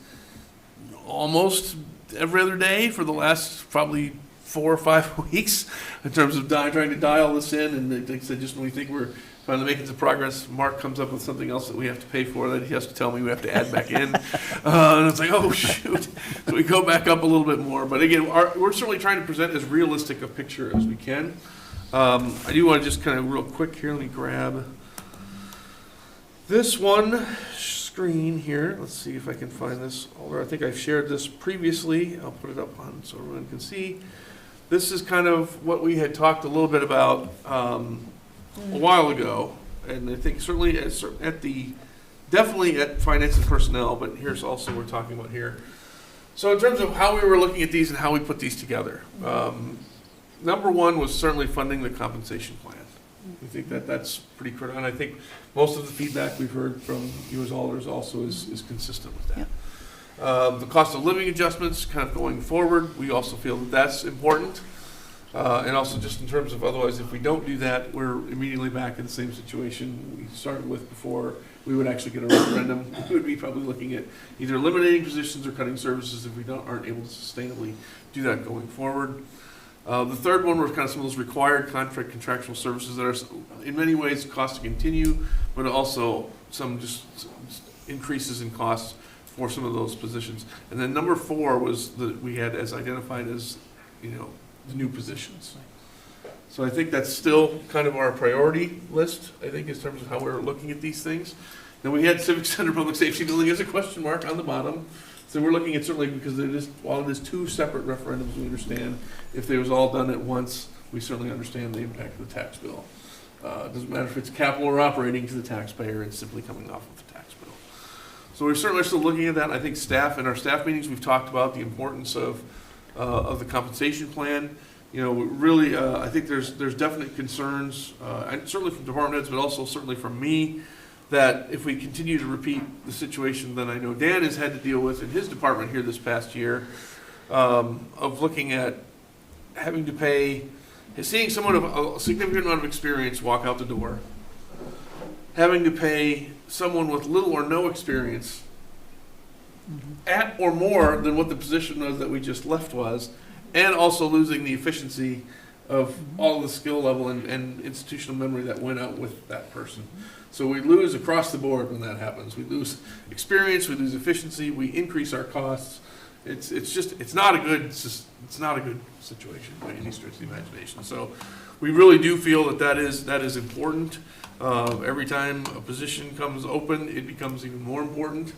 almost every other day for the last probably 4 or 5 weeks in terms of trying to dial this in. And like I said, just when we think we're finally making some progress, Mark comes up with something else that we have to pay for that he has to tell me we have to add back in. And it's like, oh, shoot. So we go back up a little bit more. But again, we're certainly trying to present as realistic a picture as we can. I do want to just kind of real quick here, let me grab this one screen here. Let's see if I can find this. Although I think I've shared this previously. I'll put it up on so everyone can see. This is kind of what we had talked a little bit about a while ago, and I think certainly definitely at finance and personnel, but here's also what we're talking about here. So in terms of how we were looking at these and how we put these together, number one was certainly funding the compensation plan. We think that that's pretty critical, and I think most of the feedback we've heard from you as alders also is consistent with that. The cost of living adjustments kind of going forward, we also feel that that's important. And also just in terms of otherwise, if we don't do that, we're immediately back in the same situation we started with before we would actually get a referendum. We would be probably looking at either eliminating positions or cutting services if we aren't able to sustainably do that going forward. The third one were kind of some of those required contractual services that are in many ways cost to continue, but also some just increases in costs for some of those positions. And then number 4 was that we had as identified as, the new positions. So I think that's still kind of our priority list, I think, in terms of how we're looking at these things. Then we had Civic Center Public Safety Building as a question mark on the bottom. So we're looking at certainly, because while it is 2 separate referendums, we understand if they was all done at once, we certainly understand the impact of the tax bill. It doesn't matter if it's capital or operating to the taxpayer, it's simply coming off of the tax bill. So we're certainly still looking at that. I think in our staff meetings, we've talked about the importance of the compensation plan. Really, I think there's definite concerns, and certainly from department heads, but also certainly from me, that if we continue to repeat the situation that I know Dan has had to deal with in his department here this past year, of looking at having to pay, seeing someone of a significant amount of experience walk out the door, having to pay someone with little or no experience at or more than what the position was that we just left was, and also losing the efficiency of all the skill level and institutional memory that went out with that person. So we lose across the board when that happens. We lose experience, we lose efficiency, we increase our costs. It's not a good situation by any stretch of the imagination. So we really do feel that is important. Every time a position comes open, it becomes even more important.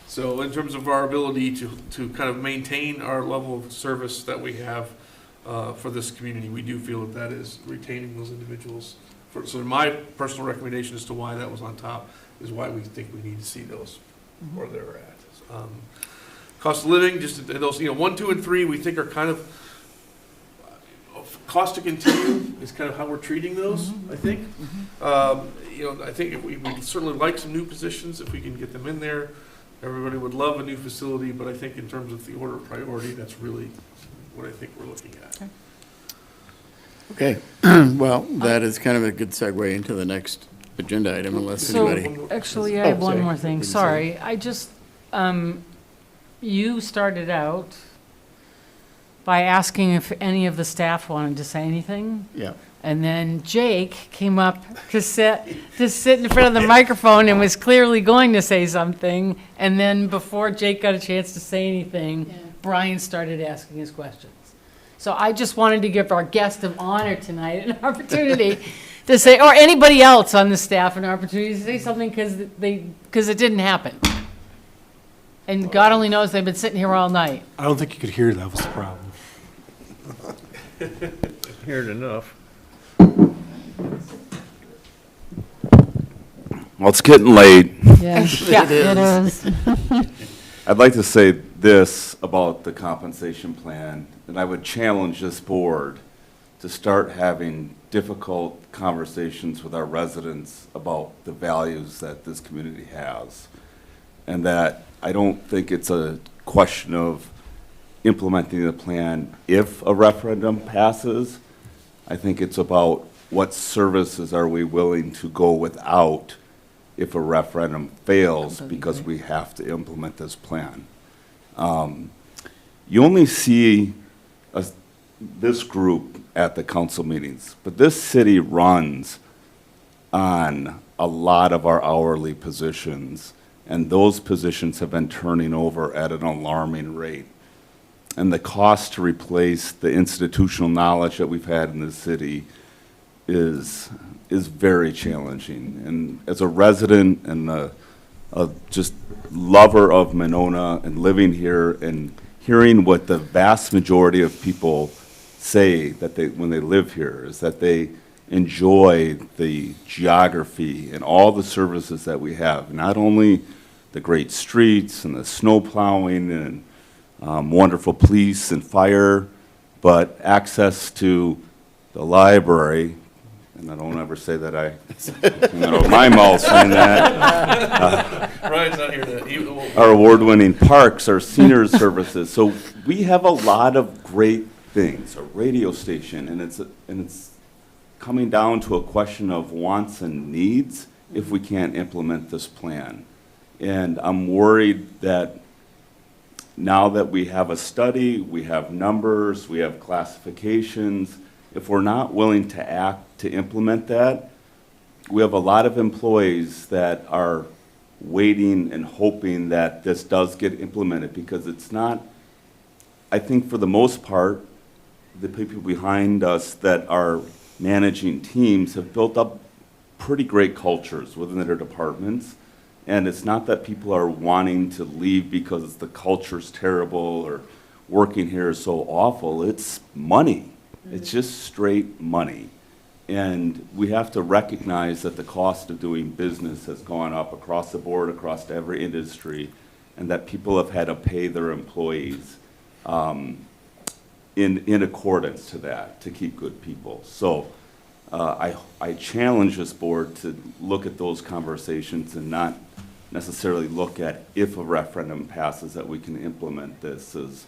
So in terms of our ability to kind of maintain our level of service that we have for this community, we do feel that is retaining those individuals. So my personal recommendation as to why that was on top is why we think we need to see those where they're at. Cost of living, just those 1, 2, and 3, we think are kind of cost to continue is kind of how we're treating those. I think. I think we'd certainly like some new positions if we can get them in there. Everybody would love a new facility, but I think in terms of the order of priority, that's really what I think we're looking at. Okay, well, that is kind of a good segue into the next agenda item, unless anybody. So, actually, I have one more thing. Sorry, I just, you started out by asking if any of the staff wanted to say anything. Yeah. And then Jake came up to sit in front of the microphone and was clearly going to say something. And then before Jake got a chance to say anything, Brian started asking his questions. So I just wanted to give our guest of honor tonight an opportunity to say, or anybody else on the staff, an opportunity to say something because it didn't happen. And God only knows they've been sitting here all night. I don't think you could hear that was the problem. Heard enough. Well, it's getting late. Yeah, Yeah, it is. I'd like to say this about the compensation plan, and I would challenge this board to start having difficult conversations with our residents about the values that this community has. And that I don't think it's a question of implementing the plan if a referendum passes. I think it's about what services are we willing to go without if a referendum fails because we have to implement this plan. you only see this group at the council meetings, but this city runs on a lot of our hourly positions, and those positions have been turning over at an alarming rate. And the cost to replace the institutional knowledge that we've had in the city is very challenging. And as a resident and a just lover of Monona and living here and hearing what the vast majority of people say that when they live here is that they enjoy the geography and all the services that we have, not only the great streets and the snow plowing and wonderful police and fire, but access to the library. And I don't ever say that I came out of my mouth saying that. Ryan's not here to. Our award-winning parks, our senior services. So we have a lot of great things, a radio station, and it's coming down to a question of wants and needs if we can't implement this plan. And I'm worried that now that we have a study, we have numbers, we have classifications, if we're not willing to act to implement that, we have a lot of employees that are waiting and hoping that this does get implemented, because it's not, I think for the most part, the people behind us that are managing teams have built up pretty great cultures within their departments. And it's not that people are wanting to leave because the culture's terrible or working here is so awful. It's money. It's just straight money. And we have to recognize that the cost of doing business has gone up across the board, across every industry, and that people have had to pay their employees in accordance to that, to keep good people. So I challenge this board to look at those conversations and not necessarily look at if a referendum passes that we can implement this as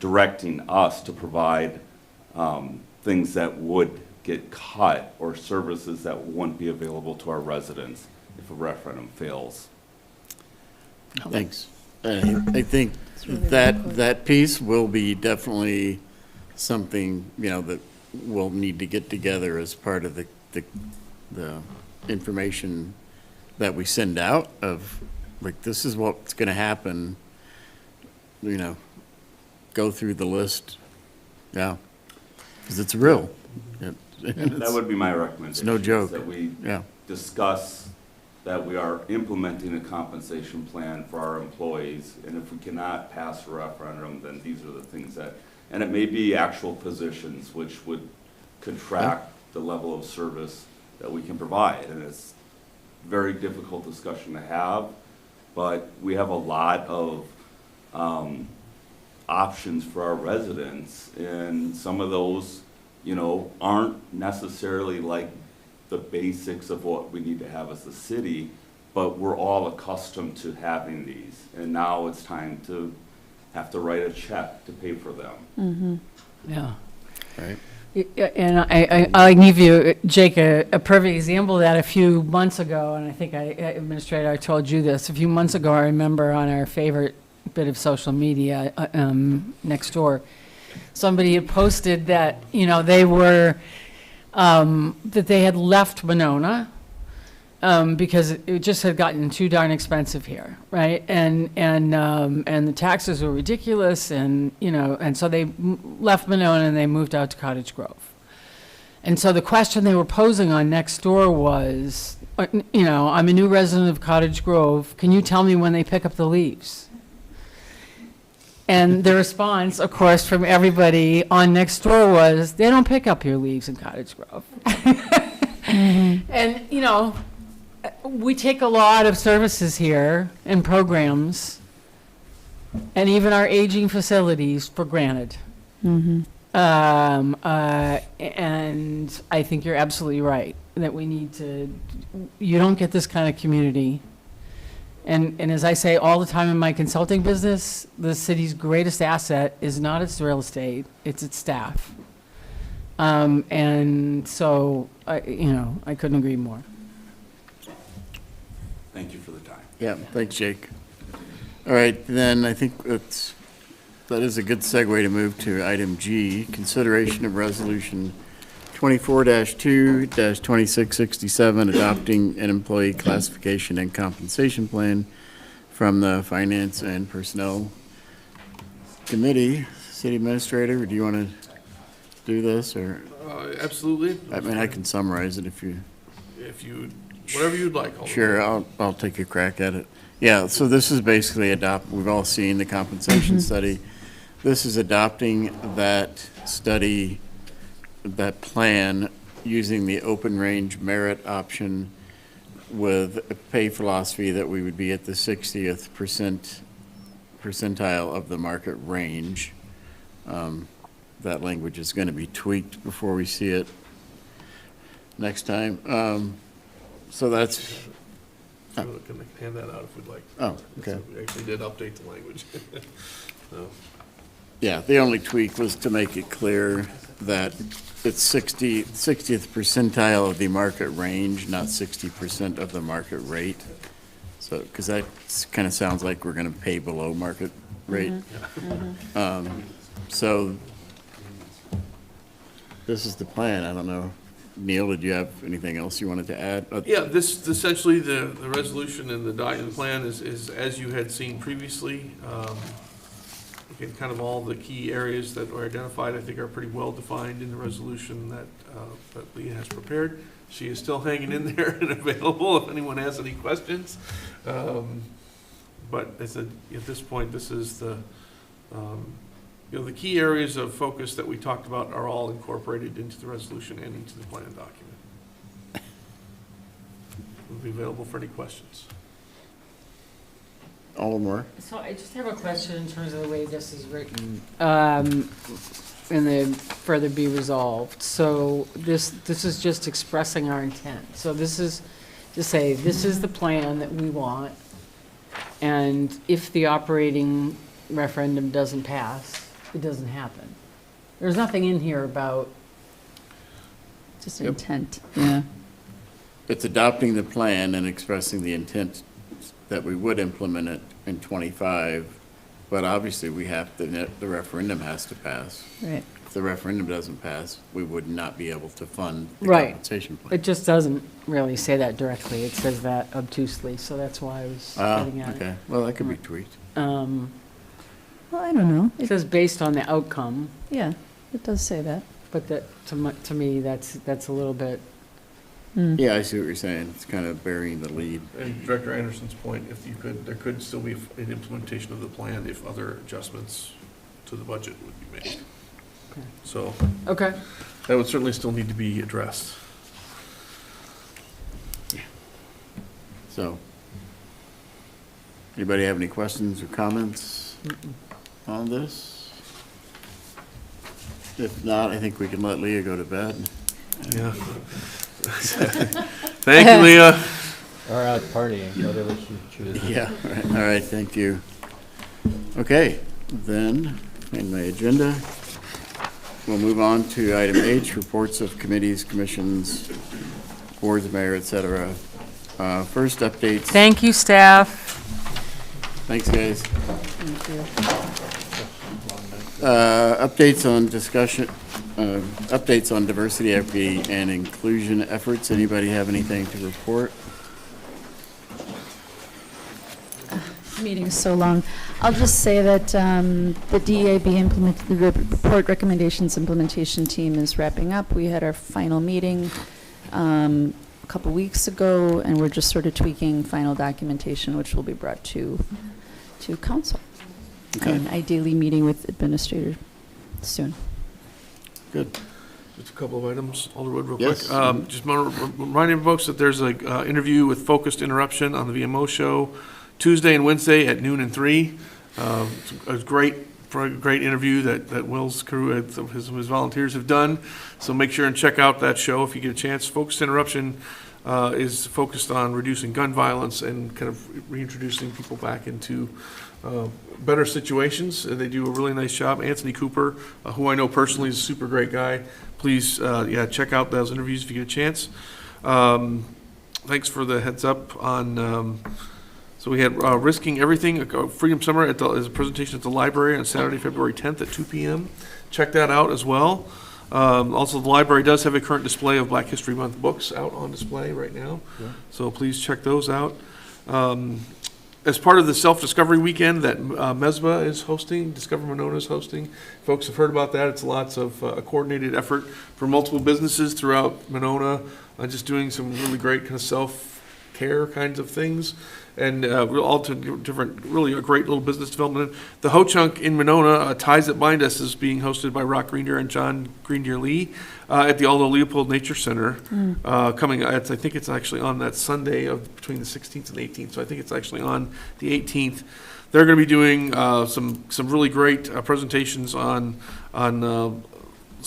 directing us to provide things that would get cut or services that wouldn't be available to our residents if a referendum fails. Thanks. I think that piece will be definitely something, that we'll need to get together as part of the information that we send out of, like, this is what's going to happen, go through the list. Yeah, because it's real. That would be my recommendation. It's no joke. That we discuss that we are implementing a compensation plan for our employees, and if we cannot pass a referendum, then these are the things that, and it may be actual positions which would contract the level of service that we can provide, and it's a very difficult discussion to have, but we have a lot of options for our residents, and some of those aren't necessarily like the basics of what we need to have as a city, but we're all accustomed to having these. And now it's time to have to write a check to pay for them. Mm-hmm. Yeah. Right. And I give you, Jake, a perfect example of that a few months ago, and I think Administrator, I told you this. A few months ago, I remember on our favorite bit of social media, next door, somebody had posted that, they were, that they had left Monona because it just had gotten too darn expensive here, right? And the taxes were ridiculous, and so they left Monona and they moved out to Cottage Grove. And so the question they were posing on Nextdoor was, I'm a new resident of Cottage Grove. Can you tell me when they pick up the leaves? And the response, of course, from everybody on Nextdoor was, they don't pick up your leaves in Cottage Grove. And, we take a lot of services here and programs and even our aging facilities for granted. Mm-hmm. And I think you're absolutely right that we need to, you don't get this kind of community. And as I say all the time in my consulting business, the city's greatest asset is not its real estate, it's its staff. And so, I couldn't agree more. Thank you for the time. Yeah, thanks, Jake. All right, then I think that is a good segue to move to item G, consideration of resolution 24-2-2667, adopting an employee classification and compensation plan from the Finance and Personnel Committee. City Administrator, do you want to do this, or? Absolutely. I mean, I can summarize it if you. Whatever you'd like. Alderman. Sure, I'll take a crack at it. Yeah, so this is basically we've all seen the compensation study. This is adopting that study, that plan, using the open range merit option with a pay philosophy that we would be at the 60th percentile of the market range. That language is going to be tweaked before we see it next time. So that's. So we can hand that out if we'd like. Oh, okay. We actually did update the language. So. Yeah, the only tweak was to make it clear that it's 60th percentile of the market range, not 60% of the market rate. So, because that kind of sounds like we're going to pay below market rate. So this is the plan. I don't know. Neil, did you have anything else you wanted to add? Yeah, this essentially the resolution and the plan is as you had seen previously. Again, kind of all the key areas that were identified, I think, are pretty well defined in the resolution that Leah has prepared. She is still hanging in there and available if anyone has any questions. But as at this point, this is the the key areas of focus that we talked about are all incorporated into the resolution and into the plan document. We'll be available for any questions. Alderman. So I just have a question in terms of the way this is written, and then further be resolved. So this is just expressing our intent. So this is to say, this is the plan that we want, and if the operating referendum doesn't pass, it doesn't happen. There's nothing in here about. Just intent, yeah. It's adopting the plan and expressing the intent that we would implement it in 25, but obviously we have to, the referendum has to pass. Right. If the referendum doesn't pass, we would not be able to fund the Right. compensation plan. It just doesn't really say that directly. It says that obtusely, so that's why I was getting at it. Okay, well, that could be tweaked. Well, I don't know. It says based on the outcome, Yeah, it does say that. but that, to me, that's a little bit, Yeah, I see what you're saying. It's kind of burying the lead. And Director Anderson's point, if you could, there could still be an implementation of the plan if other adjustments to the budget would be made. Okay. So okay. that would certainly still need to be addressed. So, anybody have any questions or comments on this? If not, I think we can let Leah go to bed. Yeah. Thank you, Leah. Or out partying, whatever she chooses. Yeah, all right, thank you. Okay, then, in my agenda, we'll move on to item H, reports of committees, commissions, boards, mayor, et cetera. First, updates. Thank you, staff. Thanks, guys. Thank you. Updates on discussion, updates on diversity, equity, and inclusion efforts. Anybody have anything to report? Meeting is so long. I'll just say that the DEAB the report recommendations implementation team is wrapping up. We had our final meeting a couple weeks ago, and we're just sort of tweaking final documentation, which will be brought to council. Okay. And ideally meeting with administrator soon. Good. Just a couple of items, Alderwood, real Yes. quick. Just reminding folks that there's an interview with Focused Interruption on the VMO show Tuesday and Wednesday at noon and 3. It's a great interview that Will's crew and some of his volunteers have done. So make sure and check out that show if you get a chance. Focused Interruption is focused on reducing gun violence and kind of reintroducing people back into better situations. They do a really nice job. Anthony Cooper, who I know personally is a super great guy. Please, check out those interviews if you get a chance. Thanks for the heads up on So we had Risking Everything, Freedom Summer as a presentation at the library on Saturday, February 10th at 2 p.m. Check that out as well. Also, the library does have a current display of Black History Month books out on display right now. Yeah. So please check those out. As part of the self-discovery weekend that MESBA is hosting, Discover Monona is hosting, folks have heard about that. It's lots of a coordinated effort for multiple businesses throughout Monona, just doing some really great kind of self-care kinds of things. And all to different, really a great little business development. The Ho Chunk in Monona, Ties That Bind Us, is being hosted by Rock Greendeer and John Greendeer Lee at the Aldo Leopold Nature Center. Coming, I think it's actually on that Sunday of between the 16th and 18th. So I think it's actually on the 18th. They're going to be doing some really great presentations on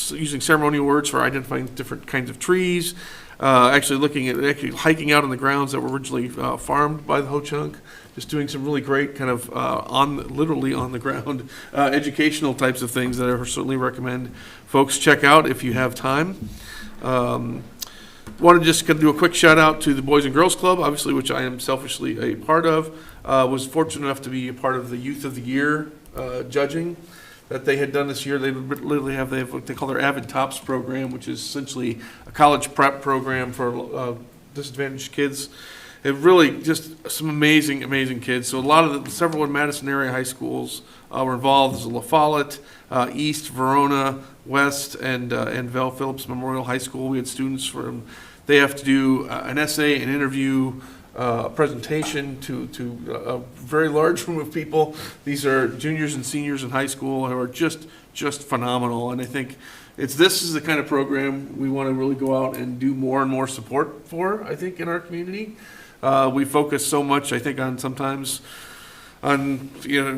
using ceremonial words for identifying different kinds of trees. Actually looking at hiking out on the grounds that were originally farmed by the Ho Chunk, just doing some really great kind of literally on the ground educational types of things that I certainly recommend folks check out if you have time. Want to just do a quick shout out to the Boys and Girls Club, obviously, which I am selfishly a part of. Was fortunate enough to be a part of the Youth of the Year judging that they had done this year. They literally have what they call their Avid Tops program, which is essentially a college prep program for disadvantaged kids. And really just some amazing, amazing kids. So a lot of several in Madison area high schools were involved. There's La Follette, East, Verona, West, and Val Phillips Memorial High School. We had students from, they have to do an essay, an interview, a presentation to a very large room of people. These are juniors and seniors in high school who are just phenomenal. And I think this is the kind of program we want to really go out and do more and more support for, I think, in our community. We focus so much, I think, on sometimes on,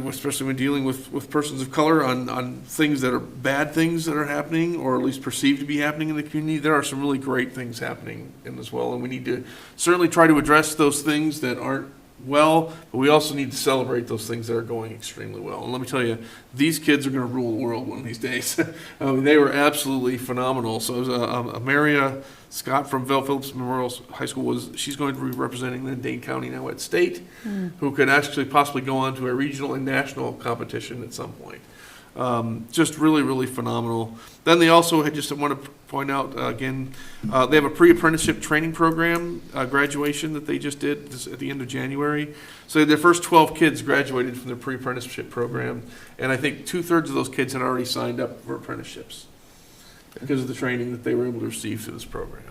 especially when dealing with persons of color, on things that are bad things that are happening, or at least perceived to be happening in the community. There are some really great things happening in as well, and we need to certainly try to address those things that aren't well, but we also need to celebrate those things that are going extremely well. And let me tell you, these kids are going to rule the world one of these days. They were absolutely phenomenal. So it was Maria Scott from Val Phillips Memorial High School. She's going to be representing then Dane County now at state, who could actually possibly go on to a regional and national competition at some point. Just really, really phenomenal. Then they also had, just want to point out again, they have a pre-apprenticeship training program graduation that they just did at the end of January. So their first 12 kids graduated from their pre-apprenticeship program, and I think 2/3 of those kids had already signed up for apprenticeships because of the training that they were able to receive through this program.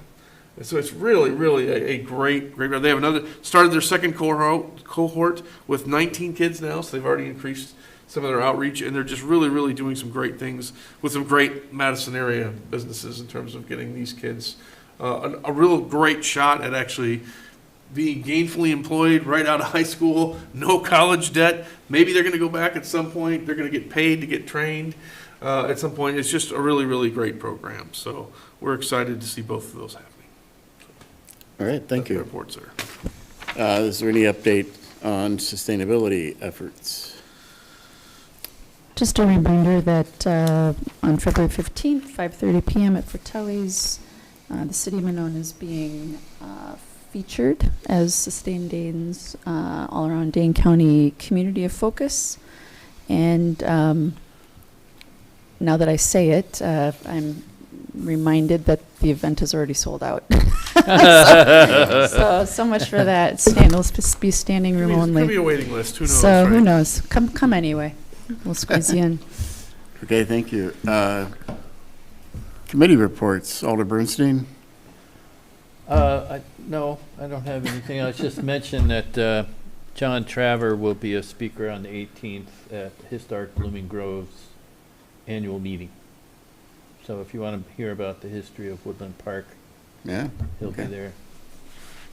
And so it's really, really a great. They have started their second cohort with 19 kids now, so they've already increased some of their outreach, and they're just really, really doing some great things with some great Madison area businesses in terms of getting these kids a real great shot at actually being gainfully employed right out of high school, no college debt. Maybe they're going to go back at some point. They're going to get paid to get trained at some point. It's just a really, really great program. So we're excited to see both of those happening. All right, thank you. Report, sir. Is there any update on sustainability efforts? Just a reminder that on February 15th, 5:30 p.m. at Fratelli's, the City of Monona is being featured as Sustain Dane's all-around Dane County community of focus. And now that I say it, I'm reminded that the event is already sold out. so much for that. It'll be standing room only. Could be a waiting list. Who knows? So right? who knows? Come anyway. We'll squeeze you in. Okay, thank you. Committee reports, Alder Bernstein. No, I don't have anything. I just mentioned that John Traver will be a speaker on the 18th at Historic Blooming Grove's annual meeting. So if you want to hear about the history of Woodland Park, Yeah, he'll okay. be there.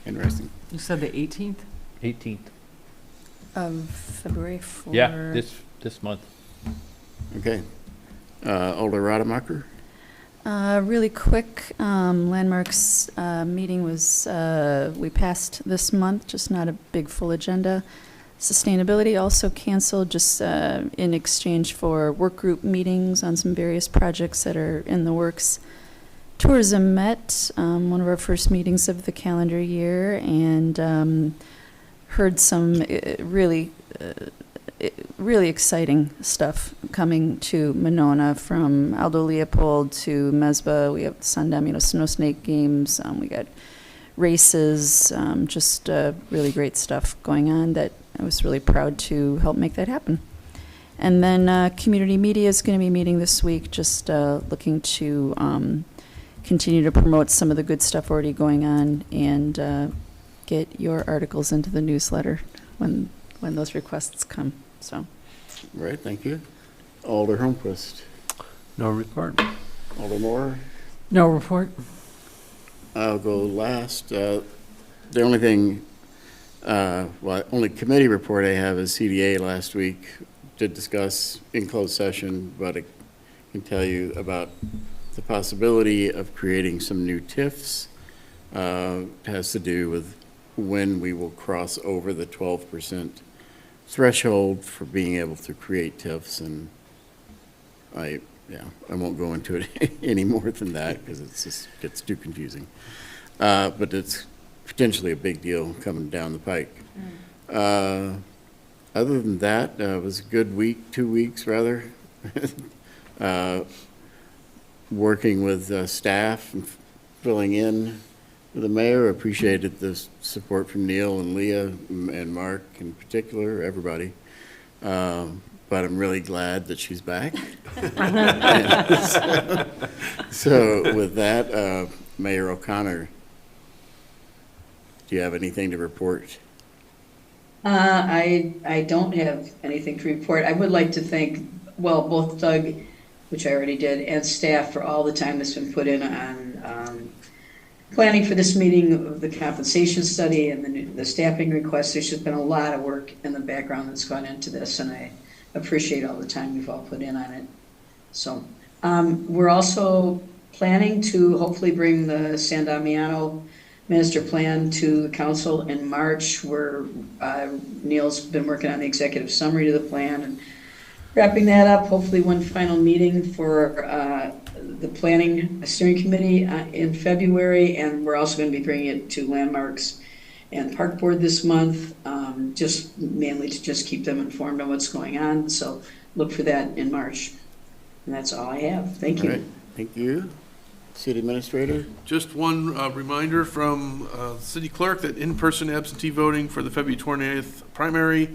Interesting. You said the 18th? 18th. Of February for... Yeah, this month. Okay. Alder Rademacher. Really quick, Landmarks meeting was, we passed this month, just not a big full agenda. Sustainability also canceled, just in exchange for work group meetings on some various projects that are in the works. Tourism met, one of our first meetings of the calendar year, and heard some really exciting stuff coming to Monona, from Aldo Leopold to Mesba. We have Sundom, Snow Snake games. We got races, just really great stuff going on that I was really proud to help make that happen. And then community media is going to be meeting this week, just looking to continue to promote some of the good stuff already going on, and get your articles into the newsletter when those requests come. So, Right, thank you. Alder Holmquist. No report. Alder Moore. No report? I'll go last. The only thing, only committee report I have is CDA last week. Did discuss in closed session, but I can tell you about the possibility of creating some new TIFs. It has to do with when we will cross over the 12% threshold for being able to create TIFs, and I won't go into it any more than that because it just gets too confusing. But it's potentially a big deal coming down the pike. Other than that, it was a good week, 2 weeks rather. Working with staff and filling in with the mayor. Appreciated the support from Neil and Leah and Mark in particular, everybody. But I'm really glad that she's back. So with that, Mayor O'Connor, do you have anything to report? I don't have anything to report. I would like to thank, both Doug, which I already did, and staff for all the time that's been put in on planning for this meeting of the compensation study and the staffing requests. There's just been a lot of work in the background that's gone into this, and I appreciate all the time you've all put in on it. So we're also planning to hopefully bring the San Damiano master plan to the council in March, where Neil's been working on the executive summary to the plan and wrapping that up. Hopefully one final meeting for the planning steering committee in February, and we're also going to be bringing it to landmarks and park board this month, just mainly to just keep them informed on what's going on. So look for that in March. And that's all I have. Thank you. All right, thank you. City Administrator? Just one reminder from the city clerk that in-person absentee voting for the February 28th primary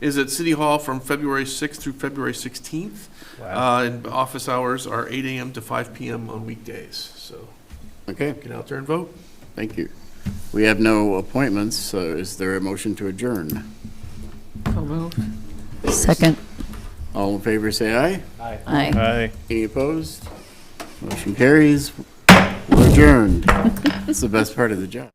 is at City Hall from February 6th through February 16th. Wow. And office hours are 8 a.m. to 5 p.m. on weekdays. So Okay, get out there and vote. thank you. We have no appointments, so is there a motion to adjourn? So moved. second. All in favor, say aye. Aye. Aye. Any opposed? Motion carries. We're adjourned. It's the best part of the job.